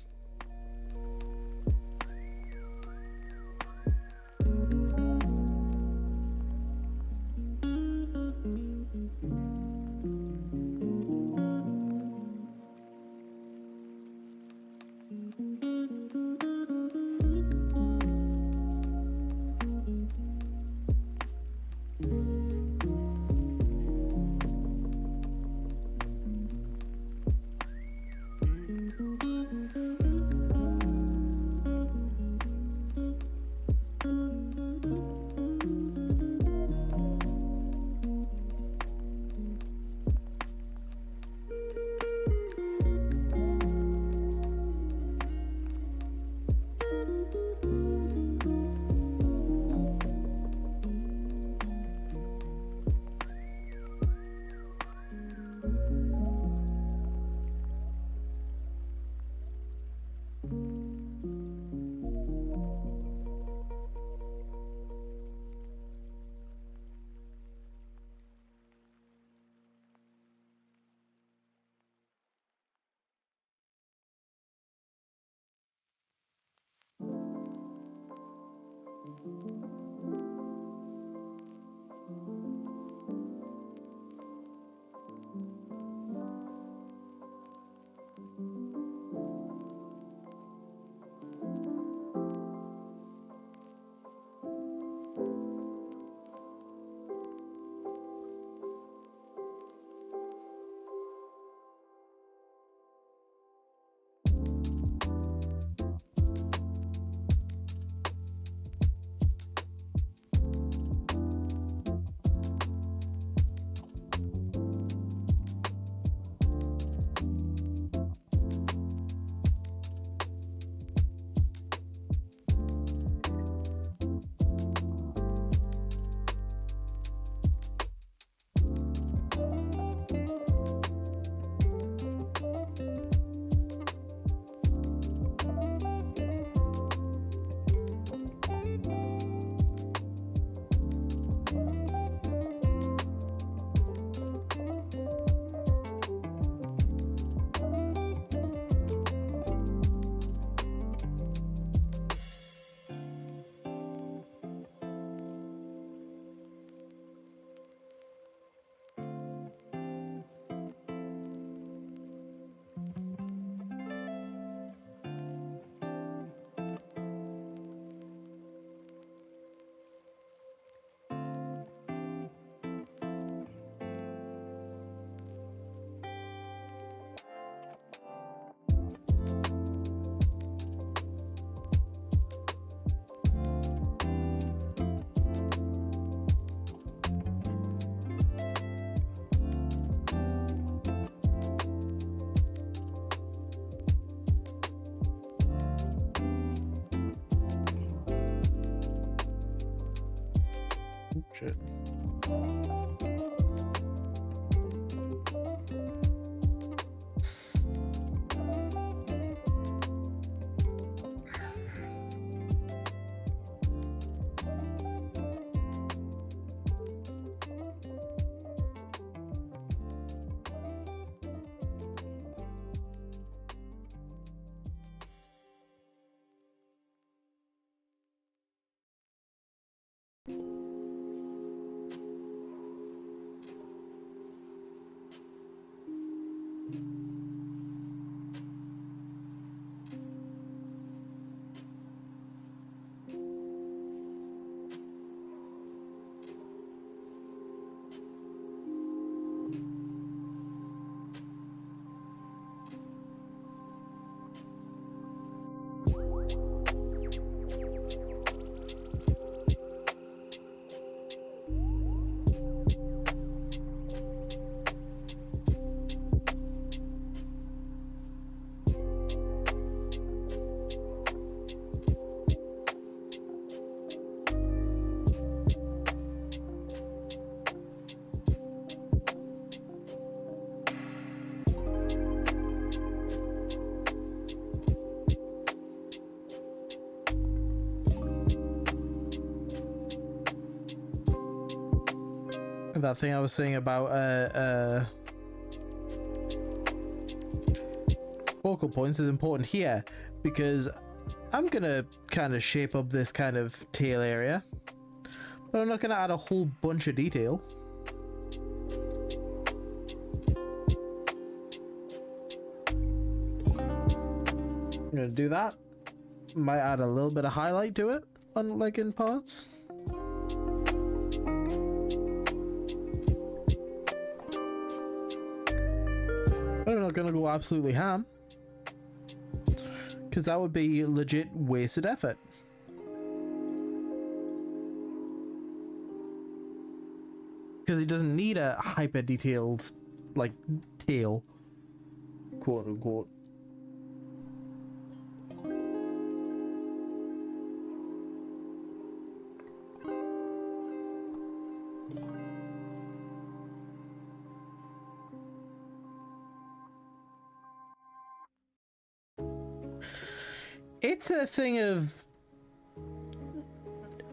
Shit. That thing I was saying about focal points is important here because I'm gonna kind of shape up this kind of tail area, but I'm not gonna add a whole bunch of detail. I'm gonna do that. Might add a little bit of highlight to it, like in parts. I'm not gonna go absolutely ham, because that would be legit wasted effort. Because it doesn't need a hyper detailed, like, tail, quote unquote. It's a thing of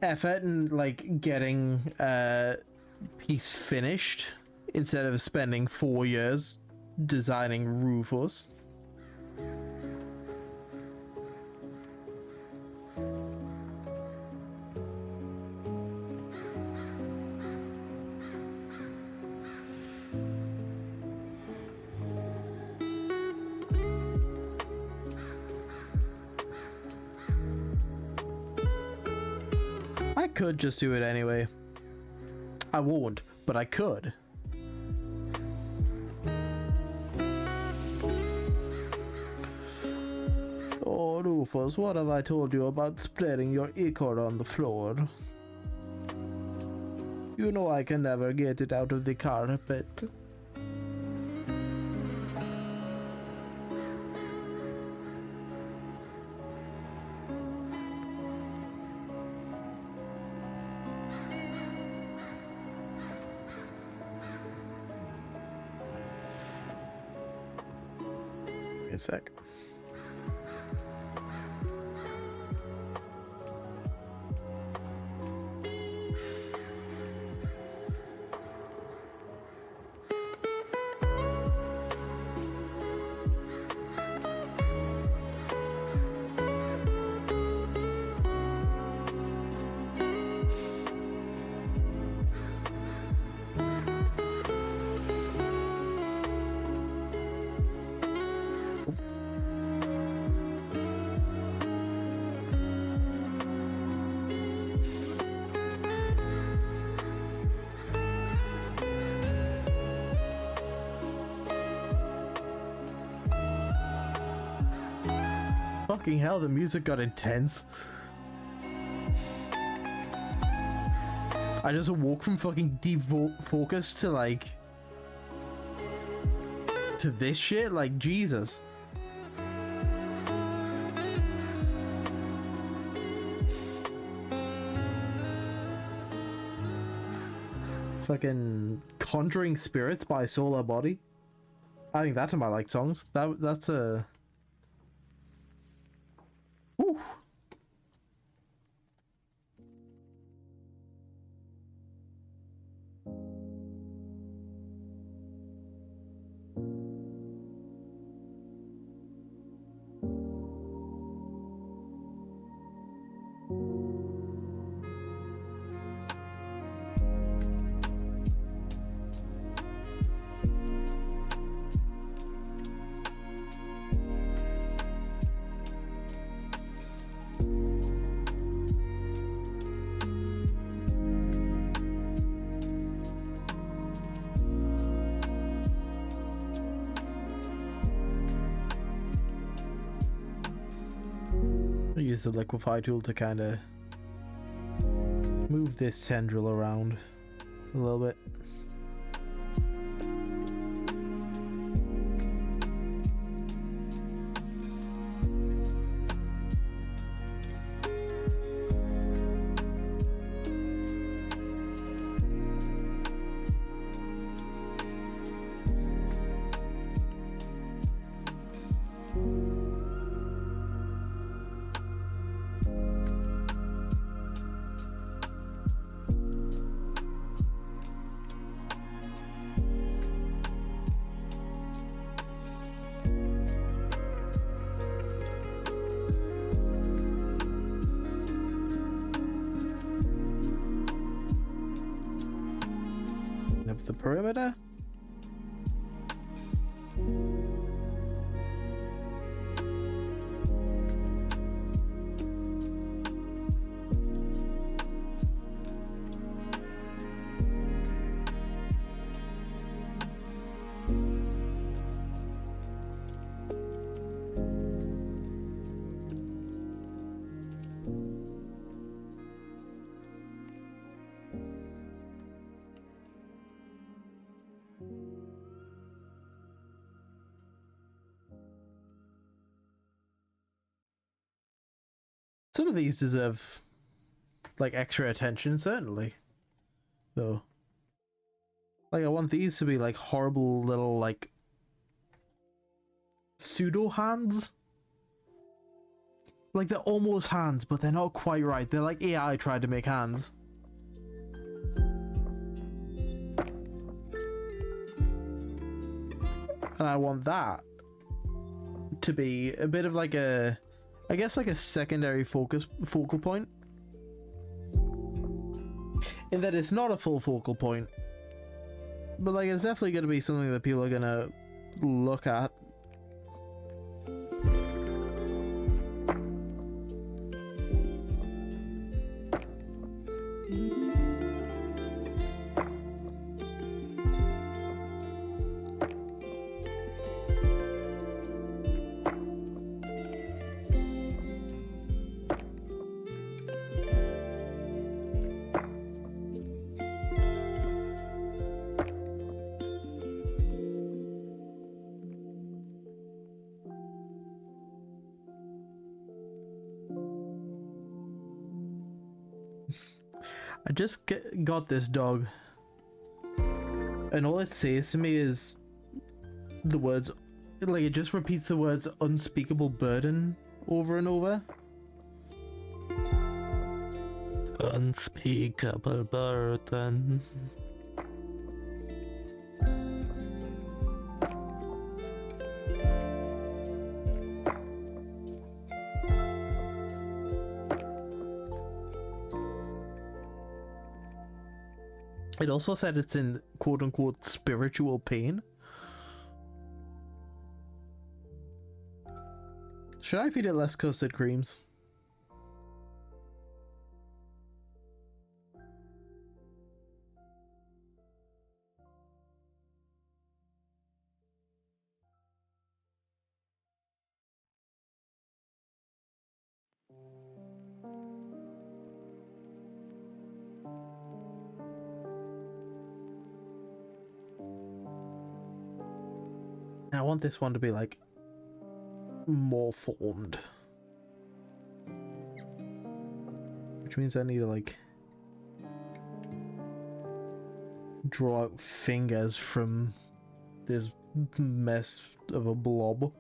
effort and like getting a piece finished instead of spending 4 years designing Rufus. I could just do it anyway. I won't, but I could. Oh, Rufus, what have I told you about spreading your ichor on the floor? You know I can never get it out of the carpet. Wait a sec. Fucking hell, the music got intense. I just awoke from fucking deep focus to like... to this shit? Like, Jesus. Fucking Conjuring Spirits by Solar Body. Adding that to my liked songs. That's a... Whew. I use the liquefy tool to kind of move this tendril around a little bit. Of the perimeter. Some of these deserve like extra attention, certainly. So, like, I want these to be like horrible little like pseudo hands. Like, they're almost hands, but they're not quite right. They're like AI tried to make hands. And I want that to be a bit of like a, I guess, like a secondary focal point. In that it's not a full focal point, but like it's definitely going to be something that people are going to look at. I just got this dog, and all it says to me is the words, like, it just repeats the words unspeakable burden over and over. Unspeakable burden. It also said it's in quote-unquote spiritual pain. Should I feed it less custard creams? I want this one to be like more formed, which means I need to like draw out fingers from this mess of a blob.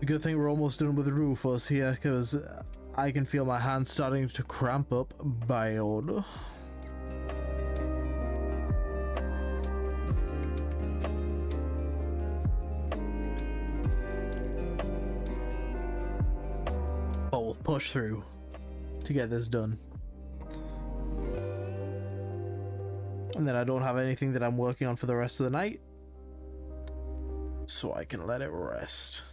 Good thing we're almost done with Rufus here, because I can feel my hands starting to cramp up bad. But we'll push through to get this done. And then I don't have anything that I'm working on for the rest of the night, so I can let it rest.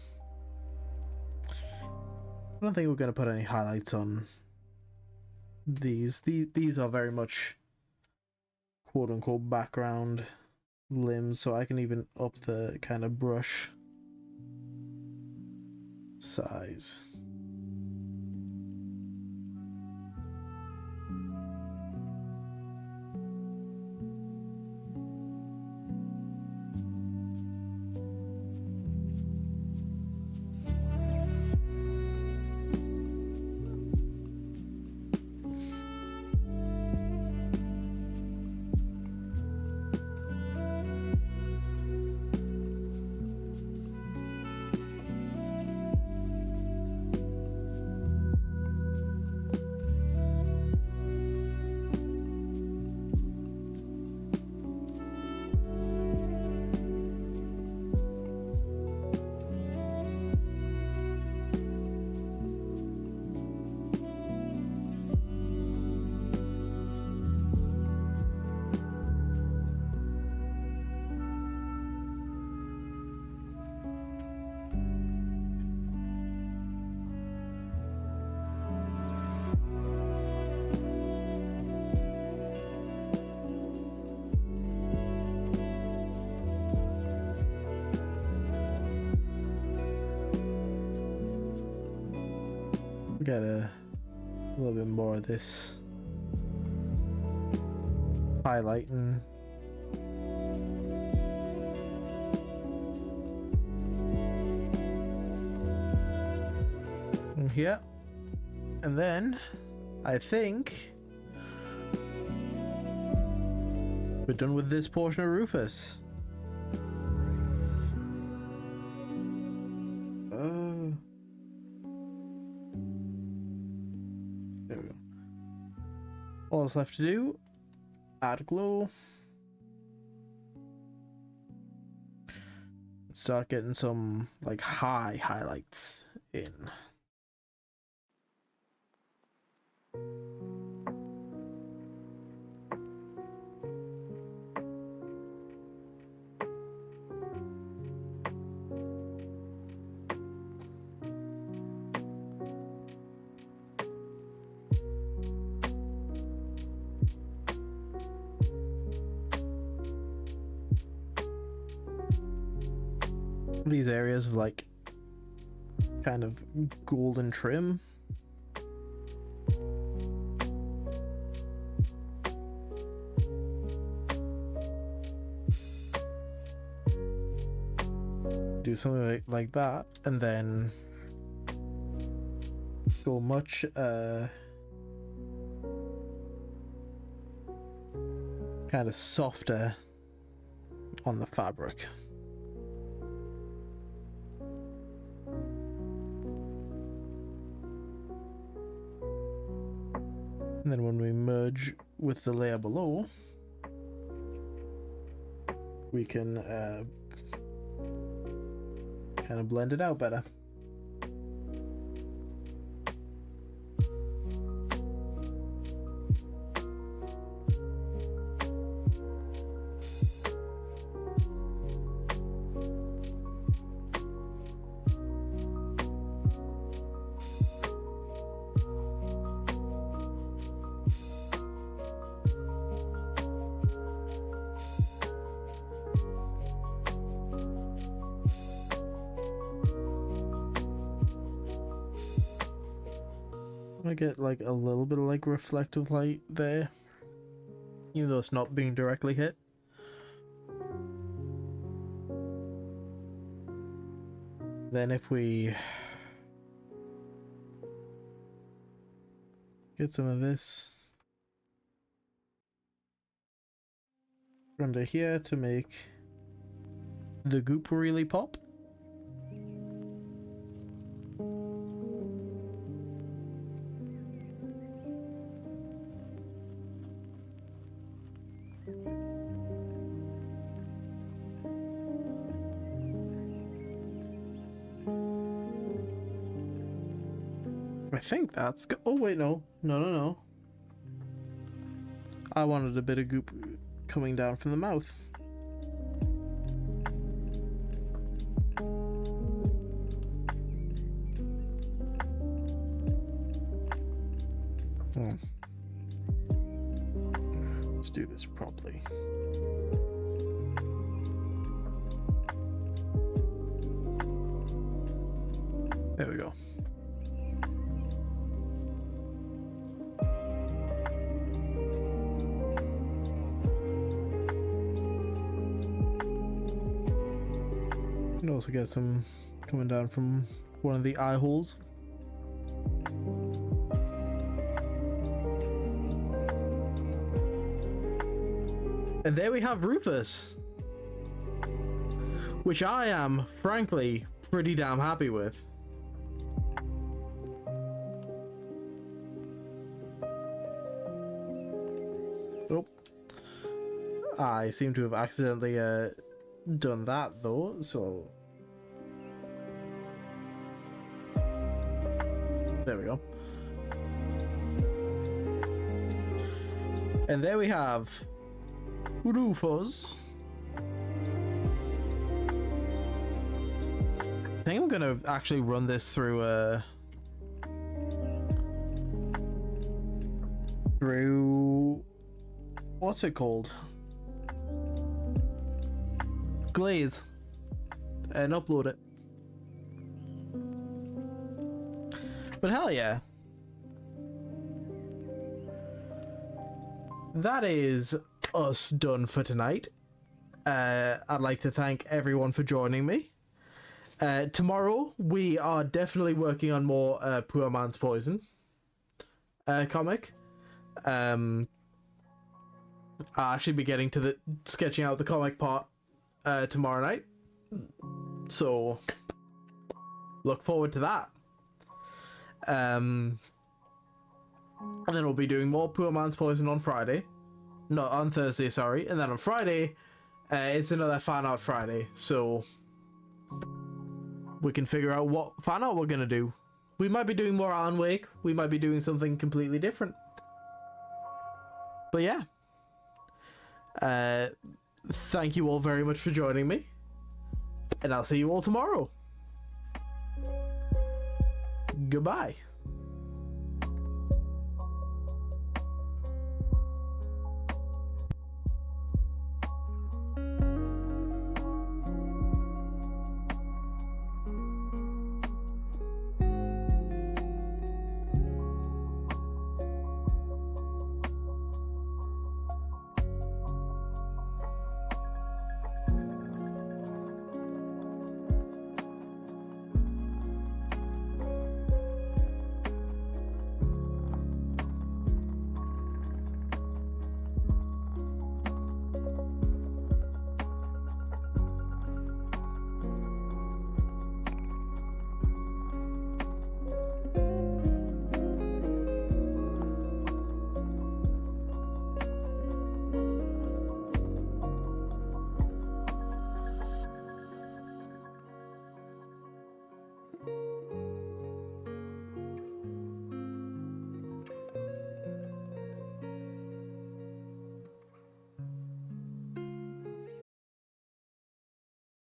I don't think we're going to put any highlights on these. These are very much quote-unquote background limbs, so I can even up the kind of brush size. Get a little bit more of this highlighting. And here, and then I think we're done with this portion of Rufus. There we go. All that's left to do, add glow. Start getting some like high highlights in. These areas of like kind of golden trim. do something like that, and then go much kind of softer on the fabric. And then when we merge with the layer below, we can kind of blend it out better. I get like a little bit of like reflective light there, even though it's not being directly hit. Then if we get some of this under here to make the goop really pop. I think that's good. Oh wait, no. I wanted a bit of goop coming down from the mouth. Let's do this properly. There we go. You can also get some coming down from one of the eye holes. And there we have Rufus, which I am, frankly, pretty damn happy with. Oh, I seem to have accidentally done that though, so there we go. And there we have Rufus. I think I'm gonna actually run this through what's it called? Glaze, and upload it. But hell yeah. That is us done for tonight. I'd like to thank everyone for joining me. Tomorrow we are definitely working on more Poor Man's Poison comic. I'll actually be getting to the sketching out the comic part tomorrow night, so look forward to that. And then we'll be doing more Poor Man's Poison on Friday. No, on Thursday, sorry. And then on Friday, it's another Fan Art Friday. So we can figure out what fan art we're going to do. We might be doing more Alan Wake. We might be doing something completely different. But yeah. Thank you all very much for joining me. And I'll see you all tomorrow. Goodbye.